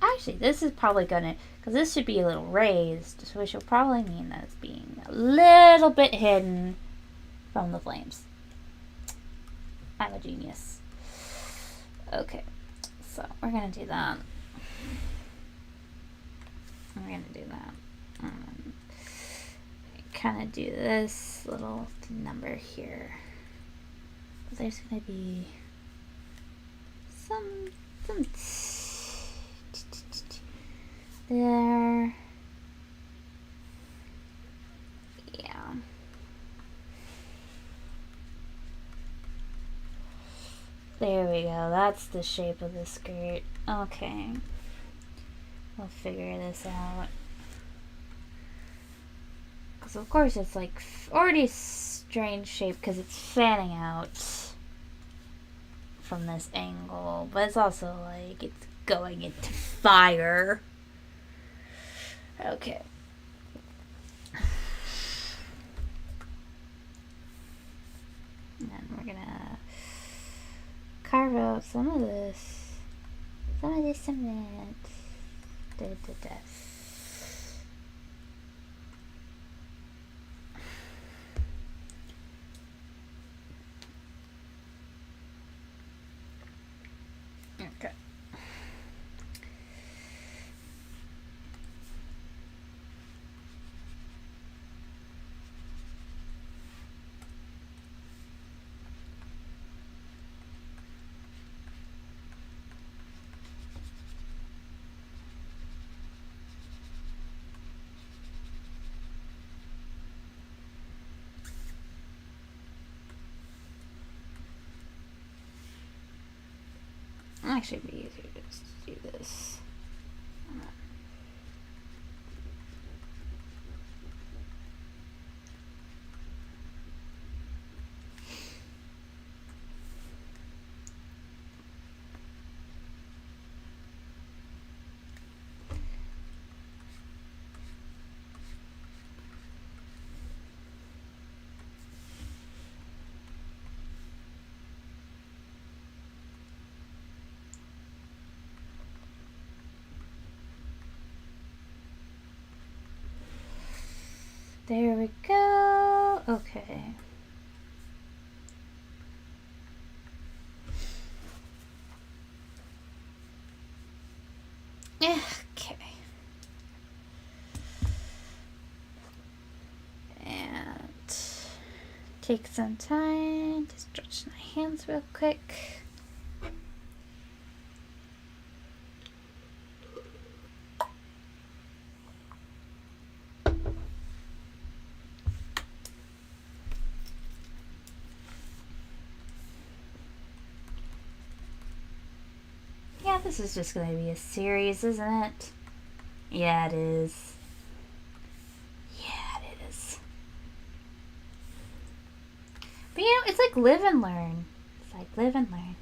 Actually, this is probably gonna. Because this should be a little raised, so which will probably mean that it's being a little bit hidden from the flames. I'm a genius. Okay, so we're gonna do that. We're gonna do that. Kind of do this little number here. There's gonna be some there. Yeah. There we go. That's the shape of the skirt. Okay. We'll figure this out. Because of course it's like already strange shape because it's fanning out from this angle. But it's also like it's going into fire. Okay. And then we're gonna carve out some of this cement. Okay. Actually, it'd be easier to just do this. There we go. Okay. Okay. And take some time to stretch my hands real quick. Yeah, this is just going to be a series, isn't it? Yeah, it is. Yeah, it is. But you know, it's like live and learn. It's like live and learn.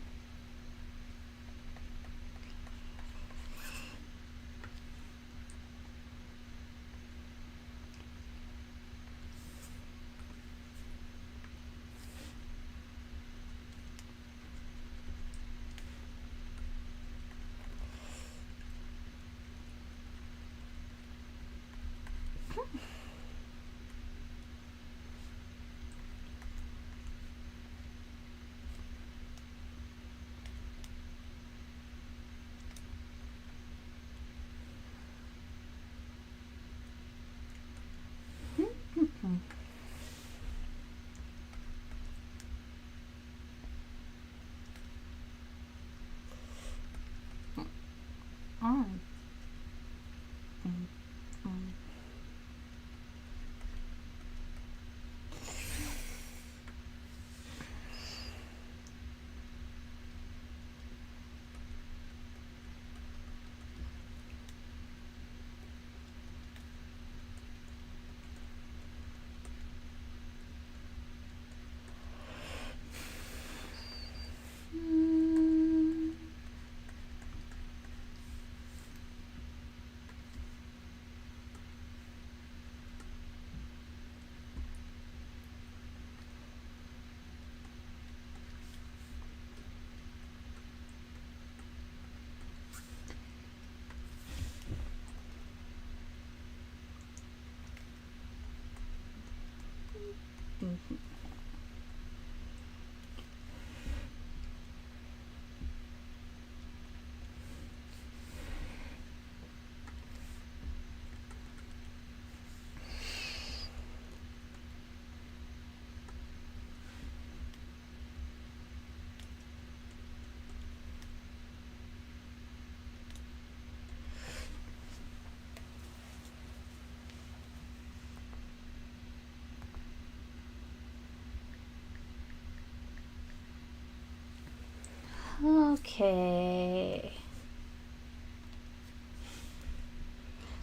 Okay.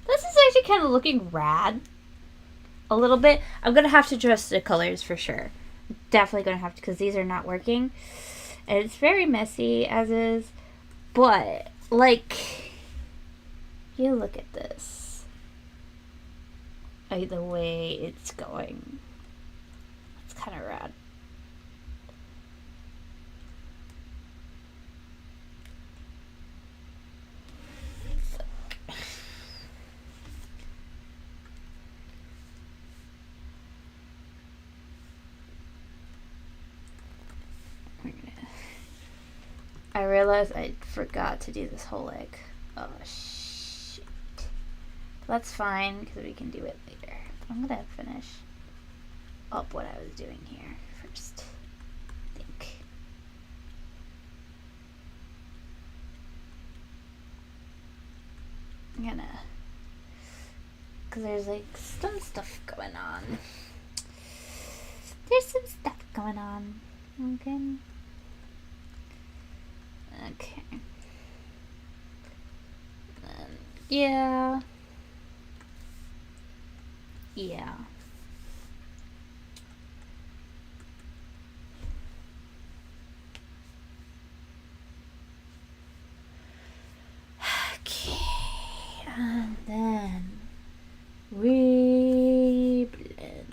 This is actually kind of looking rad. A little bit. I'm going to have to adjust the colors for sure. Definitely going to have to, because these are not working. And it's very messy as is. But, like, you look at this. Like, the way it's going. It's kind of rad. I realized I forgot to do this whole leg. Oh, shit. That's fine, because we can do it later. I'm going to finish up what I was doing here first. I think. I'm going to... Because there's, like, some stuff going on. There's some stuff going on. Okay. Okay. Yeah. Yeah. Okay. And then we blend.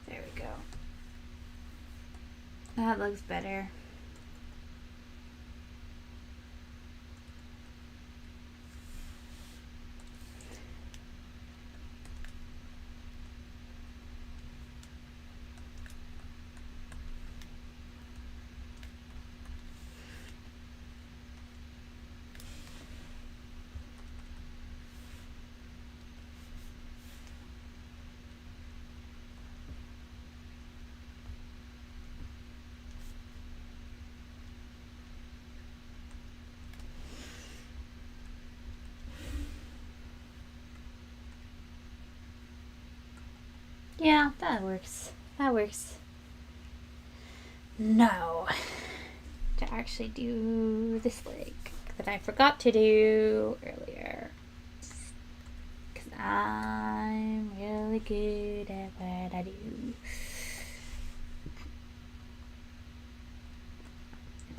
There we go. That looks better. Yeah, that works. That works. No. To actually do this leg that I forgot to do earlier. Because I'm really good at what I do.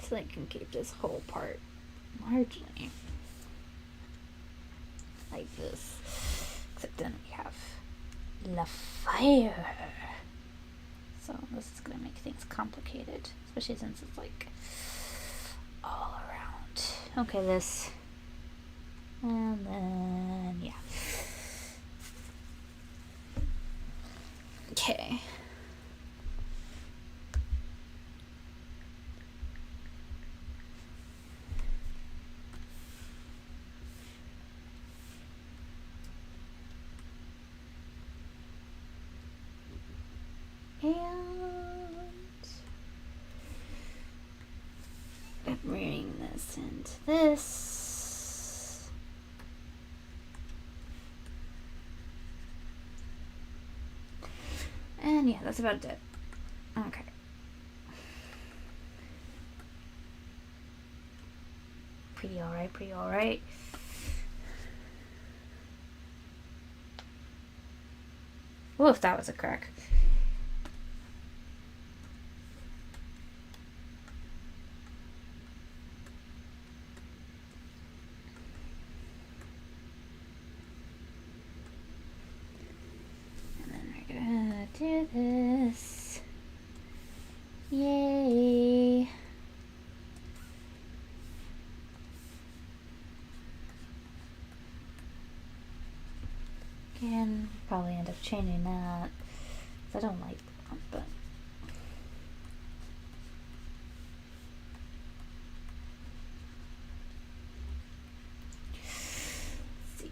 So I can keep this whole part largely like this. Except then we have La Fire. So this is going to make things complicated. Especially since it's like all around. Okay, this. And then, yeah. Okay. And bring this into this. And yeah, that's about it. Okay. Pretty alright, pretty alright. Woof, that was a crack. And then we're gonna do this. Yay. Can probably end up changing that. 'Cause I don't like that, but let's see.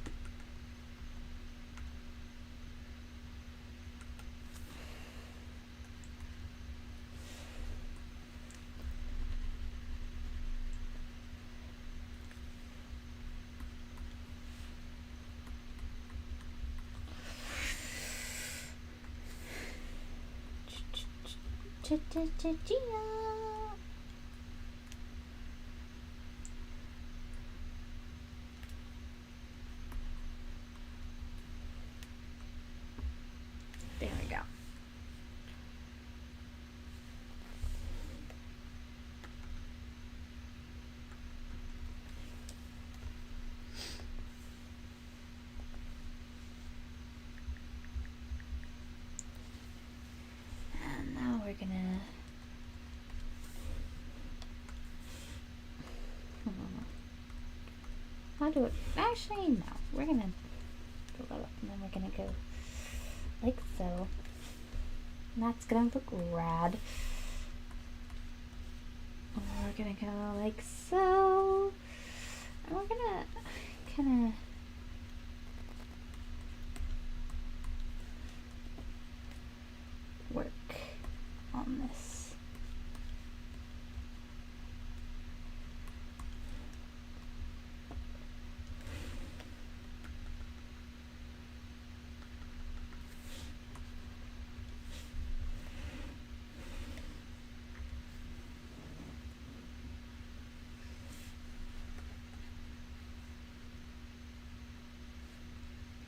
There we go. And now we're gonna how do it? Actually, no. We're gonna pull that up and then we're gonna go like so. And that's gonna look rad. And we're gonna go like so. And we're gonna kinda work on this.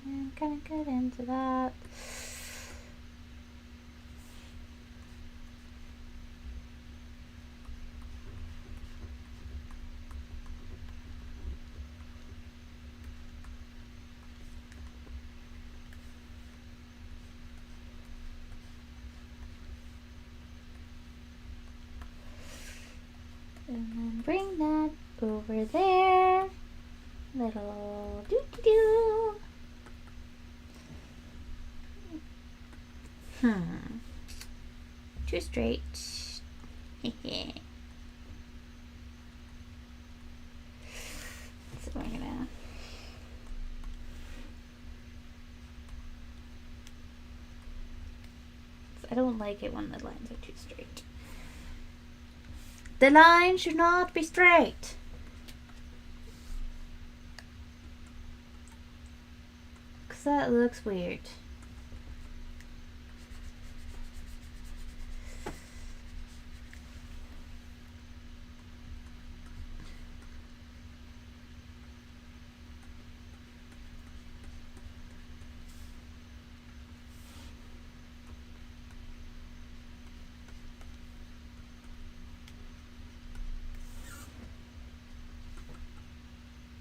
And gonna get into that. And then bring that over there. Little doo-doo-doo. Too straight. So we're gonna I don't like it when the lines are too straight. The line should not be straight. Cause that looks weird.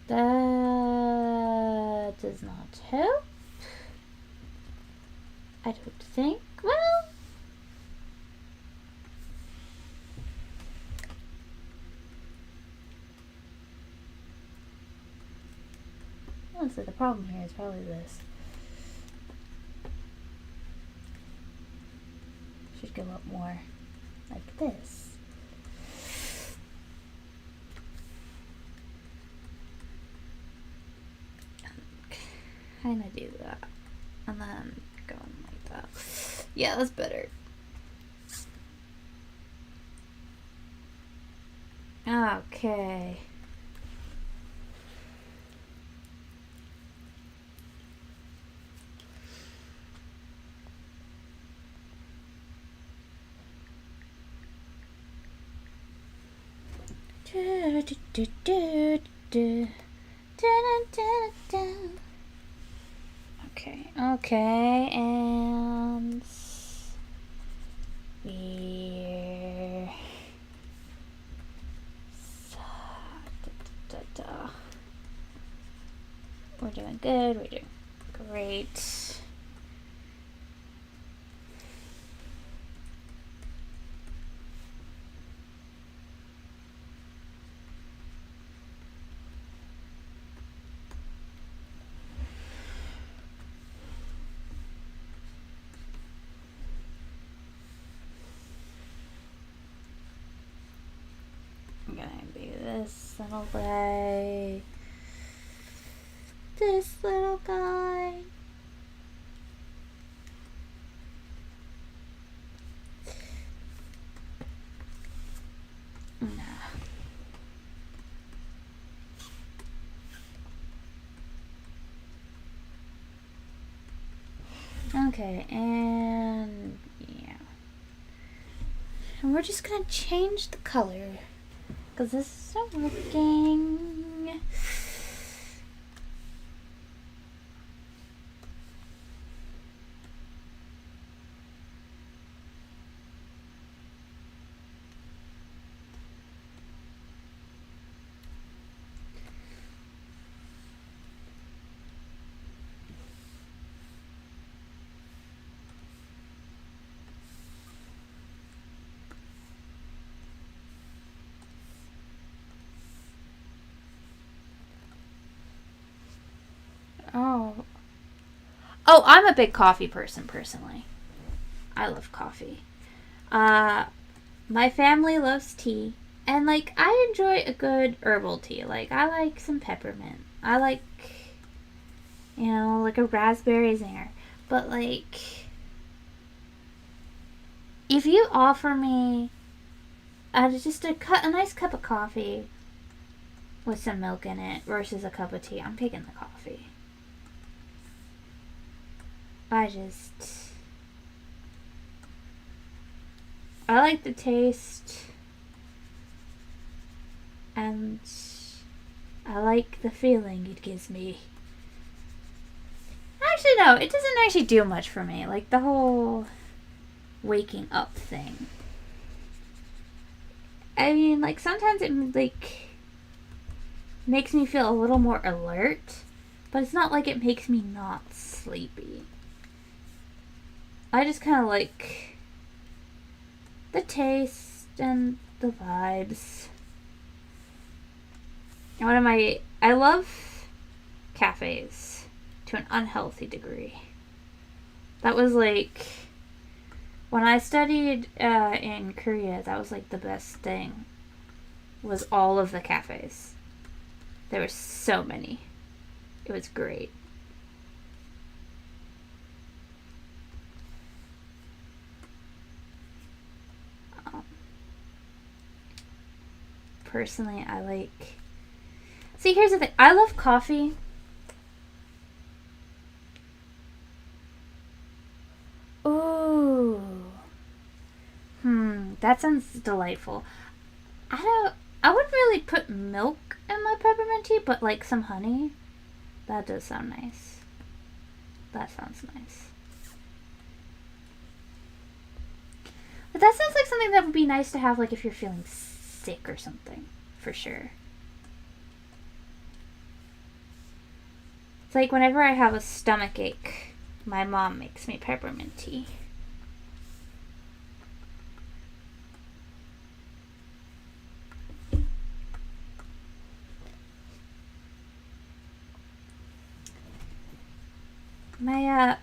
That does not help. I don't think. Well, honestly, the problem here is probably this. Should go up more like this. Kind of do that, and then go like that. Yeah, that's better. Okay. Okay, and we're doing good, we're doing great. this little guy. This little guy. No. Okay, and yeah. And we're just gonna change the color. Because this is not working. Oh. Oh, I'm a big coffee person, personally. I love coffee. My family loves tea. And, like, I enjoy a good herbal tea. Like, I like some peppermint. I like, you know, like a raspberry zinger. But, like, if you offer me just a nice cup of coffee with some milk in it versus a cup of tea, I'm picking the coffee. I like the taste, and I like the feeling it gives me. Actually, no, it doesn't actually do much for me. Like, the whole waking up thing. I mean, like, sometimes it, like, makes me feel a little more alert, but it's not like it makes me not sleepy. I just kind of like the taste and the vibes. And I love cafes to an unhealthy degree. That was like, when I studied in Korea, that was like the best thing, was all of the cafes. There were so many. It was great. Personally, I like... See, here's the thing. I love coffee. Ooh. That sounds delightful. I wouldn't really put milk in my peppermint tea, but like some honey. That does sound nice. That sounds nice. But that sounds like something that would be nice to have, like, if you're feeling sick or something, for sure. It's like whenever I have a stomach ache, my mom makes me peppermint tea.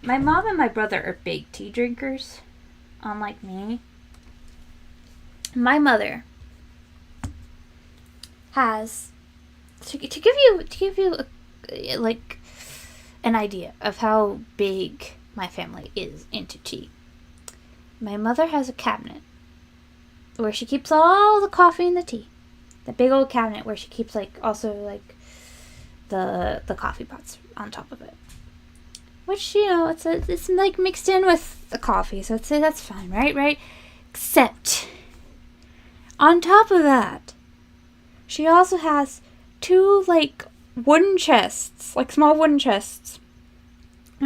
My mom and my brother are big tea drinkers, unlike me. My mother has to give you like an idea of how big my family is into tea. My mother has a cabinet where she keeps all the coffee and the tea. The big old cabinet where she keeps like also like the coffee pots on top of it. Which, you know, it's like mixed in with the coffee, so that's fine, right? Except on top of that, she also has two like wooden chests, like small wooden chests,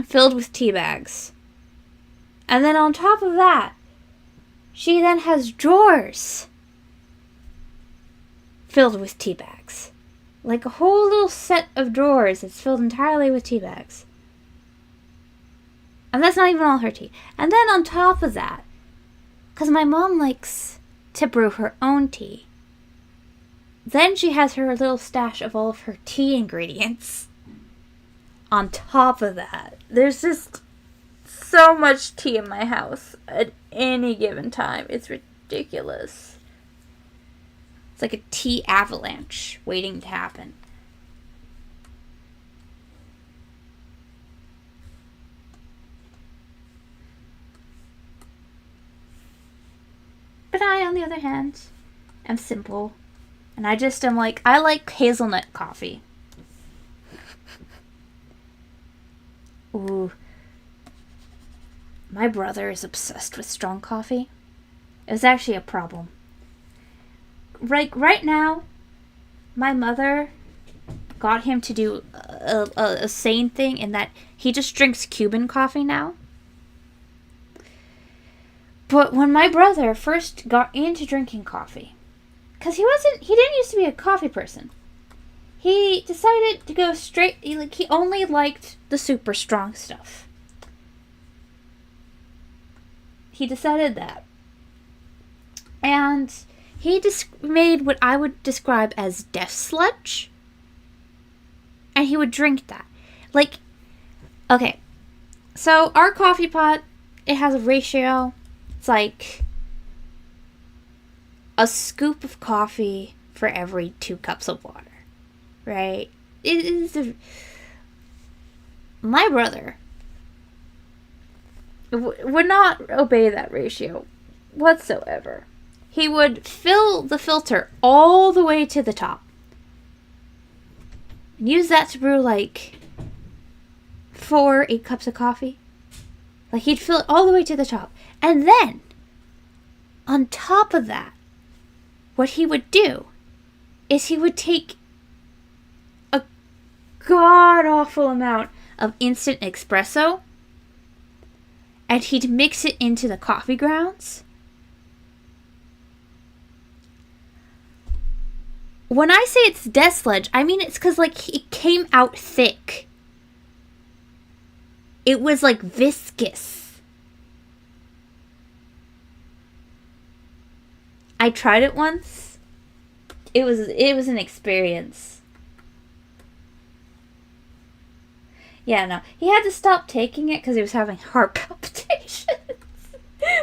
filled with tea bags. And then on top of that, she then has drawers filled with tea bags. Like a whole little set of drawers that's filled entirely with tea bags. And that's not even all her tea. And then on top of that, because my mom likes to brew her own tea, then she has her little stash of all of her tea ingredients. On top of that, there's just so much tea in my house at any given time. It's ridiculous. It's like a tea avalanche waiting to happen. But I, on the other hand, am simple. And I just am like, I like hazelnut coffee. Ooh. My brother is obsessed with strong coffee. It was actually a problem. Right now, my mother got him to do a sane thing in that he just drinks Cuban coffee now. But when my brother first got into drinking coffee, because he didn't used to be a coffee person. He decided to go straight, he only liked the super strong stuff. He decided that. And he made what I would describe as death sludge. And he would drink that. Like, okay. So our coffee pot, it has a ratio. It's like a scoop of coffee for every 2 cups of water. Right? It is my brother would not obey that ratio whatsoever. He would fill the filter all the way to the top. And use that to brew like 4 8 cups of coffee. Like he'd fill it all the way to the top. And then, on top of that, what he would do is he would take a god-awful amount of instant espresso and he'd mix it into the coffee grounds. When I say it's death sludge, I mean it's because, like, it came out thick. It was, like, viscous. I tried it once. It was an experience. Yeah, no. He had to stop taking it because he was having heart palpitations.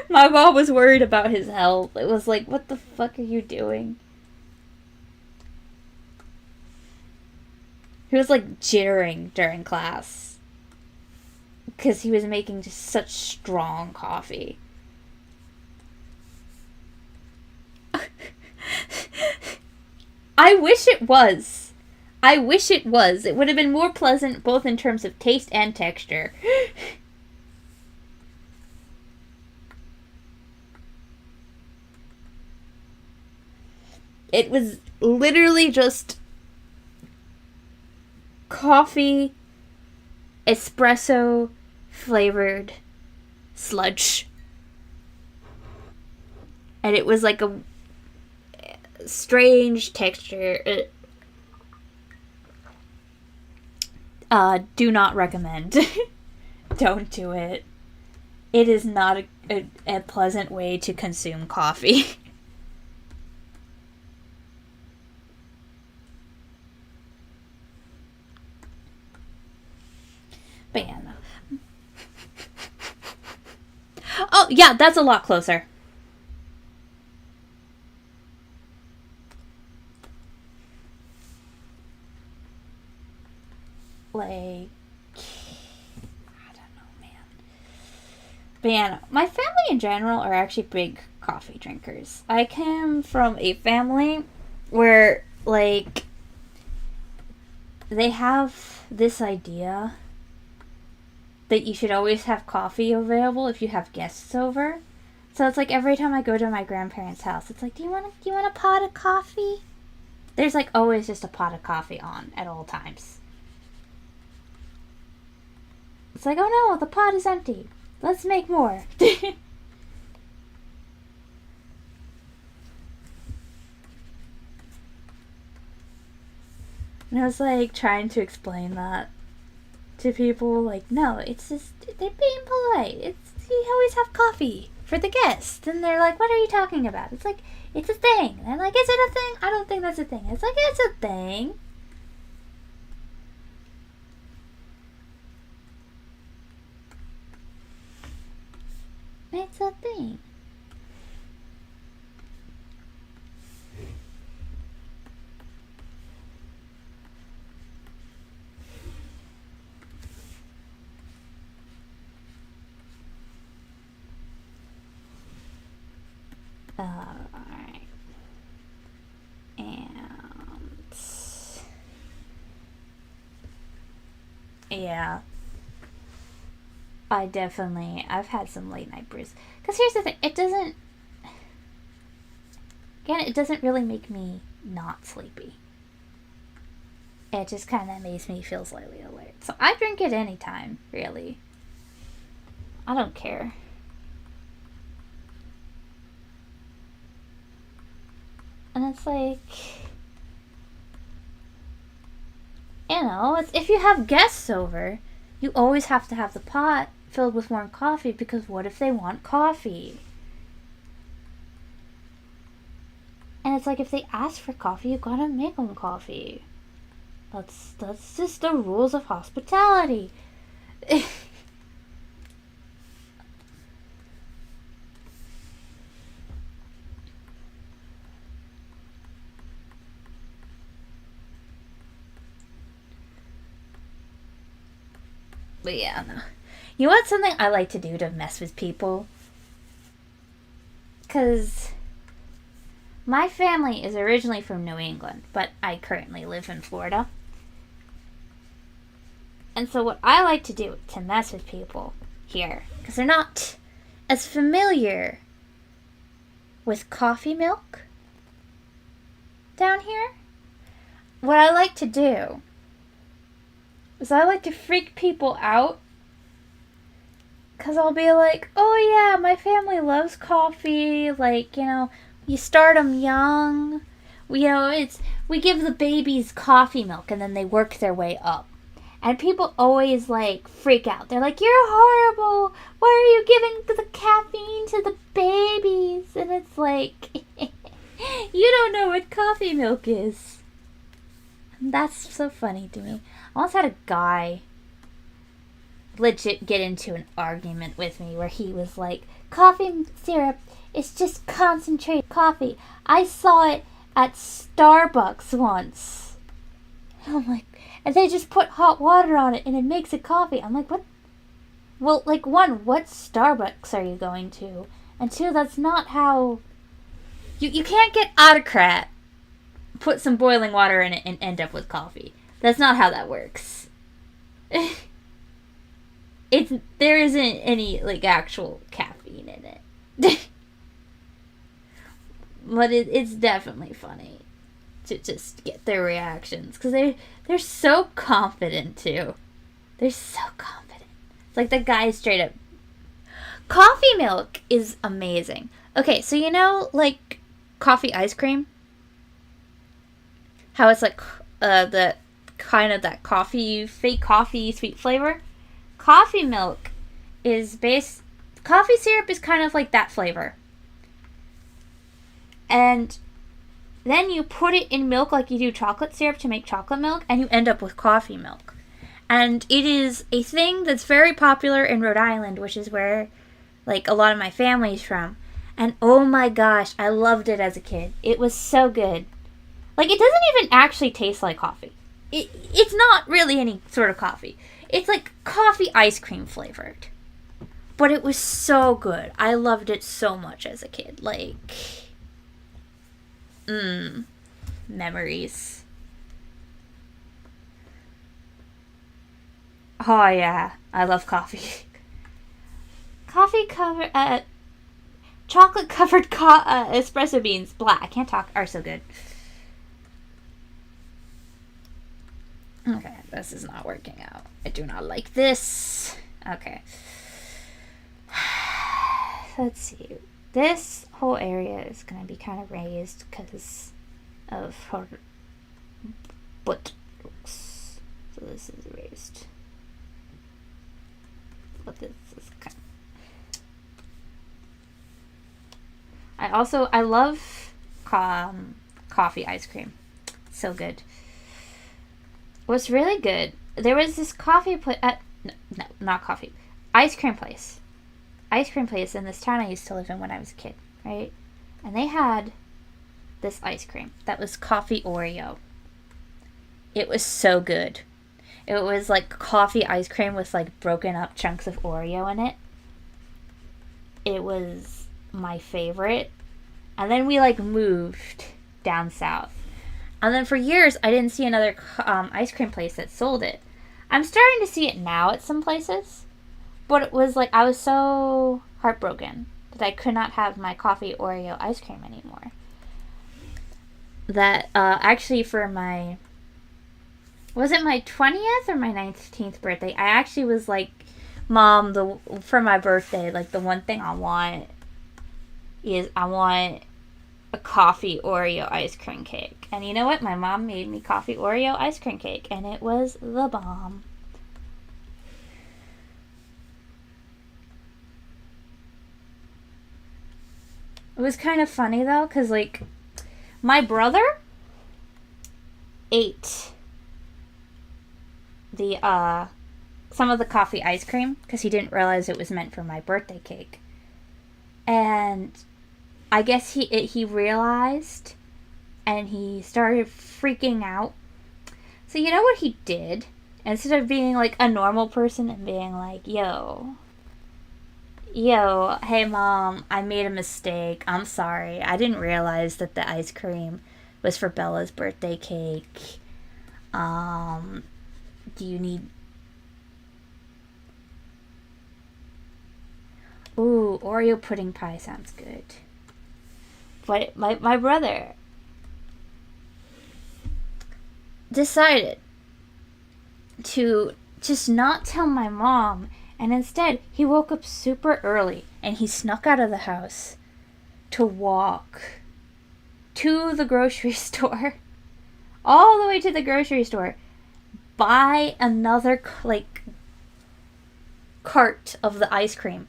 My mom was worried about his health. It was like, what the fuck are you doing? He was like jittering during class. Because he was making just such strong coffee. I wish it was. I wish it was. It would have been more pleasant both in terms of taste and texture. It was literally just coffee, espresso flavored sludge. And it was like a strange texture. Do not recommend. Don't do it. It is not a pleasant way to consume coffee. But yeah, no. Oh, yeah, that's a lot closer. Like, I don't know, man. But yeah, no. My family in general are actually big coffee drinkers. I came from a family where, like, they have this idea that you should always have coffee available if you have guests over. So it's like every time I go to my grandparents' house, it's like, do you want a pot of coffee? There's like always just a pot of coffee on at all times. It's like, oh no, the pot is empty. Let's make more. And I was like trying to explain that to people. Like, no, it's just, they're being polite. You always have coffee for the guests. And they're like, what are you talking about? It's like, it's a thing. And they're like, is it a thing? I don't think that's a thing. It's like, it's a thing. It's a thing. Alright. And yeah. I've had some late night brews. Because here's the thing, it doesn't really make me not sleepy. It just kind of makes me feel slightly alert. So I drink it anytime, really. I don't care. And it's like, you know, if you have guests over, you always have to have the pot filled with warm coffee, because what if they want coffee? And it's like, if they ask for coffee, you gotta make them coffee. That's just the rules of hospitality. But yeah, no. You know what's something I like to do to mess with people? Because my family is originally from New England, but I currently live in Florida. And so what I like to do to mess with people here, because they're not as familiar with coffee milk down here, what I like to do is I like to freak people out. Because I'll be like, oh yeah, my family loves coffee. Like, you know, you start them young. We give the babies coffee milk and then they work their way up. And people always like freak out. They're like, you're horrible. Why are you giving the caffeine to the babies? And it's like, you don't know what coffee milk is. And that's so funny to me. I once had a guy legit get into an argument with me where he was like, coffee syrup is just concentrated coffee. I saw it at Starbucks once. And I'm like, and they just put hot water on it and it makes it coffee. I'm like, what? Well, like, one, what Starbucks are you going to? And two, that's not how... You can't get autocrat, put some boiling water in it, and end up with coffee. That's not how that works. There isn't any, like, actual caffeine in it. But it's definitely funny to just get their reactions. Because they're so confident, too. They're so confident. It's like the guy straight up... Coffee milk is amazing. Okay, so you know, like, coffee ice cream? How it's like, the kind of that fake coffee sweet flavor? Coffee milk is coffee syrup is kind of like that flavor. And then you put it in milk like you do chocolate syrup to make chocolate milk, and you end up with coffee milk. And it is a thing that's very popular in Rhode Island, which is where, like, a lot of my family's from. And oh my gosh, I loved it as a kid. It was so good. Like, it doesn't even actually taste like coffee. It's not really any sort of coffee. It's like coffee ice cream flavored. But it was so good. I loved it so much as a kid. Like, memories. Oh yeah, I love coffee. Coffee covered, chocolate covered espresso beans, black. I can't talk. Are so good. Okay, this is not working out. I do not like this. Okay. Let's see. This whole area is going to be kind of raised because of her butt looks. So this is raised. But this is kind of... I love coffee ice cream. So good. What's really good, there was this coffee place, no, not coffee, ice cream place in this town I used to live in when I was a kid, right? And they had this ice cream that was coffee Oreo. It was so good. It was like coffee ice cream with like broken up chunks of Oreo in it. It was my favorite. And then we like moved down south. And then for years, I didn't see another ice cream place that sold it. I'm starting to see it now at some places. But it was like, I was so heartbroken that I could not have my coffee Oreo ice cream anymore. That actually for my, was it my 20th or my 19th birthday? I actually was like, Mom, for my birthday, like the one thing I want is I want a coffee Oreo ice cream cake. And you know what? My mom made me coffee Oreo ice cream cake, and it was the bomb. It was kind of funny though, because like my brother ate the some of the coffee ice cream because he didn't realize it was meant for my birthday cake. And I guess he realized, and he started freaking out. So you know what he did? Instead of being like a normal person and being like, yo, hey Mom, I made a mistake. I'm sorry. I didn't realize that the ice cream was for Bella's birthday cake. Do you need... Ooh, Oreo pudding pie sounds good. But my brother decided to just not tell my mom, and instead he woke up super early and he snuck out of the house to walk to the grocery store, all the way to the grocery store, buy another like cart of the ice cream,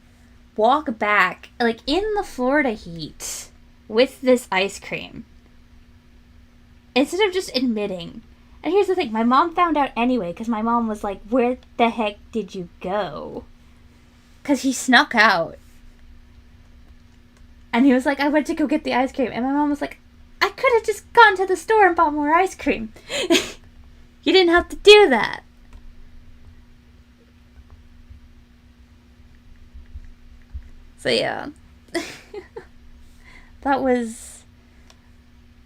walk back like in the Florida heat with this ice cream, instead of just admitting. And here's the thing, my mom found out anyway, because my mom was like, where the heck did you go? Because he snuck out. And he was like, I went to go get the ice cream. And my mom was like, I could have just gone to the store and bought more ice cream. You didn't have to do that. So yeah. That was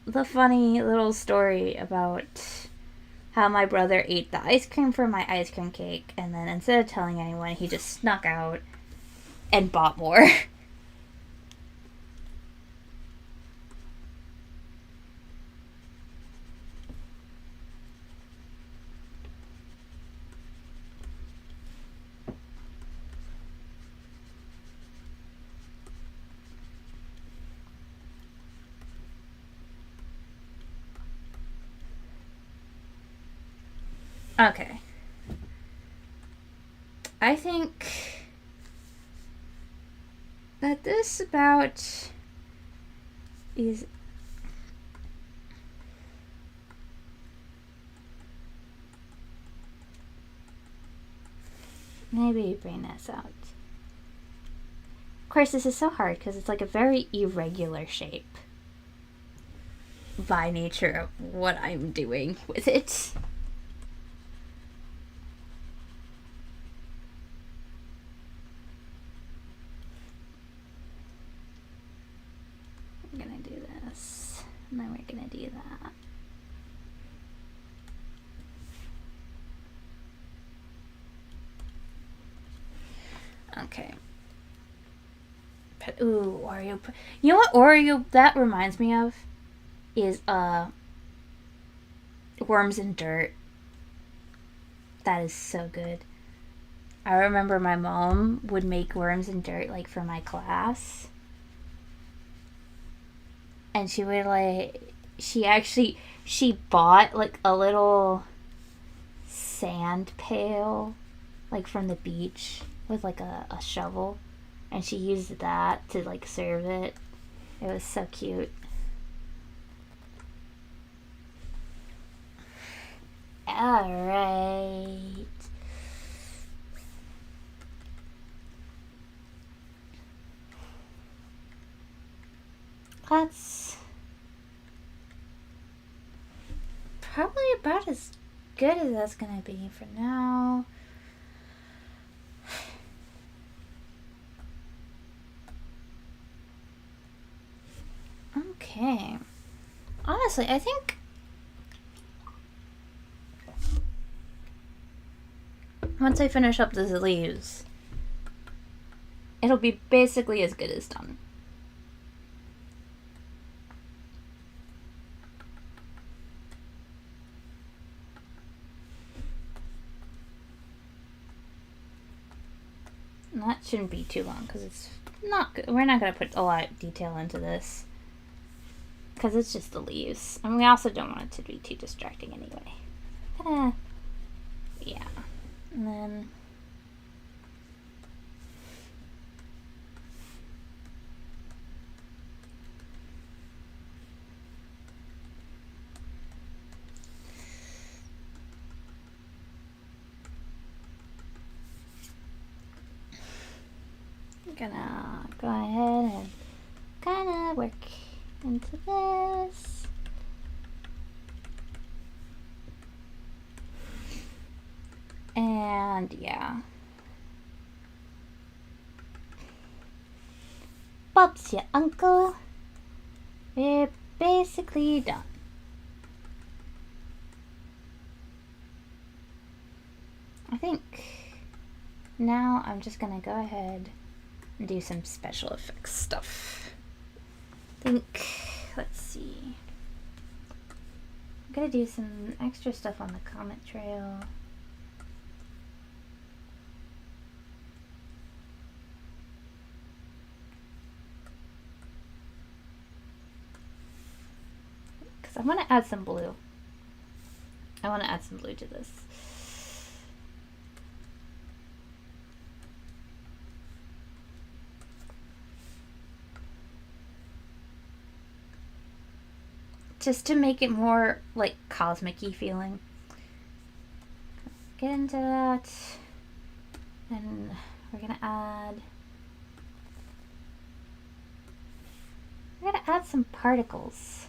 the funny little story about how my brother ate the ice cream for my ice cream cake, and then instead of telling anyone, he just snuck out and bought more. Okay. I think that this about is... Maybe bring this out. Of course, this is so hard because it's like a very irregular shape by nature of what I'm doing with it. I'm gonna do this, and then we're gonna do that. Okay. But, ooh, Oreo. You know what Oreo that reminds me of? Is, Worms and Dirt. That is so good. I remember my mom would make Worms and Dirt, like, for my class. And she would, like, she bought, like, a little sand pail, like, from the beach with, like, a shovel. And she used that to, like, serve it. It was so cute. Alright. That's probably about as good as that's gonna be for now. Okay. Honestly, I think once I finish up these leaves, it'll be basically as good as done. And that shouldn't be too long because it's not good. We're not going to put a lot of detail into this because it's just the leaves. And we also don't want it to be too distracting anyway. Yeah. And then I'm gonna go ahead and kind of work into this. And yeah. Bob's your uncle. We're basically done. I think now I'm just gonna go ahead and do some special effects stuff. Let's see. I'm gonna do some extra stuff on the Comet Trail. Because I want to add some blue. I want to add some blue to this. Just to make it more like cosmic-y feeling. Get into that. And we're gonna add some particles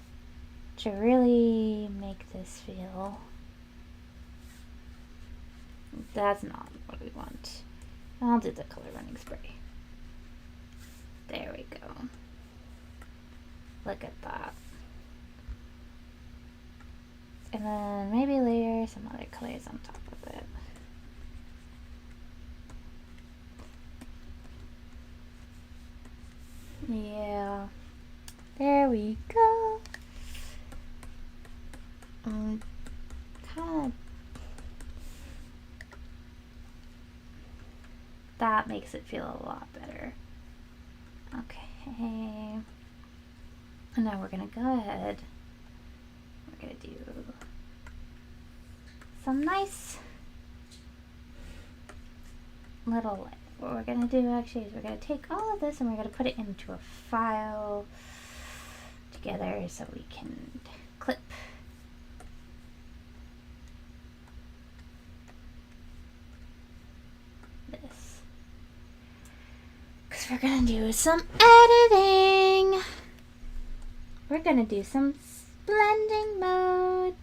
to really make this feel. That's not what we want. I'll do the color running spray. There we go. Look at that. And then maybe layer some other colors on top of it. Yeah. There we go. Kind of. That makes it feel a lot better. Okay. And now we're gonna go ahead. We're gonna do some nice little light. What we're gonna do actually is we're gonna take all of this and we're gonna put it into a file together so we can clip this. Because we're gonna do some editing. We're gonna do some blending modes.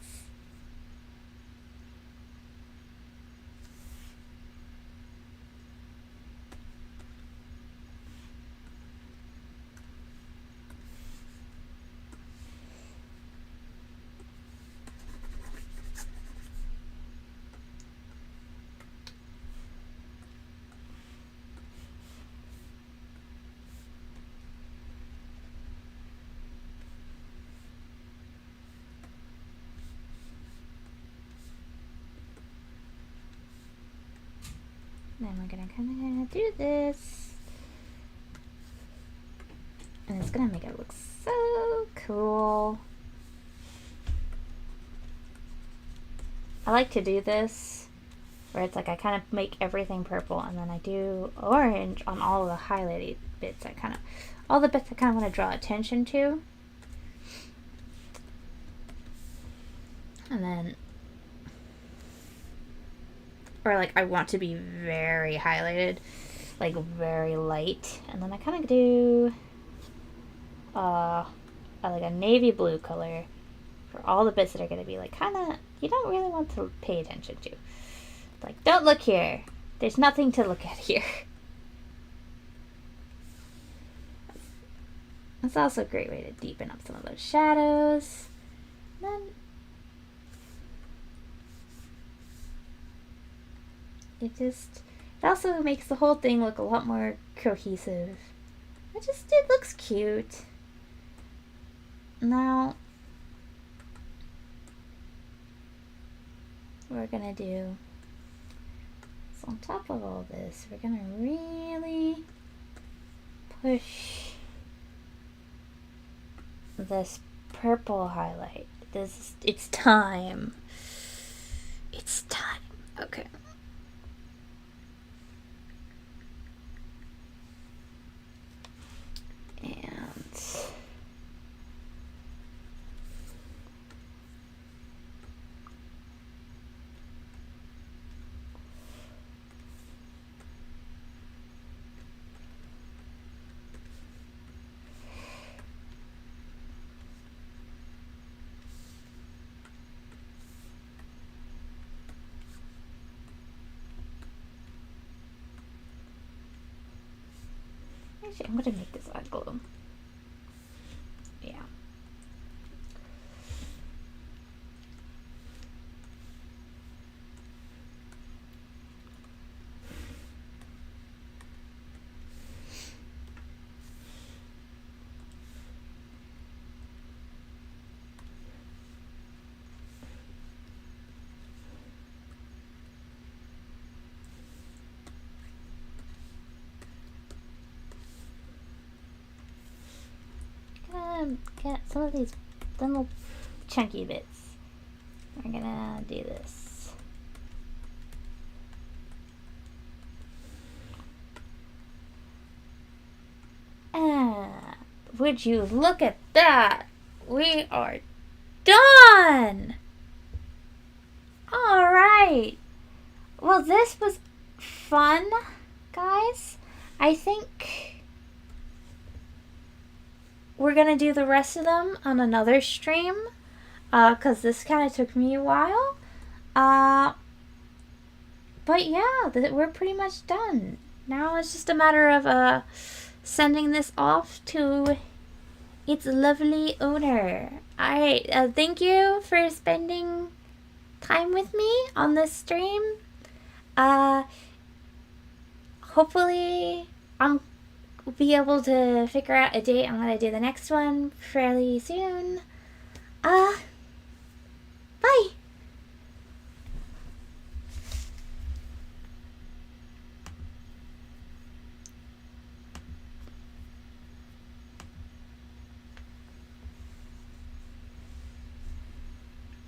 Then we're gonna kind of do this, and it's gonna make it look so cool. I like to do this where it's like I kind of make everything purple and then I do orange on all of the highlighted bits. All the bits I kind of want to draw attention to. And then, or like I want to be very highlighted, like very light. And then I kind of do like a navy blue color for all the bits that are going to be like kind of, you don't really want to pay attention to. Like, don't look here. There's nothing to look at here. It's also a great way to deepen up some of those shadows. And then it also makes the whole thing look a lot more cohesive. It looks cute. Now, we're gonna do, so on top of all this, we're gonna really push this purple highlight. It's time. It's time. Okay. And actually, I'm gonna make this eye glow. Yeah. Get some of these little chunky bits. We're gonna do this. Would you look at that? We are done! Alright. Well, this was fun, guys. I think we're gonna do the rest of them on another stream, because this kind of took me a while. But yeah, we're pretty much done. Now it's just a matter of sending this off to its lovely owner. Alright, thank you for spending time with me on this stream. Hopefully I'm be able to figure out a date. I'm gonna do the next one fairly soon.